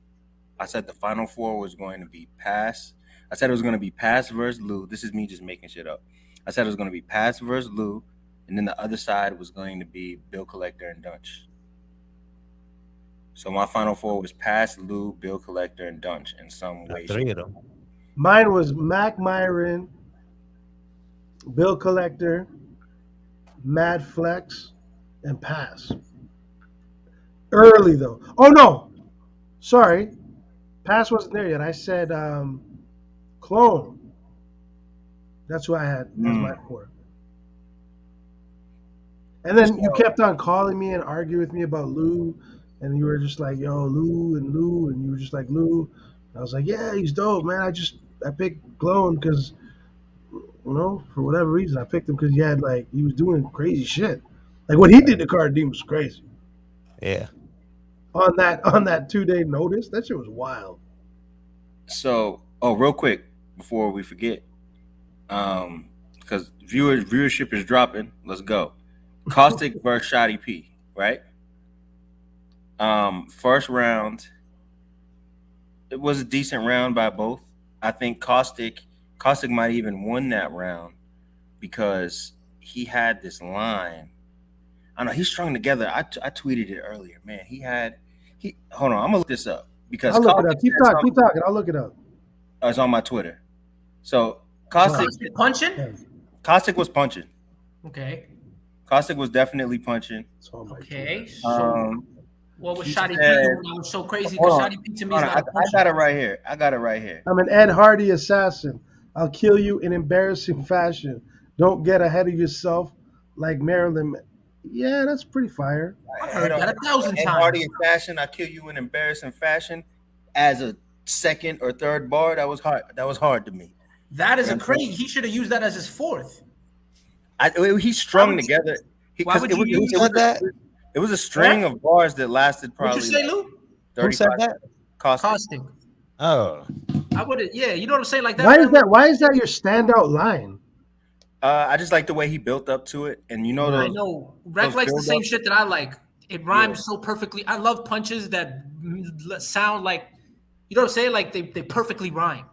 I said the Final Four was going to be Pass. I said it was going to be Pass versus Lou. This is me just making shit up. I said it was going to be Pass versus Lou, and then the other side was going to be Bill Collector and Dunch. So my Final Four was Pass, Lou, Bill Collector, and Dunch in some way. 3 of them. Mine was Mac Myron, Bill Collector, Mad Flex, and Pass. Early though. Oh no, sorry, Pass wasn't there yet. I said Clone. That's who I had as my 4. And then you kept on calling me and arguing with me about Lou, and you were just like, "Yo, Lou," and you were just like, "Lou." I was like, "Yeah, he's dope, man. I picked Clone because, for whatever reason, I picked him because he was doing crazy shit. Like what he did to Cardi was crazy. Yeah. On that 2-day notice, that shit was wild. So, real quick before we forget, because viewership is dropping. Let's go. Caustic versus Shotty P, right? First round, it was a decent round by both. I think Caustic might even won that round because he had this line. I don't know, he strung together. I tweeted it earlier, man. Hold on, I'm gonna look this up because I'll look it up. Keep talking. I'll look it up. It's on my Twitter. So Caustic punching. Caustic was punching. Okay. Caustic was definitely punching. Okay. So what was Shotty P doing? That was so crazy because Shotty P to me is not a puncher. I got it right here. I'm an Ed Hardy assassin. I'll kill you in embarrassing fashion. Don't get ahead of yourself like Marilyn. Yeah, that's pretty fire. I heard that 1,000 times. Ed Hardy fashion. I kill you in embarrassing fashion. As a second or third bar, that was hard. That was hard to me. That is a crazy. He should have used that as his 4th. He strung together. Why would you use that? It was a string of bars that lasted probably. What'd you say, Lou? Who said that? Caustic. Oh. I would have. Yeah, you know what I'm saying? Like that. Why is that your standout line? I just like the way he built up to it, and I know Rec likes the same shit that I like. It rhymes so perfectly. I love punches that sound like, you know what I'm saying? Like they perfectly rhyme.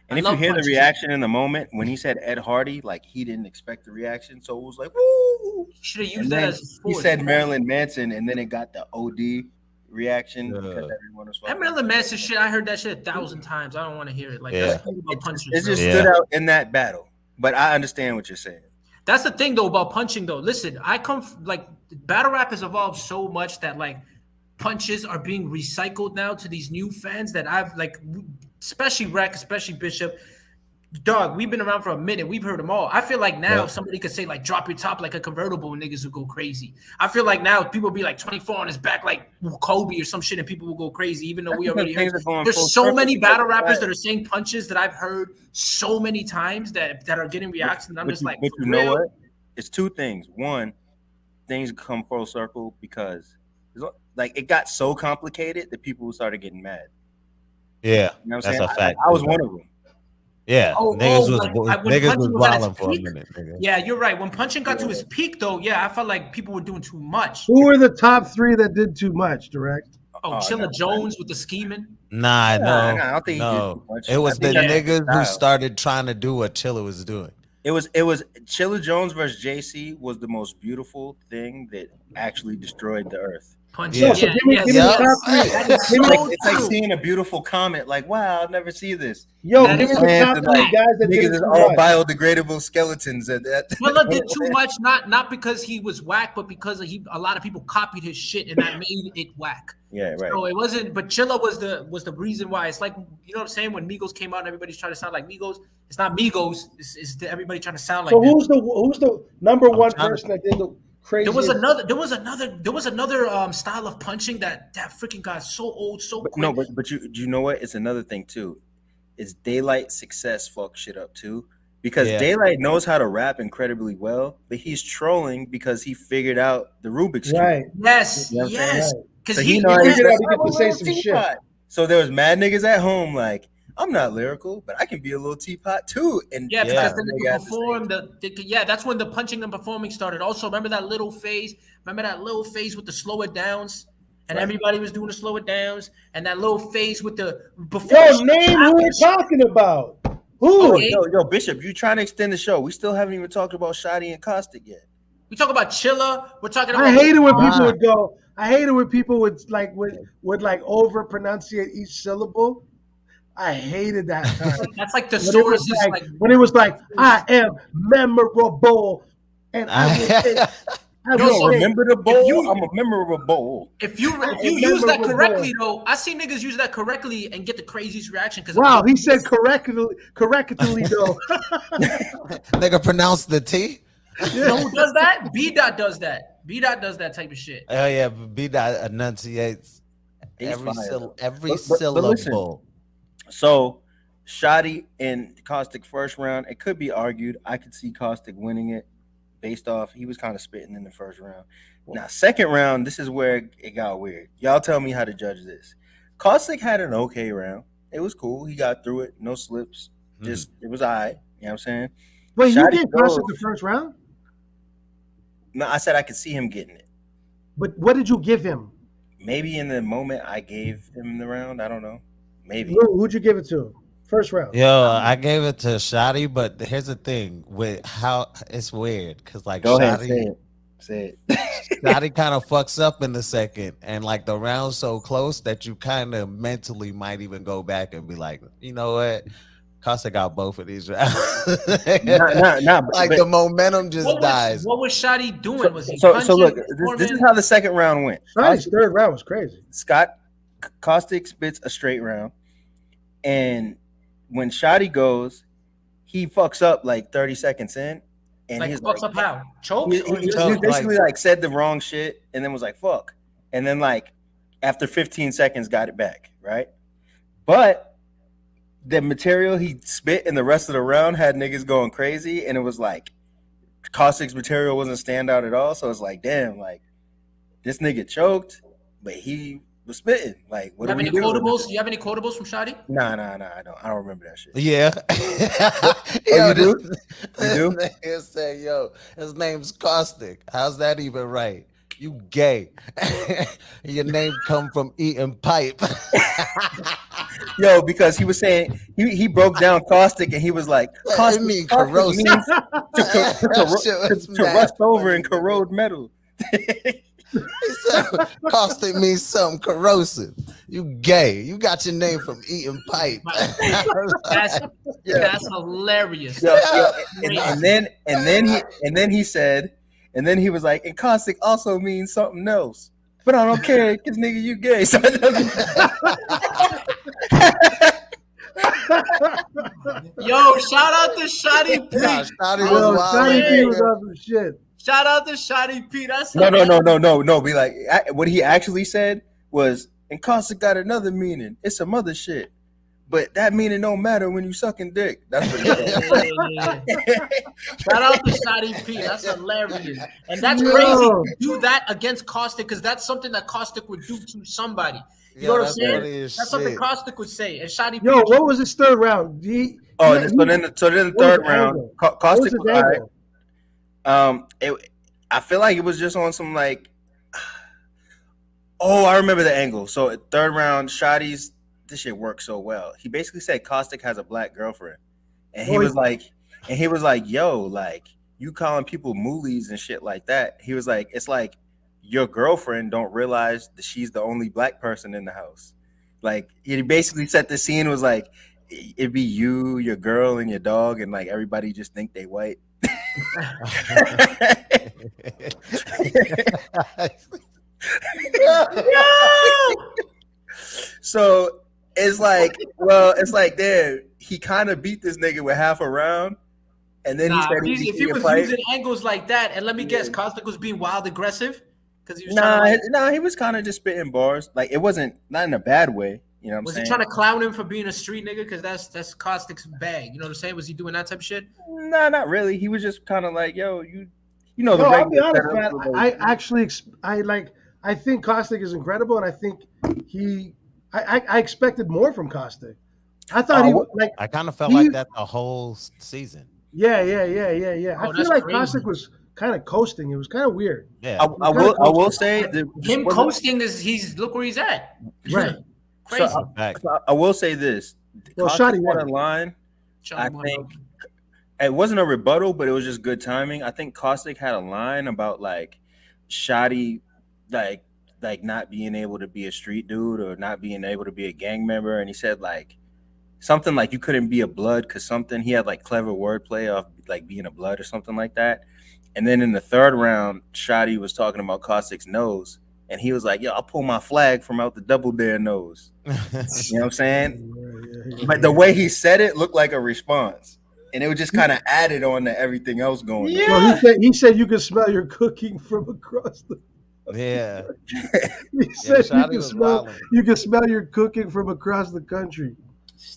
And if you hear the reaction in the moment when he said Ed Hardy, like he didn't expect the reaction, so it was like, woo! Should have used that as he said Marilyn Manson, and then it got the OD reaction because everyone was that Marilyn Manson shit. I heard that shit 1,000 times. I don't want to hear it. Like that's about punches. It just stood out in that battle. But I understand what you're saying. That's the thing though about punching though. Listen, I come like battle rap has evolved so much that like punches are being recycled now to these new fans that I've like, especially Rec, especially Bishop. Dog, we've been around for a minute. We've heard them all. I feel like now somebody could say like drop your top like a convertible and niggas will go crazy. I feel like now people will be like 24 on his back like Kobe or some shit and people will go crazy even though we already heard. There's so many battle rappers that are saying punches that I've heard so many times that are getting reactions and I'm just like, but you know what? It's two things. One, things come full circle because like it got so complicated that people started getting mad. Yeah, you know what I'm that's saying? a fact. I was one of them. Yeah, niggas was wilding for a minute. Nigga. Yeah, you're right. When punching got to his peak, though, I felt like people were doing too much. Who were the top 3 that did too much, Drect? Chilla Jones with the scheming. Nah, no, I don't think he did too much. It was the niggas who started trying to do what Chilla was doing. It was Chilla Jones versus JC was the most beautiful thing that actually destroyed the earth. Punching. So give me the top 3. It's like seeing a beautiful comet. Like, wow, I'll never see this. Yo, give me the top 3 guys that did niggas is all biodegradable skeletons. Chilla did too much, not because he was whack, but because a lot of people copied his shit and that made it whack. Yeah, right. So it wasn't, but Chilla was the reason why. It's like, you know what I'm saying? When Migos came out and everybody's trying to sound like Migos, it's not Migos. It's everybody trying to sound like. So who's the number one person that did the crazy? There was another style of punching that freaking got so old so quick. No, but you know what? It's another thing too. Is Daylight success fuck shit up too? Because Daylight knows how to rap incredibly well, but he's trolling because he figured out the Rubik's Cube. Right. Yes. Yes. Because he knows he get to say some shit. So there was mad niggas at home like, I'm not lyrical, but I can be a little teapot too. And Yeah, Yeah. because then they could perform that's when the punching and performing started. Also, remember that little phase? Remember that little phase with the slow it downs? And everybody was doing the slow it downs, and that little phase with the Yo, name who we're talking about. Who? Okay. Yo, Bishop, you trying to extend the show? We still haven't even talked about Shotty and Caustic yet. We talk about Chilla. We're talking about. I hate it when people would go. I hate it when people would over pronunciate each syllable. I hated that time. That's like the source is like when it was like, I am memorable, and I will say, I don't remember the bowl. I'm a memorable bowl. If you use that correctly, though, I see niggas use that correctly and get the craziest reaction. Because wow, he said correctly though. Nigga pronounce the T. You know who does that? B Dot does that. B Dot does that type of shit. Oh yeah, B Dot enunciates every syllable. Listen, so Shotty and Caustic first round, it could be argued. I could see Caustic winning it based off he was kind of spitting in the first round. Now, second round, this is where it got weird. Y'all tell me how to judge this. Caustic had an okay round. It was cool. He got through it. No slips. Just it was all right. You know what I'm saying? Wait, you gave Caustic the first round? No, I said I could see him getting it. But what did you give him? Maybe in the moment I gave him the round. I don't know. Maybe. Who'd you give it to? First round. Yo, I gave it to Shotty, but here's the thing with how it's weird because like Go Shotty, ahead, say it. Shotty kind of fucks up in the second, and like the round's so close that you kind of mentally might even go back and be like, you know what? Costa got both of these rounds. Like the momentum just dies. What was Shotty doing? Was he so look, this is how the second round went. Shotty's third round was crazy. Caustic spits a straight round, and when Shotty goes, he fucks up like 30 seconds in, and like fucks up how? Chokes? He basically like said the wrong shit, and then was like fuck, and then like after 15 seconds got it back, right? But the material he spit in the rest of the round had niggas going crazy, and it was like Caustic's material wasn't standout at all. So it's like, damn, like this nigga choked, but he was spitting. Like, what do you have any quotables? Do you have any quotables from Shotty? Nah, I don't remember that shit. Yeah. Oh, you do? You do? Nigga say, yo, his name's Caustic. How's that even right? You gay. Your name come from eating pipe. Yo, because he was saying he broke down Caustic and he was like, Caustic means corrosive. Means to rust over and corrode metal. He said Caustic means something corrosive. You gay. You got your name from eating pipe. That's hilarious. And then he said, and then he was like, and Caustic also means something else. But I don't care because nigga, you gay. So it doesn't. Yo, shout out to Shotty P. Shotty was on some shit. Shout out to Shotty P. That's no. Be like, what he actually said was, and Caustic got another meaning. It's some other shit. But that meaning don't matter when you sucking dick. That's what he said. Shout out to Shotty P. That's hilarious. And that's crazy to do that against Caustic because that's something that Caustic would do to somebody. You know what I'm saying? That's something Caustic would say. And Shotty P. Yo, what was his third round? So then the third round, Caustic was all right. I feel like it was just on some like, oh, I remember the angle. So third round, Shotty's, this shit works so well. He basically said Caustic has a black girlfriend, and he was like, yo, like you calling people moolies and shit like that. He was like, it's like your girlfriend don't realize that she's the only black person in the house. Like he basically set the scene, was like it'd be you, your girl, and your dog, and like everybody just think they white. So it's like, damn, he kind of beat this nigga with half a round, and then he said if he was using angles like that, and let me guess, Caustic was being wild aggressive because he was he was kind of just spitting bars. Like it wasn't not in a bad way. You know what I'm saying? Was he trying to clown him for being a street nigga? Because that's Caustic's bag. You know what I'm saying? Was he doing that type of shit? Nah, not really. He was just kind of like, yo, you know the I'll be honest, man. I think Caustic is incredible, and I think I expected more from Caustic. I thought he was like. I kind of felt he- like that the whole season. Yeah. I Oh, feel that's like crazy. Caustic was kind of coasting. It was kind of weird. Yeah, I will say that Him coasting is he's look where he's at. Right. Crazy. So I will say this. Well, Caustic Shotty had won. a line. I Shotty won, think bro. it wasn't a rebuttal, but it was just good timing. I think Caustic had a line about like Shotty, like not being able to be a street dude or not being able to be a gang member, and he said like something like you couldn't be a blood because something. He had like clever wordplay of like being a blood or something like that. And then in the third round, Shotty was talking about Caustic's nose, and he was like, "Yo, I'll pull my flag from out the double dare nose." You know what I'm saying? But the way he said it looked like a response, and it was just kind of added on to everything else going on. Yeah. Well, he said you can smell your cooking from across the. yeah. He said Shotty was wildin'. you can smell your cooking from across the country.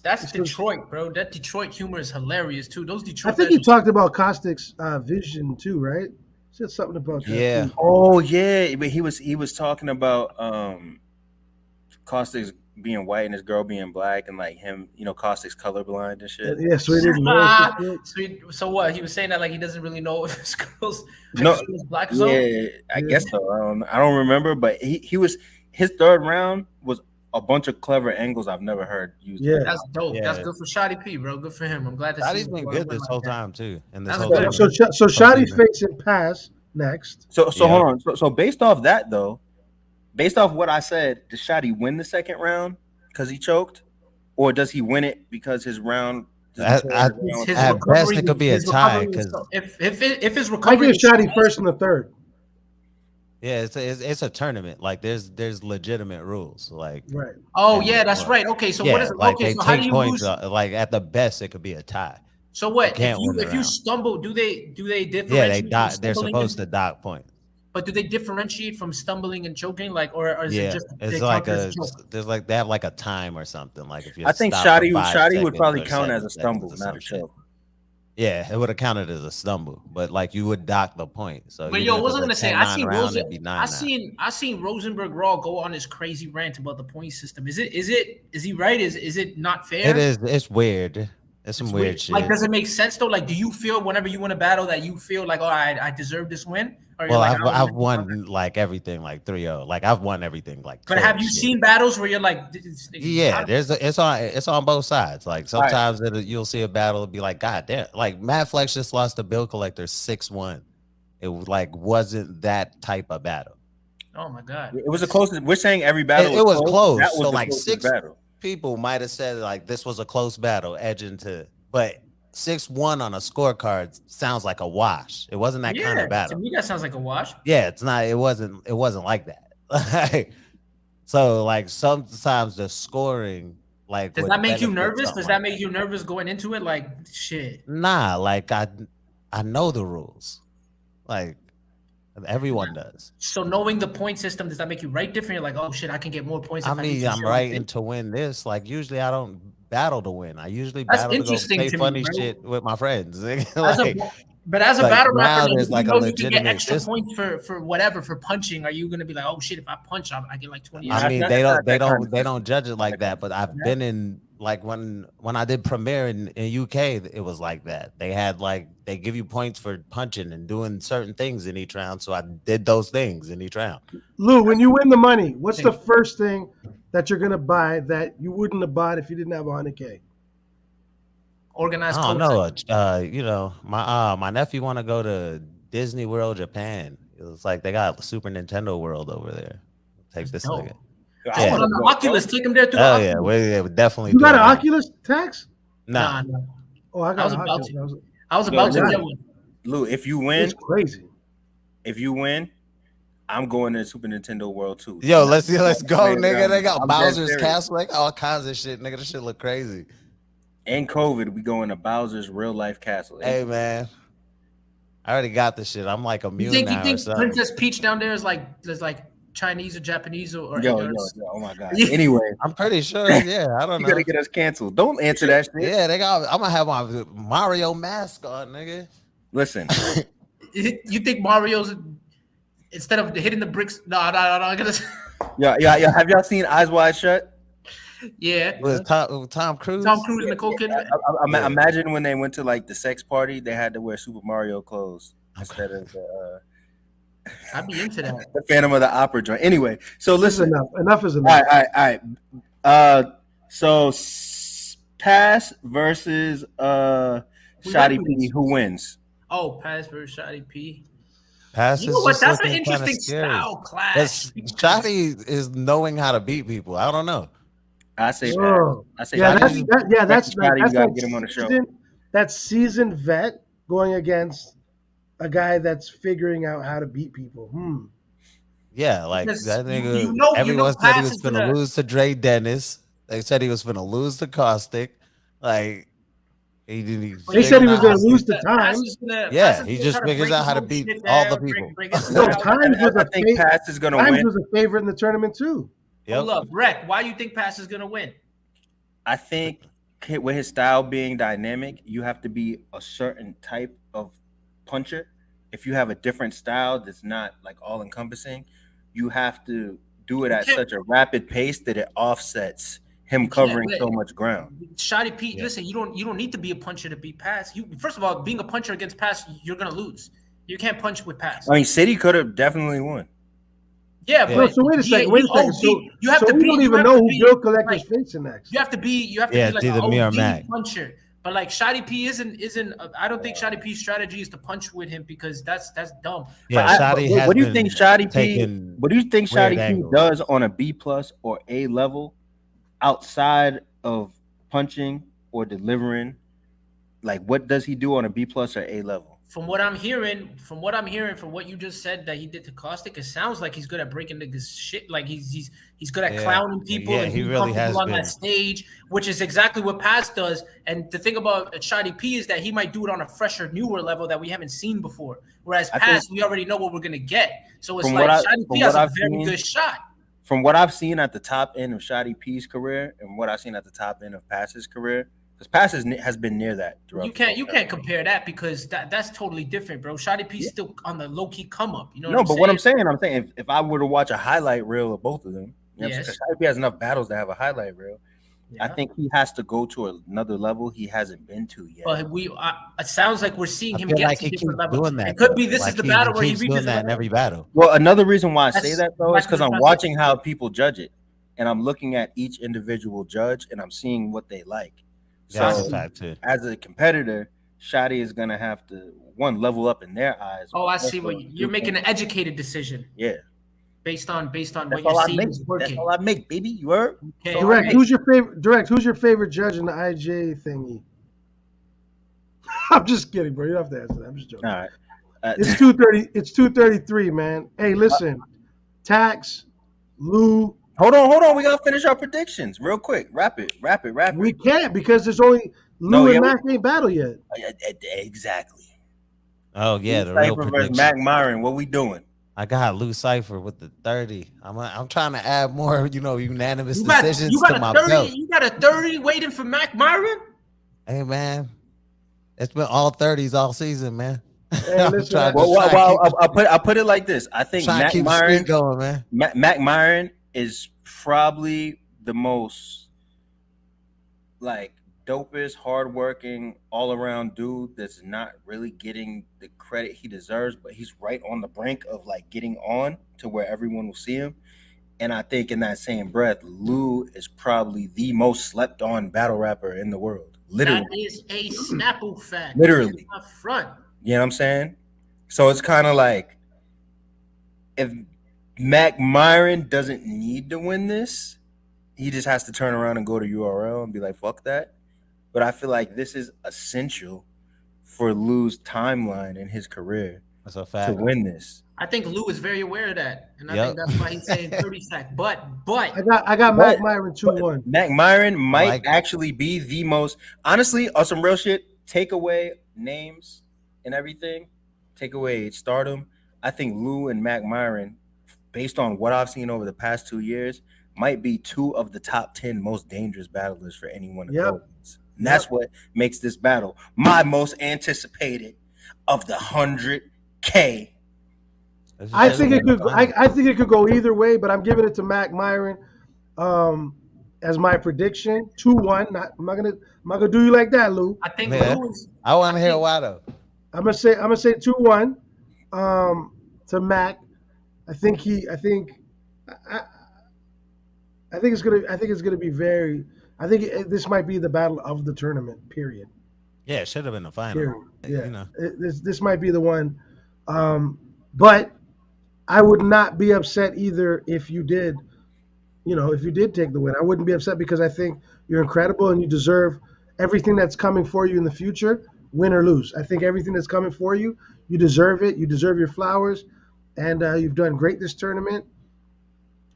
That's Detroit, bro. That Detroit humor is hilarious too. Those I Detroit. think he talked about Caustic's vision too, right? He said something about that. Yeah. too. Oh yeah, but he was talking about Caustic's being white and his girl being black, and like him, Caustic's colorblind and shit. Yeah, so he didn't know. So what? He was saying that like he doesn't really know if his girl's No, black or something. yeah, I guess so. I don't remember, but his third round was a bunch of clever angles I've never heard used. Yeah. That's dope. Yeah. That's good for Shotty P, bro. Good for him. I'm glad to see Shotty's him been go good out this like whole that. time too. And this That's whole good. time. So Shotty's season. facing Pass next. So Yeah. hold on. So based off that though, based off what I said, does Shotty win the second round because he choked, or does he win it because his round? His At recovery- best, it could be a his tie recovery was 'cause- so- if his I recovery give was Shotty so- first in the third. Yeah, it's a tournament. Like there's legitimate rules. Like Right. Oh and, yeah, that's well, right. Okay, so yeah, what is it? like Okay, they so how do take you points. lose? Like at the best, it could be a tie. So what you can't win the if you round. stumble? Do they differentiate? Yeah, they from dock. They're stumbling supposed and- to dock points. But do they differentiate from stumbling and choking? Like, or is Yeah, it just it's they like count as a choke? there's like they have like a time or something. Like if you I think stop for Shotty 5 would seconds probably or count 7 as a seconds stumble, or not a some shit. choke. Yeah, it would have counted as a stumble, but like you would dock the point. So But even yo, if I wasn't it gonna was say. 10-9 I seen round, it'd be 9-9. I seen Rosenberg Raw go on this crazy rant about the point system. Is he right? Is it not fair? It is. It's weird. It's some weird shit. Like, does it make sense though? Like, do you feel whenever you win a battle that you feel like, oh, I deserve this win? Or you're Well, like, I've won like everything like 3-0. Like I've won everything like. But have you shit. seen battles where you're like, Yeah, it's on both sides. Like sometimes you'll see a battle and be like, God damn, like Matt Flex just lost to Bill Collector 6-1. It was like wasn't that type of battle. Oh my god, It was the closest. We're saying every battle. It was close. That was So the like closest 6 battle. people might have said like this was a close battle, edging to, but 6-1 on a scorecard sounds like a wash. It wasn't that kind of battle. To me, that sounds like a wash. Yeah, it's not. It wasn't like that. So like sometimes the scoring, like, Does would that make you benefit nervous? something Does like that make you nervous going into it? Like shit. Nah, like I know the rules. Like everyone does. So knowing the point system, does that make you write different? You're like, oh shit, I can get more points. I if need mean, to I'm show writing it. to win this. Like usually I don't battle to win. I usually That's battle to go interesting say to me, funny bro. shit with my friends. But as a like, battle now rapper, there's you like a know you can get legitimate extra system. points for whatever for punching. Are you gonna be like, oh shit, if I punch, I get like 20? I mean, not- they not that kind don't of they don't judge it like that. But I've been in like when I did premiere in UK, it was like that. They had like they give you points for punching and doing certain things in each round. So I did those things in each round. Lou, when you win the money, what's the first thing that you're gonna buy that you wouldn't have bought if you didn't have 100K? Organized. I don't know. You know, my nephew want to go to Disney World Japan. It was like they got Super Nintendo World over there. Take this dope. nigga. I Yeah. wanna On the go, Oculus, take them there through Oh the yeah, Oculus. we definitely. You got an doing that. Oculus tax? Nah. Nah. Oh, I I got was an about Oculus. to. I was about to Yo, get one. Lou, if you win, It's crazy. I'm going to Super Nintendo World too. Yo, let's go, I'm nigga. They I'm got dead Bowser's serious. Castle, like all kinds of shit, nigga. This shit look crazy. In COVID, we going to Bowser's real life castle. Hey man, I already got this shit. I'm like You immune think now. or something. Princess Peach down there is like Chinese or Japanese or Yo, oh my god. Anyway, I'm pretty sure. Yeah, I don't you know. gotta get us canceled. Don't answer that shit. Yeah, they got. I'm gonna have my Mario mask on, nigga. Listen, You think Mario's instead of hitting the bricks? No. I gotta. yeah. Have y'all seen Eyes Wide Shut? Yeah. With Tom Cruise. Tom Cruise and Nicole Kidman. Imagine when they went to like the sex party, they had to wear Super Mario clothes instead of I'd be into that. the Phantom of the Opera joint. Anyway, so listen. Enough is enough. All right. So Pass versus Shotty P. Who wins? Oh, Pass versus Shotty P. Pass you know is what? just That's an looking interesting scary. style clash. Shotty is knowing how to beat people. I don't know. I say Pass. I say that's Shotty, we gotta get him on the show. That seasoned vet going against a guy that's figuring out how to beat people. Yeah, like that nigga. Everyone said he was gonna lose to Dre Dennis. They said he was gonna lose to Caustic. Like he didn't. They said he was gonna lose to Times. Yeah, he just figures out how to beat all the people. No, Times was I think Pass is gonna win. Times was a favorite in the tournament too. Hold up, Drect. Why do you think Pass is gonna win? I think with his style being dynamic, you have to be a certain type of puncher. If you have a different style that's not like all encompassing, you have to do it at such a rapid pace that it offsets him covering so much ground. Shotty P, listen, you don't need to be a puncher to beat Pass. First of all, being a puncher against Pass, you're gonna lose. You can't punch with Pass. I mean, City could have definitely won. Yeah, but so wait a second. So you have to be. We don't even know who Bill Collector's facing next. You have to be like an OD puncher. But like Shotty P isn't. I don't think Shotty P's strategy is to punch with him because that's dumb. Yeah, Shotty. What do you think Shotty P? What do you think Shotty P does on a B+ or A level outside of punching or delivering? Like, what does he do on a B+ or A level? From what I'm hearing, from what you just said that he did to Caustic, it sounds like he's good at breaking niggas shit. Like he's good at clowning people and he really has on that stage, which is exactly what Pass does. And the thing about Shotty P is that he might do it on a fresher, newer level that we haven't seen before. Whereas Pass, we already know what we're gonna get. So it's like Shotty P has a very good shot. From what I've seen at the top end of Shotty P's career and what I've seen at the top end of Pass's career. Because Pass has been near that. You can't compare that because that's totally different, bro. Shotty P's still on the low key come up. You know? What I'm saying, if I were to watch a highlight reel of both of them, Shotty P has enough battles to have a highlight reel. Yeah. I think he has to go to another level he hasn't been to yet. But it sounds like we're seeing him get to a different level. Doing that, it could be this is the battle where he keeps reaches doing that in every battle. Well, another reason why I say that though is because I'm watching how people judge it, and I'm looking at each individual judge, and I'm seeing what they like. So, that's a fact too. As a competitor, Shotty is gonna have to level up in their eyes. Oh, I see what you're making an educated decision. Yeah, based on what you're seeing is working. That's all I make, baby. You heard? Okay. Drect, who's your favorite? Drect, who's your favorite judge in the IJ thingy? I'm just kidding, bro. You don't have to answer that. I'm just joking. All right. It's 2:30. It's 2:33, man. Hey, listen, Tax, Lou. Hold on. We gotta finish our predictions real quick. Wrap it. We can't because there's only Lou and Mac ain't battle yet. Exactly. Oh yeah, Lou the real Cypher prediction. versus Mac Myron. What we doing? I got Lou Cypher with the 30. I'm trying to add more, unanimous decisions to my belt. You got a 30 waiting for Mac Myron? Hey man, it's been all 30s all season, man. Hey, I'll put it like this. I think Mac Myron going, man. Mac Myron is probably the most dopest, hardworking, all-around dude that's not really getting the credit he deserves, but he's right on the brink of getting on to where everyone will see him. And I think in that same breath, Lou is probably the most slept-on battle rapper in the world. Literally. That is a Snapple fact. Literally. Up front. You know what I'm saying? So it's kind of like if Mac Myron doesn't need to win this, he just has to turn around and go to URL and be like, fuck that. But I feel like this is essential for Lou's timeline in his career to win this. I think Lou is very aware of that. And I think that's why he's saying 30 sack. But I got Mac Myron 2-1. Mac Myron might actually be the most, honestly, on some real shit, take away names and everything, take away stardom. I think Lou and Mac Myron, based on what I've seen over the past 2 years, might be two of the top 10 most dangerous battlers for anyone to go against. And that's what makes this battle my most anticipated of the 100K. I think it could go either way, but I'm giving it to Mac Myron. as my prediction, 2-1. I'm not gonna do you like that, Lou. I think Yeah. Lewis. I want to hear why though. I'm gonna say 2-1 to Mac. I think I, I think it's gonna be very. I think this might be the battle of the tournament. Period. Yeah, it should have been the final. Period. Yeah. You know. This might be the one. But I would not be upset either if you did. If you did take the win, I wouldn't be upset because I think you're incredible and you deserve everything that's coming for you in the future, win or lose. I think everything that's coming for you, you deserve it. You deserve your flowers, and you've done great this tournament.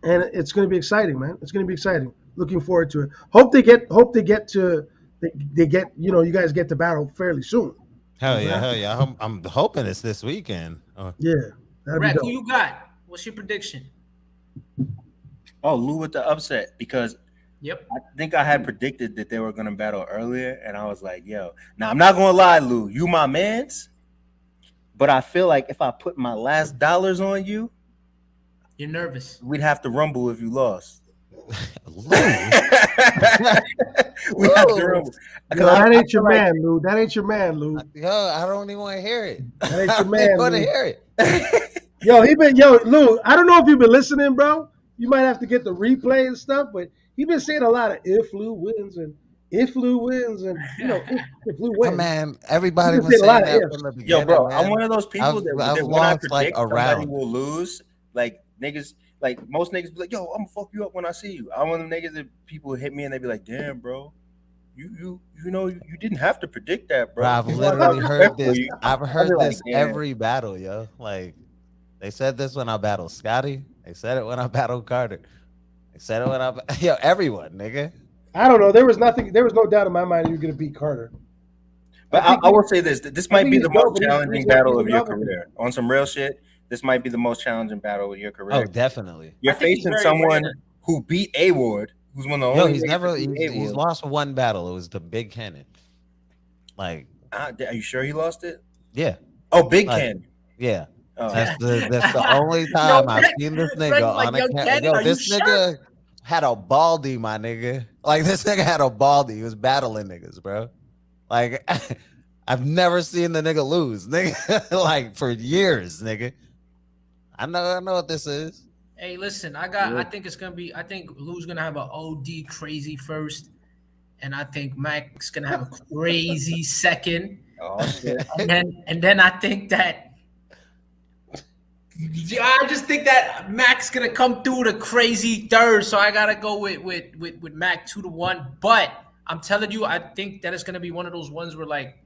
And it's going to be exciting, man. It's going to be exciting. Looking forward to it. Hope they get to they get you guys get to battle fairly soon. Hell yeah. I'm hoping it's this weekend. Yeah, that'd be Drect, dope. who you got? What's your prediction? Oh, Lou with the upset because Yep. I think I had predicted that they were going to battle earlier, and I was like, yo. Now, I'm not going to lie, Lou. You my mans, but I feel like if I put my last dollars on you, You're nervous. we'd have to rumble if you lost. Lou. We have to rumble. Yo, that ain't your man, Lou. That ain't your man, Lou. Yo, I don't even want to hear it. That ain't I your don't man, want to Lou. hear it. Yo, Lou. I don't know if you've been listening, bro. You might have to get the replay and stuff, but he been saying a lot of if Lou wins and if Lou wins and if Lou wins. Oh, man, everybody You was can say a lot saying of that ifs. from the beginning. Yo, bro, man. I'm one of those people I've that when I lost, predict like, a somebody round. will lose, like niggas, like most niggas be like, yo, I'm gonna fuck you up when I see you. I'm one of them niggas that people hit me and they be like, damn, bro, you didn't have to predict that, bro. Bro, I've You know, literally I'm heard for this. you. I've heard be like, this damn. every battle, yo. Like, they said this when I battled Scotty. They said it when I battled Carter. They said it when I everyone, nigga. I don't know. There was no doubt in my mind he was gonna beat Carter. But I will say this: this might be he's the dope, most but he's challenging battle of your another one. career. On some real shit, this might be the most challenging battle of your career. Oh, definitely. You're I think he's facing very someone rare. who beat A Ward, who's one of the Yo, only. he's niggas never that beat he's A-Ward. lost one battle. It was the Big Cannon. Like, Are you sure he lost it? yeah, Oh, Big Like, Ken. yeah. Oh. That's the only time I've Drect- seen this Drect nigga like, on a yo, camera. Cannon, Yo, are you this sure? nigga had a baldy, my nigga. Like, this nigga had a baldy. He was battling niggas, bro. Like, I've never seen the nigga lose, nigga. Like, for years, nigga. I know what this is. Hey, listen, I think Lou's gonna have an OD crazy first, and I think Mac's gonna have a crazy second, Oh shit. and then I think that. I just think that Mac's gonna come through the crazy third, so I gotta go with Mac 2-1. But I'm telling you, I think that it's gonna be one of those ones where, like,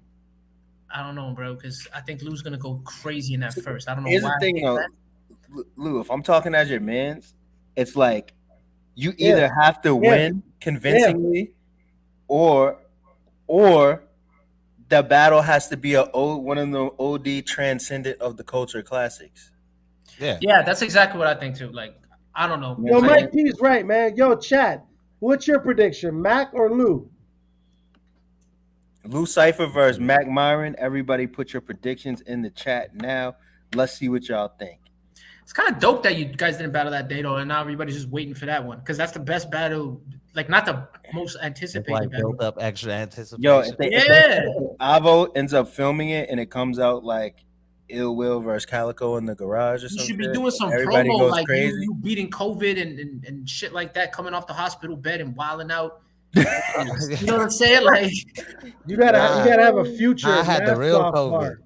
I don't know, bro, because I think Lou's gonna go crazy in that first. I don't know Here's why. the I thing, think though, that. Lou. If I'm talking as your man's, it's like you either have to win convincingly, or the battle has to be one of the OD transcendent of the culture classics. Yeah, that's exactly what I think too. Like, I don't know. Yo, Mike P's right, man. Yo, chat. What's your prediction, Mac or Lou? Lou Cypher versus Mac Myron. Everybody put your predictions in the chat now. Let's see what y'all think. It's kind of dope that you guys didn't battle that day though, and now everybody's just waiting for that one because that's the best battle. Like, not the most It's anticipated like battle. built up extra anticipation. Yo, Yeah. Avo ends up filming it and it comes out like Ill Will versus Calico in the garage or You something. should be doing some Everybody promo goes like crazy. you beating COVID and shit like that, coming off the hospital bed and wilding out. You know what I'm saying? Like, You gotta have a future. I had the mask real off COVID. part.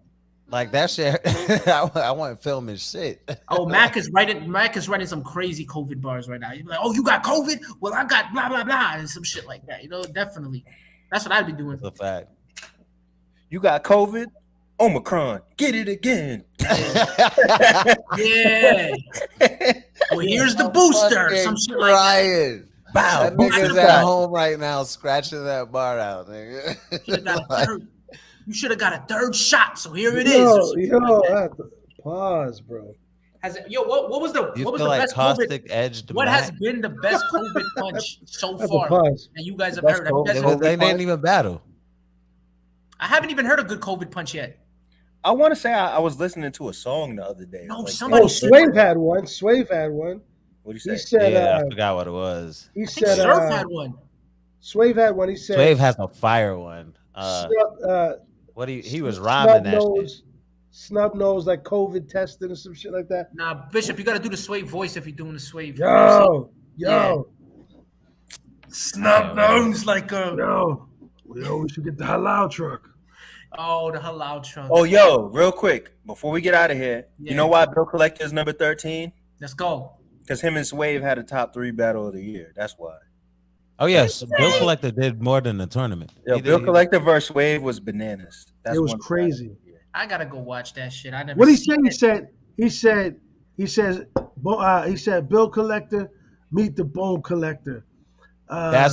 Like, that shit. I wasn't filming shit. oh, Mac is writing some crazy COVID bars right now. He's like, oh, you got COVID? Well, I got blah blah blah and some shit like that. You know, definitely. That's what I'd be doing. That's a fact. You got COVID? Omicron. Get it again. Yeah. Well, here's the booster. Some shit like that. Crying. Wow. That nigga's at home right now scratching that bar out, nigga. You should have got a third shot. So here it Yo, is. pause, bro. What was the You what was feel the like best COVID? caustic edged. What has been the best COVID punch so That's a far? pause. And you guys have Best heard. Have you guys COVID They heard? didn't even battle. I haven't even heard a good COVID punch yet. I want to say I was listening to a song the other day. No, Like, somebody Oh, said- Swave had one. was What'd He he say? said, Yeah, I forgot what it was. he I think said, Surf had one. Swave had one. He said, Swave has a fire one. What he was rhyming that shit. snub nose, like COVID testing or some shit like that. Nah, Bishop, you gotta do the Swave voice if you're doing the Swave. Yo, Yeah. yo, Snub nose like a. yo, we should get the halal truck. Oh, the halal truck. Oh, yo, real quick before we get out of here, Yeah. you know why Bill Collector is number 13? Let's go. Because him and Swave had a top 3 battle of the year. That's why. Oh yes, Bill Collector did more than the tournament. Yo, Bill Collector versus Swave was bananas. That's It was crazy. I gotta go watch that shit. I never. What he said? He said Bill Collector meet the Bone Collector. I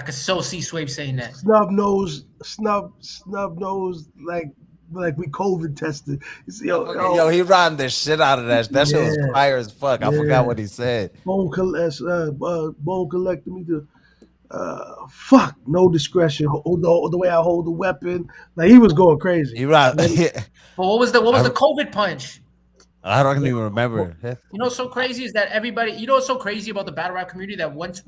could so see Swave saying that. Snub nose, like we COVID tested. Yo, he riding the shit out of that. That shit was fire as fuck. I forgot what he said. Bone Collector meet the fuck, no discretion. The way I hold the weapon, like he was going crazy. He right. But what was the COVID punch? I don't even remember. You know what's so crazy is that everybody. You know what's so crazy about the battle rap community that once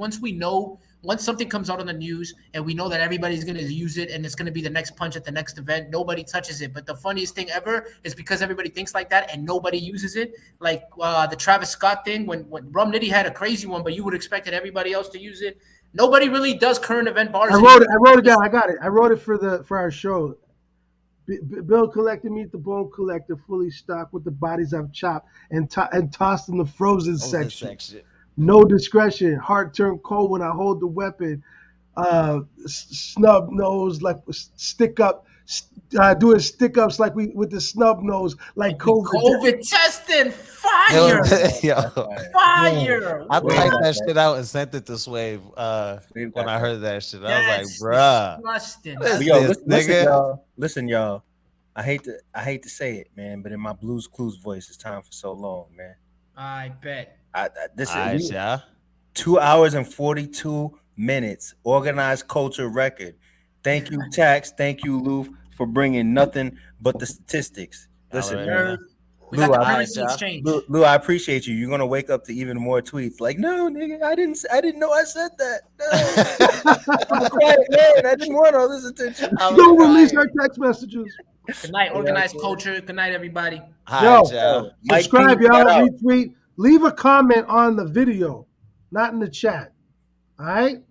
something comes out on the news and we know that everybody's gonna use it and it's gonna be the next punch at the next event, nobody touches it. But the funniest thing ever is because everybody thinks like that and nobody uses it. Like the Travis Scott thing when Rum Nitty had a crazy one, but you would expect everybody else to use it. Nobody really does current event bars. I wrote it down. I got it. I wrote it for our show. Bill Collector meet the Bone Collector, fully stocked with the bodies I've chopped and tossed in the frozen section. No discretion. Heart turned cold when I hold the weapon. Snub nose, like stick up. Doing stick ups like we with the snub nose, like COVID testing. Fire! Fire! I typed that shit out and sent it to Swave when I heard that shit. I was like, bruh. Listen, y'all. I hate to say it, man, but in my Blues Clues voice, it's time for so long, man. I bet. This is 2 hours and 42 minutes. Organized culture record. Thank you, Tax. Thank you, Lou, for bringing nothing but the statistics. Listen, man. Lou, I appreciate you. You're gonna wake up to even more tweets. Like, no, nigga, I didn't know I said that. No. I'm a quiet man. I didn't want all this attention. Don't release our text messages. Good night, organized culture. Good night, everybody. Yo, subscribe, y'all. Retweet. Leave a comment on the video, not in the chat. All right.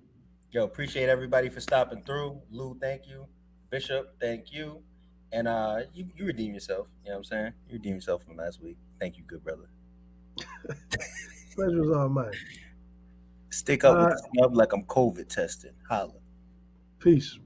Yo, appreciate everybody for stopping through. Lou, thank you. Bishop, thank you. And you redeem yourself. You know what I'm saying? You redeem yourself from last week. Thank you, good brother. Pleasure's all mine. Stick up with the snub like I'm COVID tested. Holla. Peace.